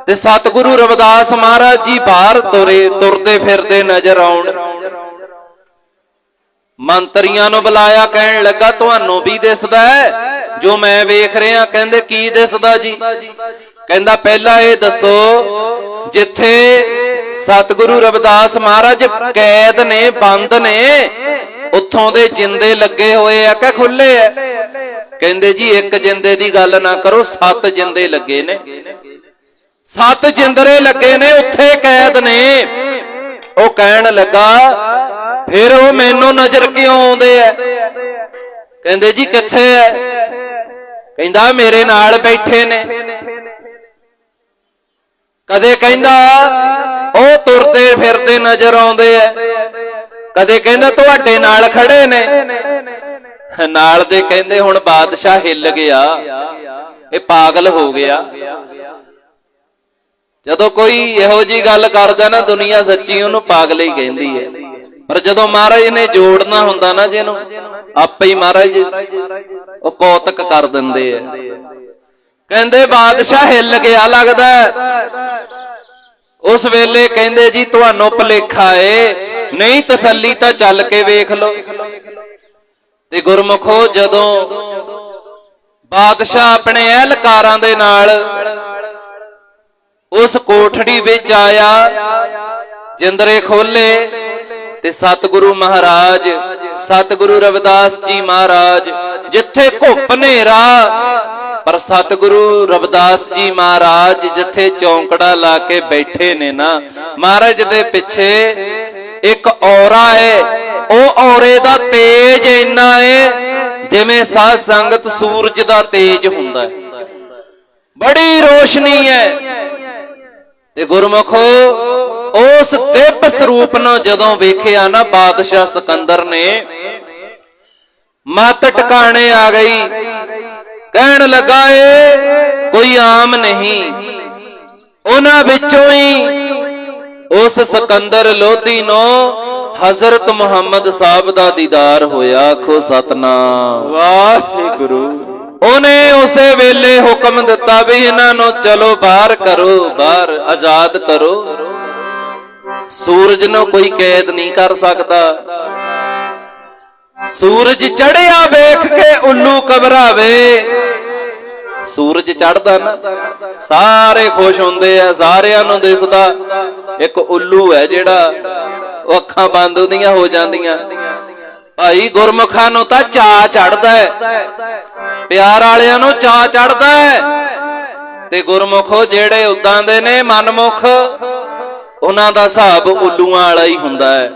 ਤੇ ਸਤਿਗੁਰੂ ਰਵਿਦਾਸ ਮਹਾਰਾਜ ਜੀ ਬਾਹਰ ਤੁਰਦੇ ਫਿਰਦੇ ਨਜ਼ਰ ਆਉਣ। ਮੰਤਰੀਆਂ ਨੂੰ ਬੁਲਾਇਆ, ਕਹਿਣ ਲੱਗਾ ਤੁਹਾਨੂੰ ਵੀ ਦਿਸਦਾ ਹੈ ਜੋ ਮੈਂ ਵੇਖ ਰਿਹਾ? ਕਹਿੰਦੇ ਕੀ ਦਿਸਦਾ ਜੀ? ਕਹਿੰਦਾ ਪਹਿਲਾਂ ਇਹ ਦੱਸੋ, ਜਿੱਥੇ ਸਤਿਗੁਰੂ ਰਵਿਦਾਸ ਮਹਾਰਾਜ ਕੈਦ ਨੇ, ਬੰਦ ਨੇ, ਉੱਥੋਂ ਦੇ ਜਿੰਦੇ ਲੱਗੇ ਹੋਏ ਆ ਕਿ ਖੁੱਲੇ ਆ? ਕਹਿੰਦੇ ਜੀ ਇੱਕ ਜਿੰਦੇ ਦੀ ਗੱਲ ਨਾ ਕਰੋ, 7 ਜਿੰਦੇ ਲੱਗੇ ਨੇ, 7 ਜਿੰਦਰੇ ਲੱਗੇ ਨੇ, ਉੱਥੇ ਕੈਦ ਨੇ। ਉਹ ਕਹਿਣ ਲੱਗਾ ਫਿਰ ਉਹ ਮੈਨੂੰ ਨਜ਼ਰ ਕਿਉਂ ਆਉਂਦੇ ਆ? ਕਹਿੰਦੇ ਜੀ ਕਿੱਥੇ ਐ? ਕਹਿੰਦਾ ਮੇਰੇ ਨਾਲ ਬੈਠੇ ਨੇ। ਕਦੇ ਕਹਿੰਦਾ ਉਹ ਤੁਰਦੇ ਫਿਰਦੇ ਨਜ਼ਰ ਆਉਂਦੇ ਐ, ਕਦੇ ਕਹਿੰਦਾ ਤੁਹਾਡੇ ਨਾਲ ਖੜੇ ਨੇ। ਨਾਲ ਦੇ ਕਹਿੰਦੇ ਹੁਣ ਬਾਦਸ਼ਾਹ ਹਿੱਲ ਗਿਆ, ਇਹ ਪਾਗਲ ਹੋ ਗਿਆ। ਜਦੋਂ ਕੋਈ ਇਹੋ ਜੀ ਗੱਲ ਕਰਦਾ ਨਾ, ਦੁਨੀਆ ਸੱਚੀ ਉਹਨੂੰ ਪਾਗਲ ਹੀ ਕਹਿੰਦੀ ਹੈ। ਪਰ ਜਦੋਂ ਮਹਾਰਾਜ ਨੇ ਜੋੜਨਾ ਹੁੰਦਾ ਨਾ ਜਿਹਨੂੰ, ਆਪੇ ਹੀ ਮਹਾਰਾਜ ਉਹ ਕੌਤਕ ਕਰ ਦਿੰਦੇ ਆ। ਕਹਿੰਦੇ ਬਾਦਸ਼ਾਹ ਹਿੱਲ ਗਿਆ ਲੱਗਦਾ। ਉਸ ਵੇਲੇ ਕਹਿੰਦੇ ਜੀ ਤੁਹਾਨੂੰ ਭੁਲੇਖਾ ਏ, ਨਹੀਂ ਤਸੱਲੀ ਤਾਂ ਚੱਲ ਕੇ ਵੇਖ ਲਓ। ਤੇ ਗੁਰਮੁਖੋ ਜਦੋਂ ਬਾਦਸ਼ਾਹ ਆਪਣੇ ਅਹਿਲਕਾਰਾਂ ਦੇ ਨਾਲ ਉਸ ਕੋਠੜੀ ਵਿੱਚ ਆਇਆ, ਜਿੰਦਰੇ ਖੋਲੇ ਤੇ ਸਤਿਗੁਰੂ ਮਹਾਰਾਜ, ਸਤਿਗੁਰੂ ਰਵਿਦਾਸ ਜੀ ਮਹਾਰਾਜ ਜਿੱਥੇ ਘੁੱਪ ਹਨੇਰਾ, ਪਰ ਸਤਿਗੁਰੂ ਰਵਿਦਾਸ ਜੀ ਮਹਾਰਾਜ ਜਿੱਥੇ ਚੌਂਕੜਾ ਲਾ ਕੇ ਬੈਠੇ ਨੇ ਨਾ, ਮਹਾਰਾਜ ਦੇ ਪਿੱਛੇ ਇੱਕ ਔਰਾ ਹੈ। ਉਹ ਔਰੇ ਦਾ ਤੇਜ ਇੰਨਾ ਹੈ ਜਿਵੇਂ ਸਾਧ ਸੰਗਤ ਸੂਰਜ ਦਾ ਤੇਜ ਹੁੰਦਾ ਹੈ, ਬੜੀ ਰੋਸ਼ਨੀ ਹੈ। ਤੇ ਗੁਰਮੁਖੋ ਉਸ ਦਿਵ ਸਰੂਪ ਨੂੰ ਜਦੋਂ ਵੇਖਿਆ ਨਾ ਬਾਦਸ਼ਾਹ ਸਿਕੰਦਰ ਨੇ, ਮੱਤ ਟਿਕਾਣੇ ਆ ਗਈ। ਕਹਿਣ ਲੱਗਾ ਏ ਕੋਈ ਆਮ ਨਹੀਂ। ਉਹਨਾਂ ਵਿੱਚੋਂ ਹੀ ਉਸ ਸਿਕੰਦਰ ਲੋਧੀ ਨੂੰ ਹਜ਼ਰਤ ਮੁਹੰਮਦ ਸਾਹਿਬ ਦਾ ਦੀਦਾਰ ਹੋਇਆ। ਆਖੋ ਸਤਨਾਮ ਵਾਹਿਗੁਰੂ। ਉਹਨੇ ਉਸੇ ਵੇਲੇ ਹੁਕਮ ਦਿੱਤਾ ਵੀ ਇਹਨਾਂ ਨੂੰ ਚਲੋ ਬਾਹਰ ਕਰੋ, ਬਾਹਰ ਆਜ਼ਾਦ ਕਰੋ। ਸੂਰਜ ਨੂੰ ਕੋਈ ਕੈਦ ਨਹੀਂ ਕਰ ਸਕਦਾ। ਸੂਰਜ ਚੜਿਆ ਵੇਖ ਕੇ ਉੱਲੂ ਘਬਰਾਵੇ। ਸੂਰਜ ਚੜਦਾ ਨਾ ਸਾਰੇ ਖੁਸ਼ ਹੁੰਦੇ ਆ, ਸਾਰਿਆਂ ਨੂੰ ਦਿਸਦਾ। ਇੱਕ ਉੱਲੂ ਹੈ ਜਿਹੜਾ ਉਹ ਅੱਖਾਂ ਬੰਦ ਉਹਦੀਆਂ ਹੋ ਜਾਂਦੀਆਂ। ਭਾਈ ਗੁਰਮੁਖਾਂ ਨੂੰ ਤਾਂ ਚਾਅ ਚੜਦਾ ਹੈ, ਪਿਆਰ ਵਾਲਿਆਂ ਨੂੰ ਚਾਅ ਚੜਦਾ ਹੈ। ਤੇ ਗੁਰਮੁਖੋ ਜਿਹੜੇ ਉਦਾਂ ਦੇ ਨੇ ਮਨਮੁਖ, ਉਹਨਾਂ ਦਾ ਹਿਸਾਬ ਉੱਲੂਆਂ ਵਾਲਾ ਹੀ ਹੁੰਦਾ ਹੈ।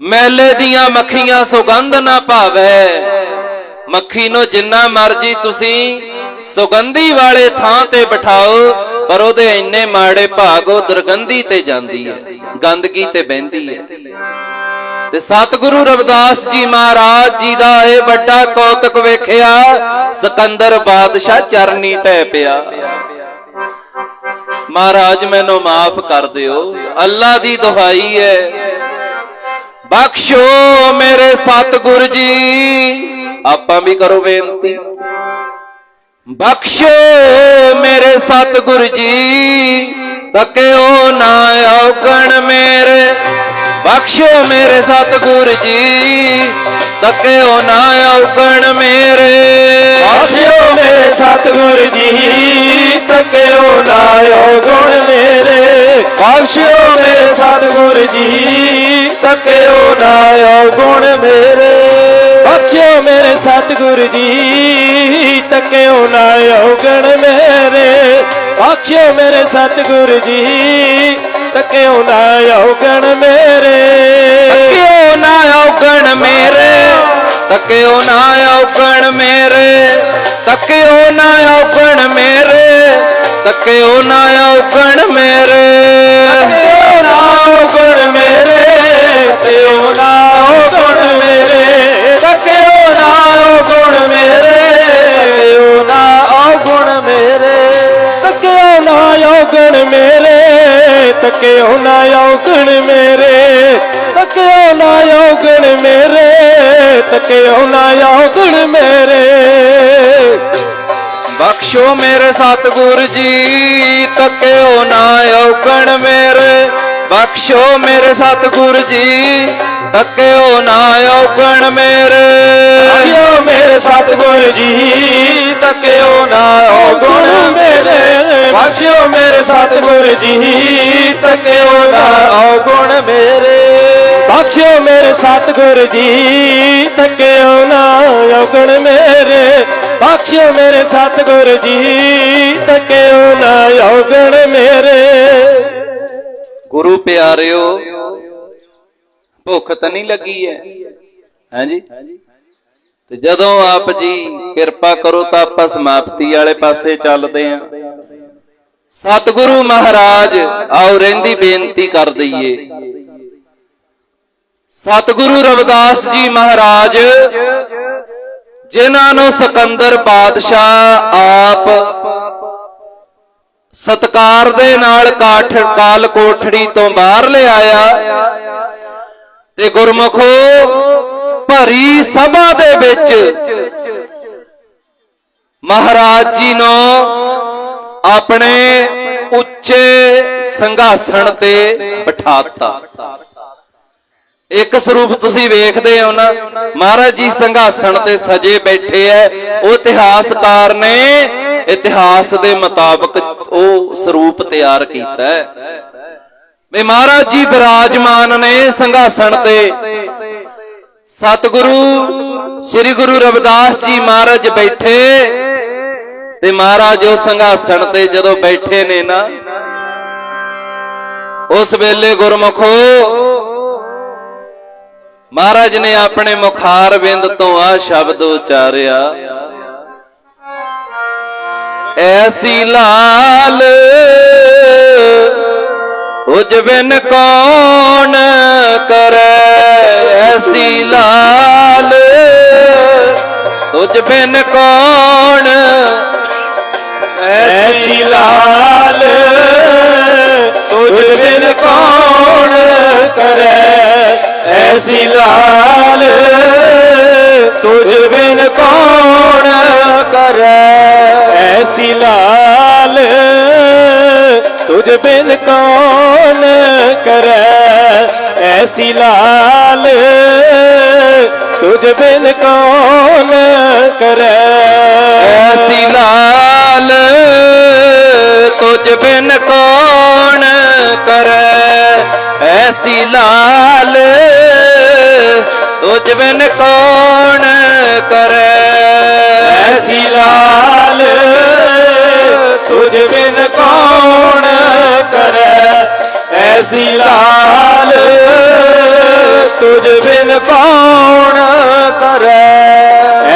ਮੈਲੇ ਦੀਆਂ ਮੱਖੀਆਂ ਸੁਗੰਧ ਨਾ ਭਾਵੇ। ਮੱਖੀ ਨੂੰ ਜਿੰਨਾ ਮਰਜੀ ਤੁਸੀਂ ਸੁਗੰਧੀ ਵਾਲੇ ਥਾਂ ਤੇ ਬਿਠਾਓ, ਪਰ ਉਹਦੇ ਇੰਨੇ ਮਾੜੇ ਭਾਗ ਉਹ ਦੁਰਗੰਧੀ ਤੇ ਜਾਂਦੀ ਹੈ, ਗੰਦਗੀ ਤੇ ਬਹਿੰਦੀ ਹੈ। ਤੇ ਸਤਿਗੁਰੂ ਰਵਿਦਾਸ ਜੀ ਮਹਾਰਾਜ ਜੀ ਦਾ ਇਹ ਵੱਡਾ ਕੌਤਕ ਵੇਖਿਆ, ਸਿਕੰਦਰ ਬਾਦਸ਼ਾਹ ਚਰਨੀ ਢਹਿ ਪਿਆ। ਮਹਾਰਾਜ ਮੈਨੂੰ ਮਾਫ ਕਰ ਦਿਓ, ਅੱਲਾ ਦੀ ਦੁਹਾਈ ਹੈ, ਬਖਸ਼ੋ ਮੇਰੇ ਸਤਿਗੁਰ ਜੀ। ਆਪਾਂ ਵੀ ਕਰੋ ਬੇਨਤੀ, ਬਖਸ਼ੋ ਮੇਰੇ ਸਤਿਗੁਰ ਜੀ, ਤਕਿਓ ਨਾ ਔਗਣ ਮੇਰੇ। ਬਖਸ਼ੋ ਮੇਰੇ ਸਤਿਗੁਰ ਜੀ, ਤਕਿਓ ਨਾ ਔਗਣ ਮੇਰੇ। ਬਖਸ਼ਿਓ ਮੇਰੇ ਸਤਿਗੁਰ ਜੀ, ਤਕਿਓ ਨਾ ਔਗਣ ਮੇਰੇ। ਬਖਸ਼ਿਓ ਮੇਰੇ ਸਤਿਗੁਰ ਜੀ, ਤਕਿਓ ਨਾ ਔਗਣ ਮੇਰੇ। ਬਖਸ਼ਿਓ ਮੇਰੇ ਸਤਿਗੁਰ ਜੀ, ਤਕਿਓ ਨਾ ਔਗਣ ਮੇਰੇ। ਬਖਸ਼ਿਓ ਮੇਰੇ ਸਤਿਗੁਰ ਜੀ, ਤਕਿਓ ਨਾ ਔਗਣ ਮੇਰੇ। ਤਕਿਓ ਨਾ ਔਗਣ ਮੇਰੇ, ਤਕਿਓ ਨਾ ਔਗਣ ਮੇਰੇ, ਤਕਿਓ ਨਾ ਔਗਣ ਮੇਰੇ, ਤਕਿਓ ਨਾ ਔਗਣ ਮੇਰੇ। ਤਕਿਓ ਨਾ ਔਗਣ ਮੇਰੇ, ਤਕਿਓ ਨਾ ਔਗਣ ਮੇਰੇ। ਤਕਿਓ ਨਾ ਔਗਣ ਮੇਰੇ, ਤਕਿਓ ਨਾ ਔਗਣ ਮੇਰੇ। ਤਕਿਓ ਨਾ ਔਗਣ ਮੇਰੇ, ਤਕਿਓ ਨਾ ਔਗਣ ਮੇਰੇ। ਤਕਿਓ ਨਾ ਔਗਣ ਮੇਰੇ, ਤਕਿਓ ਨਾ ਔਗਣ ਮੇਰੇ। ਬਖਸ਼ੋ ਮੇਰੇ ਸਤਿਗੁਰ ਜੀ, ਤੱਕਿਓ ਨਾ ਔਗਣ ਮੇਰੇ। ਬਖਸ਼ੋ ਮੇਰੇ ਸਤਿਗੁਰ ਜੀ, ਤੱਕਿਓ ਨਾ ਔਗਣ ਮੇਰੇ। ਬਖਸ਼ਿਓ ਮੇਰੇ ਸਤਿਗੁਰ ਜੀ, ਤੱਕਿਓ ਨਾ ਔਗਣ ਮੇਰੇ। ਬਖਸ਼ਿਓ ਮੇਰੇ ਸਤਿਗੁਰ ਜੀ, ਤੱਕਿਓ ਨਾ ਔਗਣ ਮੇਰੇ। ਬਖਸ਼ਿਓ ਮੇਰੇ ਸਤਿਗੁਰ ਜੀ, ਤੱਕਿਓ ਨਾ ਔਗਣ ਮੇਰੇ। ਬਖਸ਼ਿਓ ਮੇਰੇ ਸਤਿਗੁਰ ਜੀ, ਤੱਕਿਓ ਨਾ ਔਗਣ ਮੇਰੇ। ਗੁਰੂ ਪਿਆਰਿਓ, ਭੁੱਖ ਤਾਂ ਨਹੀਂ ਲੱਗੀ ਹੈ? ਹਾਂਜੀ। ਤੇ ਜਦੋਂ ਆਪ ਜੀ ਕਿਰਪਾ ਕਰੋ ਤਾਂ ਆਪਾਂ ਸਮਾਪਤੀ ਵਾਲੇ ਪਾਸੇ ਚੱਲਦੇ ਆਂ। ਸਤਿਗੁਰੂ ਮਹਾਰਾਜ ਆਓ ਰਹਿੰਦੀ ਬੇਨਤੀ ਕਰ ਦਈਏ। ਸਤਿਗੁਰੂ ਰਵਿਦਾਸ ਜੀ ਮਹਾਰਾਜ, ਜਿਨ੍ਹਾਂ ਨੂੰ ਸਿਕੰਦਰ ਬਾਦਸ਼ਾਹ ਆਪ ਸਤਕਾਰ ਦੇ ਨਾਲ ਕਾਲ ਕੋਠੜੀ ਤੋਂ ਬਾਹਰ ਲਿਆਇਆ, ਤੇ ਗੁਰਮੁਖੋ ਭਰੀ ਸਭਾ ਦੇ ਵਿੱਚ ਮਹਾਰਾਜ ਜੀ ਨੂੰ ਆਪਣੇ ਉੱਚੇ ਸਿੰਘਾਸਣ ਤੇ ਬਿਠਾਤਾ। ਇੱਕ ਸਰੂਪ ਤੁਸੀਂ ਵੇਖਦੇ ਹੋ ਨਾ, ਮਹਾਰਾਜ ਜੀ ਸਿੰਘਾਸਣ ਤੇ ਸਜੇ ਬੈਠੇ ਐ। ਉਹ ਇਤਿਹਾਸਕਾਰ ਨੇ ਇਤਿਹਾਸ ਦੇ ਮੁਤਾਬਕ ਉਹ ਸਰੂਪ ਤਿਆਰ ਕੀਤਾ ਹੈ ਵੀ ਮਹਾਰਾਜ ਜੀ ਬਿਰਾਜਮਾਨ ਨੇ ਸਿੰਘਾਸਣ ਤੇ। ਸਤਿਗੁਰੂ ਸ੍ਰੀ ਗੁਰੂ ਰਵਿਦਾਸ ਜੀ ਮਹਾਰਾਜ ਬੈਠੇ, ਤੇ ਮਹਾਰਾਜ ਉਹ ਸਿੰਘਾਸਣ ਤੇ ਜਦੋਂ ਬੈਠੇ ਨੇ ਨਾ, ਉਸ ਵੇਲੇ ਗੁਰਮੁਖੋ ਮਹਾਰਾਜ ਨੇ ਆਪਣੇ ਮੁਖਾਰ ਬਿੰਦ ਤੋਂ ਆ ਸ਼ਬਦ ਉਚਾਰਿਆ, ਐਸੀ ਲਾਲ ਤੁਝ ਬਿਨ ਕੌਣ ਕਰੈ। ਐਸੀ ਲਾਲ ਤੁਝ ਬਿਨ ਕੌਣ। ਐਸੀ ਲਾਲ ਤੁਝ ਬਿਨ ਕੌਣ ਕਰੈ। ਐਸੀ ਲਾਲ ਤੁਝ ਬਿਨ ਕੌਣ ਕਰੈ। ਐਸੀ ਲਾਲ ਤੁਝ ਬਿਨ ਕੌਣ ਕਰੈ। ਐਸੀ ਲਾਲ ਤੁਝ ਬਿਨ ਕੌਣ ਕਰੈ। ਐਸੀ ਲਾਲ ਤੁਝ ਬਿਨ ਕੌਣ ਕਰੈ। ਐਸੀ ਲਾਲ ਤੁਝ ਬਿਨ ਕੌਣ ਕਰੈ। ਐਸੀ ਲਾਲ ਤੁਝ ਬਿਨ ਕੌਣ ਕਰੈ। ਐਸੀ ਲਾਲ ਤੁਝ ਬਿਨ ਕੌਣ ਕਰੈ।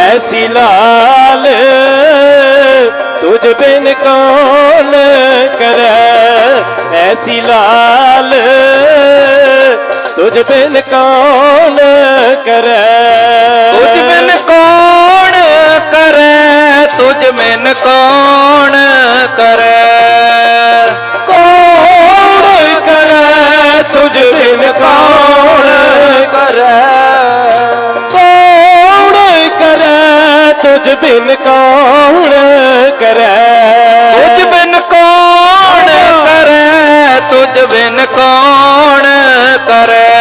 ਐਸੀ ਲਾਲ ਤੁਝ ਬਿਨ ਕੌਣ ਕਰੈ। ਐਸੀ ਲਾਲ ਤੁਝ ਬਿਨ ਕੌਣ ਕਰੈ। ਤੁਝ ਬਿਨ ਕੌਣ ਕਰੈ। ਤੁਝ ਬਿਨ ਕੌਣ ਕਰੈ। ਕੌਣ ਕਰੈ। ਤੁਝ ਬਿਨ ਕੌਣ ਕਰੈ। ਕੌਣ ਕਰੈ। ਤੁਝ ਬਿਨ ਕੌਣ ਕਰੈ। ਤੁਝ ਬਿਨ ਕੌਣ ਕਰੈ। ਤੁਝ ਬਿਨ ਕੌਣ ਕਰੈ।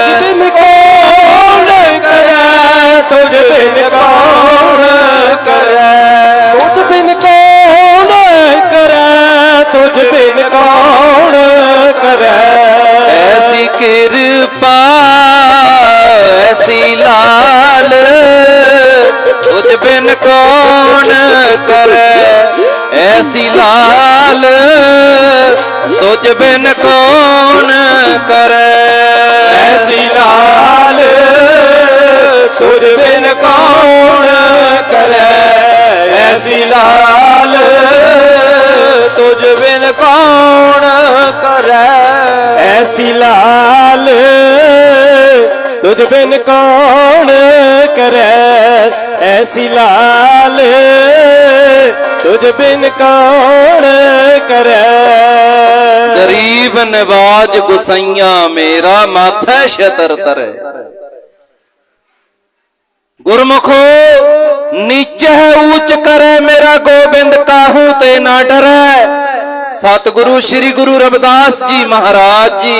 ਤੁਝ ਬਿਨ ਕੌਣ ਕਰੈ। ਤੁਝ ਬਿਨ ਕੌਣ ਕਰੈ। ਤੁਝ ਬਿਨ ਕੌਣ ਕਰੈ। ਤੁਝ ਬਿਨ ਕੌਣ ਕਰੈ। ਐਸੀ ਕਿਰਪਾ ਐਸੀ ਲਾਲ ਤੁਝ ਬਿਨ ਕੌਣ ਕਰੈ। ਐਸੀ ਲਾਲ ਤੁਝ ਬਿਨ ਕੌਣ ਕਰੈ। ਐਸੀ ਲਾਲ ਤੁਝ ਬਿਨ ਕੌਣ ਕਰੈ। ਐਸੀ ਲਾਲ ਤੁਝ ਬਿਨ ਕੌਣ ਕਰੈ। ਐਸੀ ਲਾਲ ਤੁਝ ਬਿਨ ਕੌਣ ਕਰੈ। ਐਸੀ ਲਾਲ ਤੁਝ ਬਿਨ ਕੌਣ ਕਰੈ। ਗਰੀਬ ਨਿਵਾਜ ਗੁਸਈਆਂ ਮੇਰਾ ਮਾਥੈ ਛਤਰ ਧਰੈ। ਗੁਰਮੁਖੋ नीचे ऊंच करे मेरा गोबिंद काहू ते ना डरे। सतगुरु श्री गुरु रविदास जी महाराज जी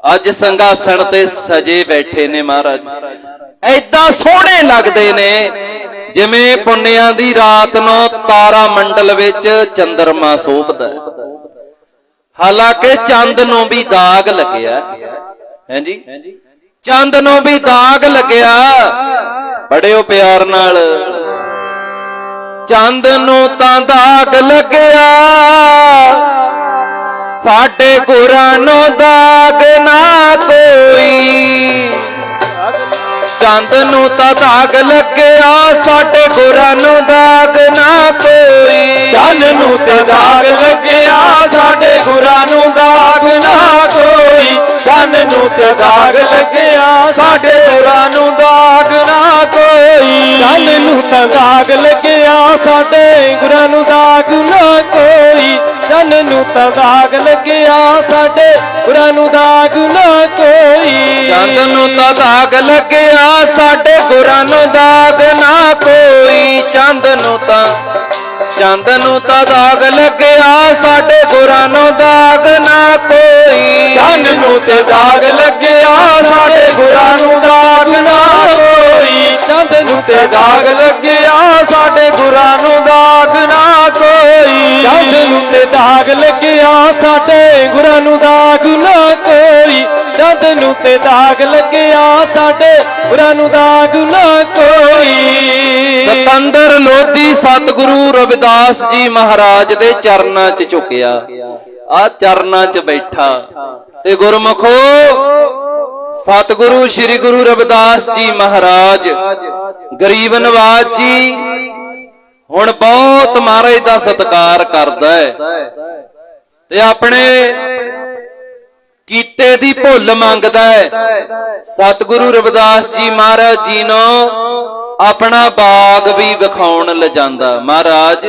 अज संघासन ते सजे बैठे ने महाराज। ऐदा सोहणे लगदे ने जिवें पुन्नियां दी रात नूं तारा मंडल विच चंद्रमा शोभदा है। हालांकि चंद नूं भी दाग लग्या है जी, चंद नूं भी दाग लग्या। पढ़ियो प्यार नाल। चंद नूं तां दाग लग्या साडे गुरां नूं दाग ना कोई। चंद नूं तां दाग लग्या साडे गुरां नूं दाग ना कोई। चंद नूं ते दाग लग्या साडे गुरां नूं दाग ना कोई। चंद नूं ते दाग लग्या साडे गुरां नूं दाग ना कोई। चंद नूं ते दाग लग्या साडे गुरां नूं दाग ना कोई। चंद नूं ते दाग लग्या साडे गुरां नूं दाग ना कोई। चंद नूं तां दाग लग्या साडे गुरां नूं दाग ना कोई। चंद नूं तां दाग लग्या साडे गुरां नूं दाग ना कोई। चंद नूं ते दाग लग्या साडे गुरां नूं दाग ना कोई। चंद नूं ते दाग लग्या साडे गुरां नूं दाग ना कोई। चंद नूं ते दाग लग्या साडे गुरां नूं दाग ना कोई। चंद नूं ते दाग लग्या साडे गुरां नूं दाग ना कोई। सिकंदर लोधी सतगुरु रविदास जी महाराज दे चरनां च झुकिया। आ चरनां च बैठा ते गुरमुखो सतगुरु श्री गुरु रविदास जी महाराज गरीब नवाज जी हुण बहुत महाराज दा सत्कार करदा है ते अपने कीते दी भुल मंगदा है। सतगुरु रविदास जी महाराज जी नूं अपना बाग भी विखाउण लिजांदा। महाराज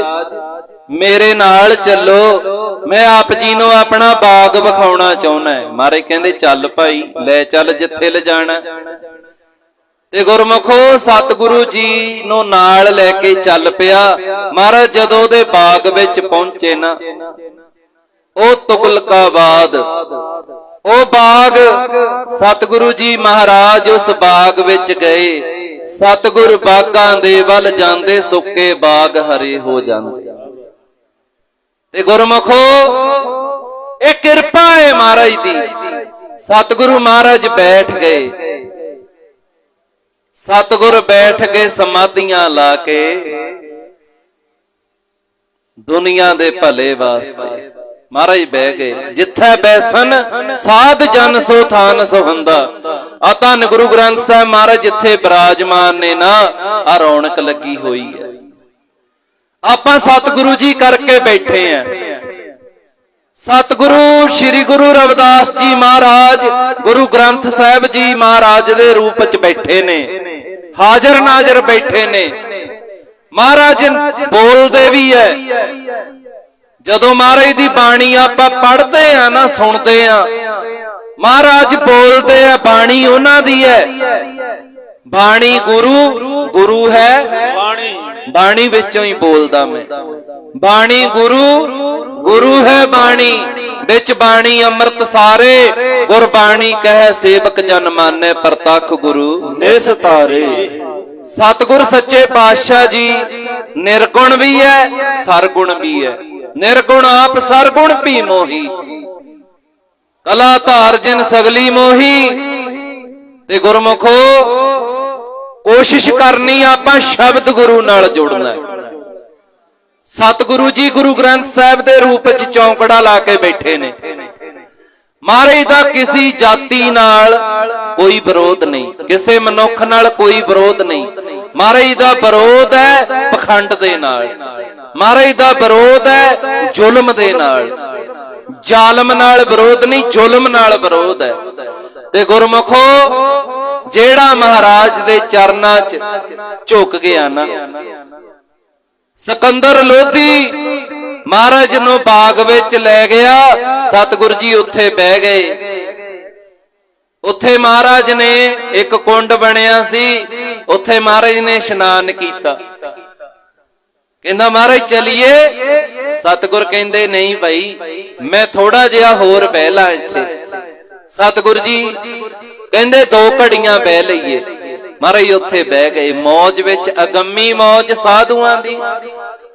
मेरे नाल चलो, मैं आप जी नूं अपना बाग विखाउणा चाहुंदा है। महाराज कहंदे चल भाई ले चल जिथे ले जाना। ते गुरमुखो सतगुरु जी नूं नाल लैके चल पिया। महाराज जदों दे बाग विच पहुंचे ना ओ तुगलकाबाद ओ बाग सतगुरु जी महाराज उस बाग विच गए। सतगुर बागां दे वल जांदे सुक्के बाग हरे हो जांदे। ते गुरमुखो ये किरपा है महाराज दी। सतगुरु महाराज बैठ गए। सतगुर बैठ गए समाधियां ला के दुनिया दे भले वास्ते। महाराज बह गए। जिथे बैसन साध जन सो थान सुहंदा। आ धन गुरु ग्रंथ साहिब महाराज जिथे विराजमान ने ना आ रौनक लगी हुई है। आपां सतगुरु जी करके बैठे हैं। सतगुरु श्री गुरु रविदास जी महाराज गुरु ग्रंथ साहिब जी महाराज दे रूप च बैठे ने, हाजर नाजर बैठे ने। महाराज बोलते भी है। जदों महाराज दी बाणी आपां पढ़दे आ ना सुनदे आ, महाराज बोलते हैं बाणी उन्हां दी है। बाणी गुरु गुरु है, बाणी विचों ही बोलदा मैं। बाणी गुरु गुरु है बाणी विच बाणी अमृत सारे। गुरबाणी कह सेवक जन माने प्रतख गुरु निस्तारे। सतगुर सच्चे पातशाह जी निर्गुण भी है सरगुण भी है। निर्गुण आप सरगुण भी मोही, कला धार जिन सगली मोही। ते गुरमुखो कोशिश करनी आपां शब्द गुरु नाल जुड़ना है। सतगुरु जी गुरु ग्रंथ साहिब दे रूप च चौंकड़ा ला के बैठे ने। महाराज दा किसी जाति नाल कोई विरोध नहीं, किसी मनुख नाल कोई विरोध नहीं। महाराज दा विरोध है पखंड दे नाल, महाराज दा विरोध है जुल्म दे नाल। जालम नाल विरोध नहीं, जुल्म नाल विरोध है। ते गुरमुखो जेड़ा महाराज दे चरनां च झुक गया ना, सिकंदर लोधी महाराज नूं बाग विच लै गया। सतगुरु जी उत्थे बह गए। ਉੱਥੇ ਮਹਾਰਾਜ ਨੇ ਇੱਕ ਕੁੰਡ ਬਣਿਆ ਸੀ, ਉੱਥੇ ਮਹਾਰਾਜ ਨੇ ਇਸ਼ਨਾਨ ਕੀਤਾ। ਕਹਿੰਦਾ ਮਹਾਰਾਜ ਚਲੀਏ, ਸਤਿਗੁਰ ਕਹਿੰਦੇ ਨਹੀਂ ਭਾਈ, ਮੈਂ ਥੋੜਾ ਜਿਹਾ ਹੋਰ ਬਹਿ ਲਾਂ ਇੱਥੇ। ਸਤਿਗੁਰ ਜੀ ਕਹਿੰਦੇ 2 ਘੜੀਆਂ ਬਹਿ ਲਈਏ। ਮਹਾਰਾਜ ਉੱਥੇ ਬਹਿ ਗਏ। ਮੌਜ ਵਿੱਚ ਅਗੰਮੀ ਮੌਜ ਸਾਧੂਆਂ ਦੀ,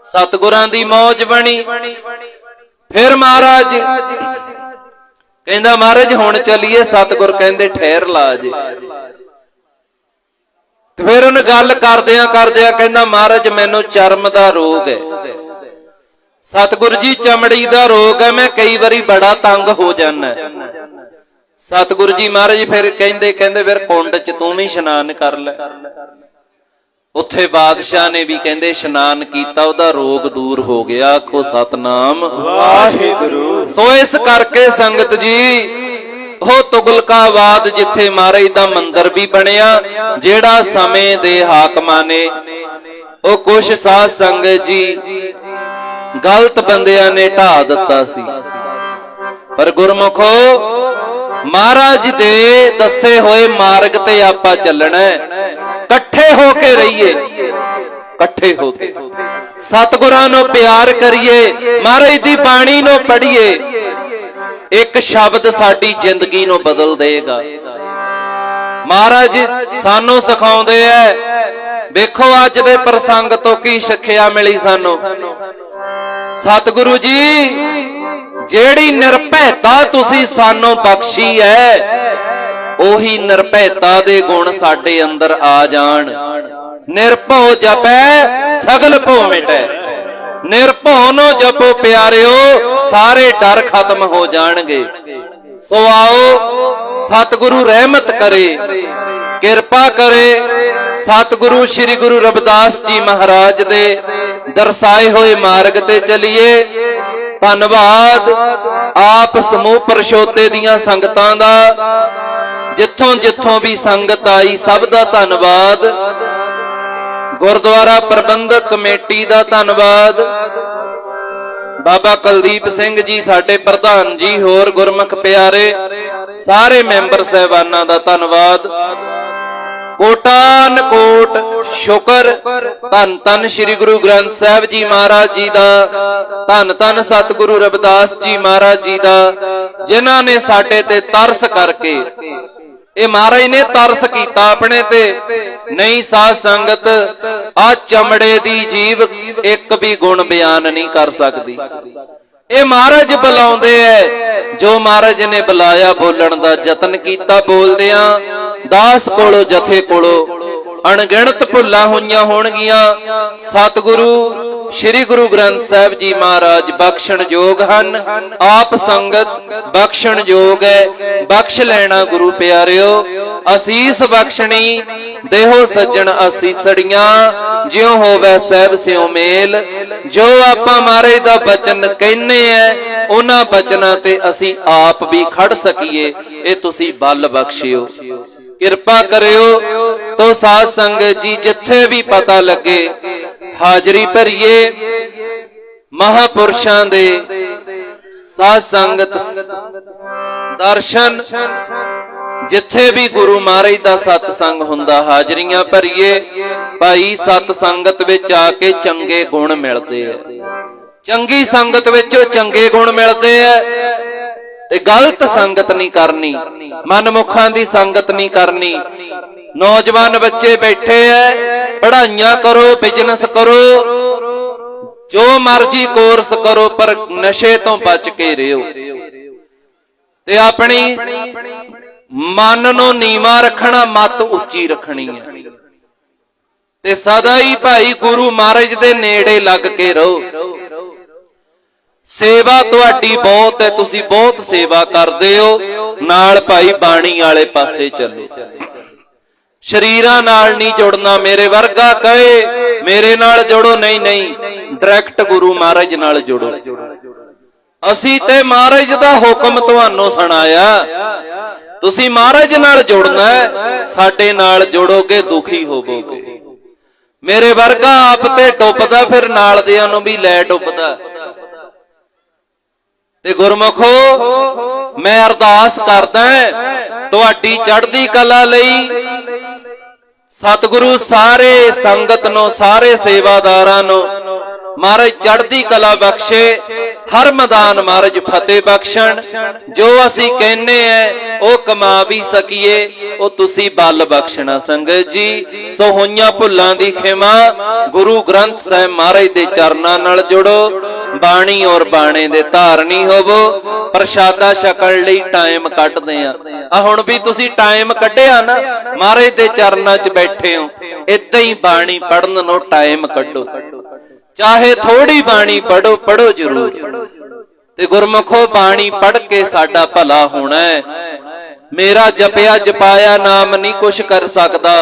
ਸਤਿਗੁਰਾਂ ਦੀ ਮੌਜ ਬਣੀ। ਫਿਰ ਮਹਾਰਾਜ ਕਹਿੰਦਾ ਮਹਾਰਾਜ ਹੁਣ ਚੱਲੀਏ। ਸਤਿਗੁਰ ਕਹਿੰਦੇ ਠਹਿਰ ਲਾ ਜੇ। ਤੇ ਫਿਰ ਉਹਨੇ ਗੱਲ ਕਰਦਿਆਂ ਕਰਦਿਆਂ ਕਹਿੰਦਾ ਮਹਾਰਾਜ ਮੈਨੂੰ ਚਰਮ ਦਾ ਰੋਗ ਹੈ। ਸਤਿਗੁਰ ਜੀ ਚਮੜੀ ਦਾ ਰੋਗ ਹੈ, ਮੈਂ ਕਈ ਵਾਰੀ ਬੜਾ ਤੰਗ ਹੋ ਜਾਂਦਾ। ਸਤਿਗੁਰ ਜੀ ਮਹਾਰਾਜ ਫਿਰ ਕਹਿੰਦੇ ਫਿਰ ਕੁੰਡ 'ਚ ਤੂੰ ਵੀ ਇਸ਼ਨਾਨ ਕਰ ਲੈ। ਉੱਥੇ ਬਾਦਸ਼ਾਹ ਨੇ ਵੀ ਕਹਿੰਦੇ ਇਸ਼ਨਾਨ ਕੀਤਾ, ਉਹਦਾ ਰੋਗ ਦੂਰ ਹੋ ਗਿਆ। ਆਖੋ ਸਤਨਾਮ ਵਾਹਿਗੁਰੂ। ਸੋ ਇਸ ਕਰਕੇ ਸੰਗਤ ਜੀ, ਉਹ ਤੁਗਲਕਾਬਾਦ ਜਿੱਥੇ ਮਹਾਰਾਜ ਦਾ ਮੰਦਿਰ ਵੀ ਬਣਿਆ, ਜਿਹੜਾ ਸਮੇਂ ਦੇ ਹਾਕਮਾਂ ਨੇ, ਉਹ ਕੁਛ ਸਾਧ ਸੰਗਤ ਜੀ ਗਲਤ ਬੰਦਿਆਂ ਨੇ ਢਾ ਦਿੱਤਾ ਸੀ। ਪਰ ਗੁਰਮੁਖੋ, ਮਹਾਰਾਜ ਦੇ ਦੱਸੇ ਹੋਏ ਮਾਰਗ ਤੇ ਆਪਾਂ ਚੱਲਣਾ, ਇਕੱਠੇ ਹੋ ਕੇ ਰਹੀਏ, ਇਕੱਠੇ ਹੋ ਕੇ ਸਤਿਗੁਰਾਂ ਨੂੰ ਪਿਆਰ ਕਰੀਏ, ਮਹਾਰਾਜ ਦੀ ਬਾਣੀ ਨੂੰ ਪੜ੍ਹੀਏ। ਇੱਕ ਸ਼ਬਦ ਸਾਡੀ ਜ਼ਿੰਦਗੀ ਨੂੰ ਬਦਲ ਦੇਗਾ। ਮਹਾਰਾਜ ਸਾਨੂੰ ਸਿਖਾਉਂਦੇ ਐ, ਵੇਖੋ ਅੱਜ ਦੇ ਪ੍ਰਸੰਗ ਤੋਂ ਕੀ ਸਿੱਖਿਆ ਮਿਲੀ ਸਾਨੂੰ। ਸਤਿਗੁਰੂ ਜੀ ਜਿਹੜੀ ਨਿਰਭੈਤਾ ਤੁਸੀਂ ਸਾਨੂੰ ਬਖਸ਼ੀ ਐ, ਉਹੀ ਨਿਰਭੈਤਾ ਦੇ ਗੁਣ ਸਾਡੇ ਅੰਦਰ ਆ ਜਾਣ। ਨਿਰਭਉ ਜਪੈ ਸਗਲ ਭਉ ਮਿਟੈ। ਨਿਰਭਉ ਨੂੰ ਜਪੋ ਪਿਆਰਿਓ, ਸਾਰੇ ਡਰ ਖਤਮ ਹੋ ਜਾਣਗੇ। ਸੋ ਆਓ, ਸਤਿਗੁਰੂ ਰਹਿਮਤ ਕਰੇ, ਕਿਰਪਾ ਕਰੇ। ਸਤਿਗੁਰੂ ਸ੍ਰੀ ਗੁਰੂ ਰਵਿਦਾਸ ਜੀ ਮਹਾਰਾਜ ਦੇ ਦਰਸਾਏ ਹੋਏ ਮਾਰਗ ਤੇ ਚੱਲੀਏ। ਧੰਨਵਾਦ ਆਪ ਸਮੂਹ ਪਰਸ਼ੋਤੇ ਦੀਆਂ ਸੰਗਤਾਂ ਦਾ, ਜਿੱਥੋਂ ਜਿੱਥੋਂ ਵੀ ਸੰਗਤ ਆਈ ਸਭ ਦਾ ਧੰਨਵਾਦ। ਗੁਰਦੁਆਰਾ ਪ੍ਰਬੰਧਕ ਕਮੇਟੀ ਦਾ ਧੰਨਵਾਦ। ਬਾਬਾ ਕੁਲਦੀਪ ਸਿੰਘ ਜੀ ਸਾਡੇ ਪ੍ਰਧਾਨ ਜੀ, ਹੋਰ ਗੁਰਮੁਖ ਪਿਆਰੇ ਸਾਰੇ ਮੈਂਬਰ ਸਹਿਬਾਨਾਂ ਦਾ ਧੰਨਵਾਦ। ਕੋਟਾਨ ਕੋਟ ਸ਼ੁਕਰ ਧੰਨ ਧੰਨ ਸ੍ਰੀ ਗੁਰੂ ਗ੍ਰੰਥ ਸਾਹਿਬ ਜੀ ਮਹਾਰਾਜ ਜੀ ਦਾ, ਧੰਨ ਧੰਨ ਸਤਿਗੁਰੂ ਰਵਿਦਾਸ ਜੀ ਮਹਾਰਾਜ ਜੀ ਦਾ, ਜਿਨ੍ਹਾਂ ਨੇ ਸਾਡੇ ਤੇ ਤਰਸ ਕਰਕੇ, ਇਹ ਮਹਾਰਾਜ ਨੇ ਤਰਸ ਕੀਤਾ ਆਪਣੇ ਤੇ। ਨਹੀਂ ਸਾਧ ਸੰਗਤ, ਆ ਚਮੜੇ ਦੀ ਜੀਵ ਇੱਕ ਵੀ ਗੁਣ ਬਿਆਨ ਨਹੀਂ ਕਰ ਸਕਦੀ। ਇਹ ਮਹਾਰਾਜ ਬੁਲਾਉਂਦੇ ਐ, ਜੋ ਮਹਾਰਾਜ ਨੇ ਬੁਲਾਇਆ ਬੋਲਣ ਦਾ ਯਤਨ ਕੀਤਾ। ਬੋਲਦਿਆਂ ਦਾਸ ਕੋਲੋਂ ਜਥੇ ਕੋਲੋਂ ਅਣਗਿਣਤ ਭੁੱਲਾਂ ਹੋਈਆਂ ਹੋਣਗੀਆਂ। ਸਤਿਗੁਰੂ ਸ੍ਰੀ ਗੁਰੂ ਗ੍ਰੰਥ ਸਾਹਿਬ ਜੀ ਮਹਾਰਾਜ ਬਖਸ਼ਣ ਯੋਗ ਹਨ। ਆਪ ਸੰਗਤ ਬਖਸ਼ਣ ਯੋਗ ਹੈ, ਬਖਸ਼ ਲੈਣਾ ਗੁਰੂ ਪਿਆਰਿਓ। ਅਸੀਸ ਬਖਸ਼ਣੀ ਦੇਹੋ ਸੱਜਣ ਅਸੀਸੜੀਆਂ, ਜਿਉ ਹੋਵੇ ਸਹਿਬ ਸਿਉ ਮੇਲ। ਜੋ ਆਪਾਂ ਮਹਾਰਾਜ ਦਾ ਬਚਨ ਕਹਿੰਨੇ ਐ, ਉਹਨਾਂ ਬਚਨਾਂ ਤੇ ਅਸੀਂ ਆਪ ਵੀ ਖੜ ਸਕੀਏ, ਇਹ ਤੁਸੀਂ ਬਲ ਬਖਸ਼ਿਓ, ਕਿਰਪਾ ਕਰਿਓ। ਤੋ ਸਾਧ ਸੰਗਤ ਜੀ ਜਿੱਥੇ ਵੀ ਪਤਾ ਲੱਗੇ ਹਾਜ਼ਰੀ ਭਰੀਏ। ਮਹਾਪੁਰਸ਼ਾਂ ਦੇ ਸਾਧ ਸੰਗਤ ਦਰਸ਼ਨ, ਜਿੱਥੇ ਵੀ ਗੁਰੂ ਮਹਾਰਾਜ ਦਾ ਸਤਸੰਗ ਹੁੰਦਾ ਹਾਜ਼ਰੀਆਂ ਭਰੀਏ। ਭਾਈ ਸਤ ਸੰਗਤ ਵਿੱਚ ਆ ਕੇ ਚੰਗੇ ਗੁਣ ਮਿਲਦੇ ਆ, ਚੰਗੀ ਸੰਗਤ ਵਿੱਚ ਚੰਗੇ ਗੁਣ ਮਿਲਦੇ ਆ। ਤੇ ਗਲਤ ਸੰਗਤ ਨਹੀਂ ਕਰਨੀ, ਮਨਮੁਖਾਂ ਦੀ ਸੰਗਤ ਨਹੀਂ ਕਰਨੀ। ਨੌਜਵਾਨ ਬੱਚੇ ਬੈਠੇ ਐ, ਪੜ੍ਹਾਈਆਂ ਕਰੋ, ਬਿਜ਼ਨਸ ਕਰੋ, ਜੋ ਮਰਜ਼ੀ ਕੋਰਸ ਕਰੋ, ਪਰ ਨਸ਼ੇ ਤੋਂ ਬਚ ਕੇ ਰਹੋ। ਤੇ ਆਪਣੀ ਮਨ ਨੂੰ ਨੀਵਾਂ ਰੱਖਣਾ, ਮੱਤ ਉੱਚੀ ਰੱਖਣੀ ਹੈ। ਤੇ ਸਦਾ ਹੀ ਭਾਈ ਗੁਰੂ ਮਹਾਰਾਜ ਦੇ ਨੇੜੇ ਲੱਗ ਕੇ ਰਹੋ। ਸੇਵਾ ਤੁਹਾਡੀ ਬਹੁਤ ਹੈ, ਤੁਸੀਂ ਬਹੁਤ ਸੇਵਾ ਕਰਦੇ ਹੋ। ਨਾਲ ਭਾਈ ਬਾਣੀ ਵਾਲੇ ਪਾਸੇ ਚੱਲੋ। ਸ਼ਰੀਰਾਂ ਨਾਲ ਨਹੀਂ ਜੁੜਨਾ। ਮੇਰੇ ਵਰਗਾ ਕਹੇ ਮੇਰੇ ਨਾਲ ਜੁੜੋ, ਨਹੀਂ ਨਹੀਂ, ਡਾਇਰੈਕਟ ਗੁਰੂ ਮਹਾਰਾਜ ਨਾਲ ਜੁੜੋ। ਅਸੀਂ ਤੇ ਮਹਾਰਾਜ ਦਾ ਹੁਕਮ ਤੁਹਾਨੂੰ ਸੁਣਾਇਆ, ਤੁਸੀਂ ਮਹਾਰਾਜ ਨਾਲ ਜੁੜਨਾ ਹੈ। ਸਾਡੇ ਨਾਲ ਜੁੜੋਗੇ ਦੁਖੀ ਹੋਵੋਗੇ। ਮੇਰੇ ਵਰਗਾ ਆਪ ਤੇ ਡੁੱਬਦਾ, ਫਿਰ ਨਾਲ ਦਿਆਂ ਨੂੰ ਵੀ ਲੈ ਡੁੱਬਦਾ। ਤੇ ਗੁਰਮੁਖੋ ਮੈਂ ਅਰਦਾਸ ਕਰਦਾ ਤੁਹਾਡੀ ਚੜ੍ਹਦੀ ਕਲਾ ਲਈ। ਸਤਿਗੁਰੂ ਸਾਰੇ ਸੰਗਤ ਨੂੰ, ਸਾਰੇ ਸੇਵਾਦਾਰਾਂ ਨੂੰ ਮਹਾਰਾਜ ਚੜ੍ਹਦੀ ਕਲਾ ਬਖਸ਼ੇ, ਹਰ ਮੈਦਾਨ ਮਹਾਰਾਜ ਫਤਿਹ ਬਖਸ਼ਣ। ਜੋ ਅਸੀਂ ਕਹਿੰਨੇ ਐ ਉਹ ਕਮਾ ਵੀ ਸਕੀਏ, ਉਹ ਤੁਸੀਂ ਬਲ ਬਖਸ਼ਣਾ ਸੰਗਤ ਜੀ। ਸੋ ਹੋਈਆਂ ਭੁੱਲਾਂ ਦੀ ਖਿਮਾ, ਗੁਰੂ ਗ੍ਰੰਥ ਸਾਹਿਬ ਮਹਾਰਾਜ ਦੇ ਚਰਨਾਂ ਨਾਲ ਜੁੜੋ, ਬਾਣੀ ਔਰ ਬਾਣੇ ਦੇ ਧਾਰਨੀ ਹੋਵੋ। ਪ੍ਰਸ਼ਾਦਾ ਛਕਣ ਲਈ ਟਾਈਮ ਕੱਢਦੇ ਆ ਹੁਣ ਵੀ ਤੁਸੀਂ ਟਾਈਮ ਕੱਢਿਆ ਨਾ, ਮਹਾਰਾਜ ਦੇ ਚਰਨਾਂ 'ਚ ਬੈਠੇ ਹੋ, ਏਦਾਂ ਹੀ ਬਾਣੀ ਪੜ੍ਹਨ ਨੂੰ ਟਾਈਮ ਕੱਢੋ। ਚਾਹੇ ਥੋੜੀ ਬਾਣੀ ਪੜੋ, ਪੜੋ ਜ਼ਰੂਰ। ਤੇ ਗੁਰਮੁਖੋ ਬਾਣੀ ਪੜ੍ਹ ਕੇ ਸਾਡਾ ਭਲਾ ਹੋਣਾ ਹੈ। ਮੇਰਾ ਜਪਿਆ ਜਪਾਇਆ ਨਾਮ ਨਹੀਂ ਕੁਛ ਕਰ ਸਕਦਾ।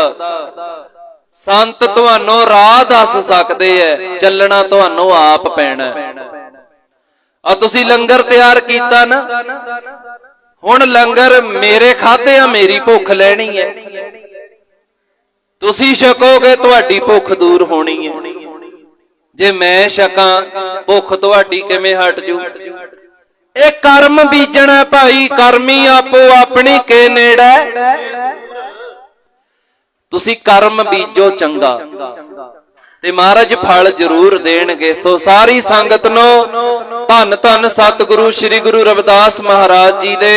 ਸੰਤ ਤੁਹਾਨੂੰ ਰਾਹ ਦੱਸ ਸਕਦੇ ਐ, ਚੱਲਣਾ ਤੁਹਾਨੂੰ ਆਪ ਪੈਣਾ। ਆ ਤੁਸੀਂ ਲੰਗਰ ਤਿਆਰ ਕੀਤਾ ਨਾ, ਹੁਣ ਲੰਗਰ ਮੇਰੇ ਖਾਧੇ ਆ, ਮੇਰੀ ਭੁੱਖ ਲੈਣੀ ਹੈ। ਤੁਸੀਂ ਛਕੋਗੇ ਤੁਹਾਡੀ ਭੁੱਖ ਦੂਰ ਹੋਣੀ ਹੈ। ਜੇ ਮੈਂ ਛਕਾਂ ਭੁੱਖ ਤੁਹਾਡੀ ਕਿਵੇਂ ਹਟ ਜੂ? ਇਹ ਕਰਮ ਬੀਜਣਾ ਭਾਈ, ਕਰਮੀ ਆਪੋ ਆਪਣੀ ਕੇ ਨੇੜੇ। ਤੁਸੀਂ ਕਰਮ ਬੀਜੋ ਚੰਗਾ ਤੇ ਮਹਾਰਾਜ ਫਲ ਜ਼ਰੂਰ ਦੇਣਗੇ। ਸੋ ਸਾਰੀ ਸੰਗਤ ਨੂੰ ਧੰਨ ਧੰਨ ਸਤਿਗੁਰੂ ਸ੍ਰੀ ਗੁਰੂ ਰਵਿਦਾਸ ਮਹਾਰਾਜ ਜੀ ਦੇ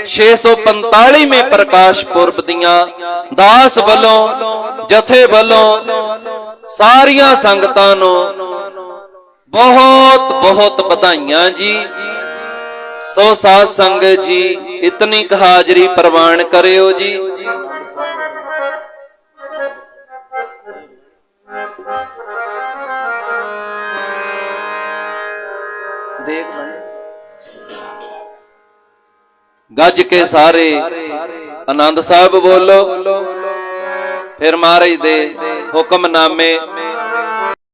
645ਵੇਂ ਪ੍ਰਕਾਸ਼ ਪੁਰਬ ਦੀਆਂ ਦਾਸ ਵੱਲੋਂ, ਜਥੇ ਵੱਲੋਂ ਸਾਰੀਆਂ ਸੰਗਤਾਂ ਨੂੰ ਬਹੁਤ ਬਹੁਤ ਵਧਾਈਆਂ ਜੀ। ਸੋ ਸਾਧ ਸੰਗਤ ਜੀ ਇਤਨੀ ਕ ਹਾਜ਼ਰੀ ਪ੍ਰਵਾਨ ਕਰਿਓ ਜੀ। ਦੇਖ ਗੱਜ ਕੇ ਸਾਰੇ ਆਨੰਦ ਸਾਹਿਬ ਬੋਲੋ। ਫਿਰ ਮਹਾਰਾਜ ਦੇ ਹੁਕਮਨਾਮੇ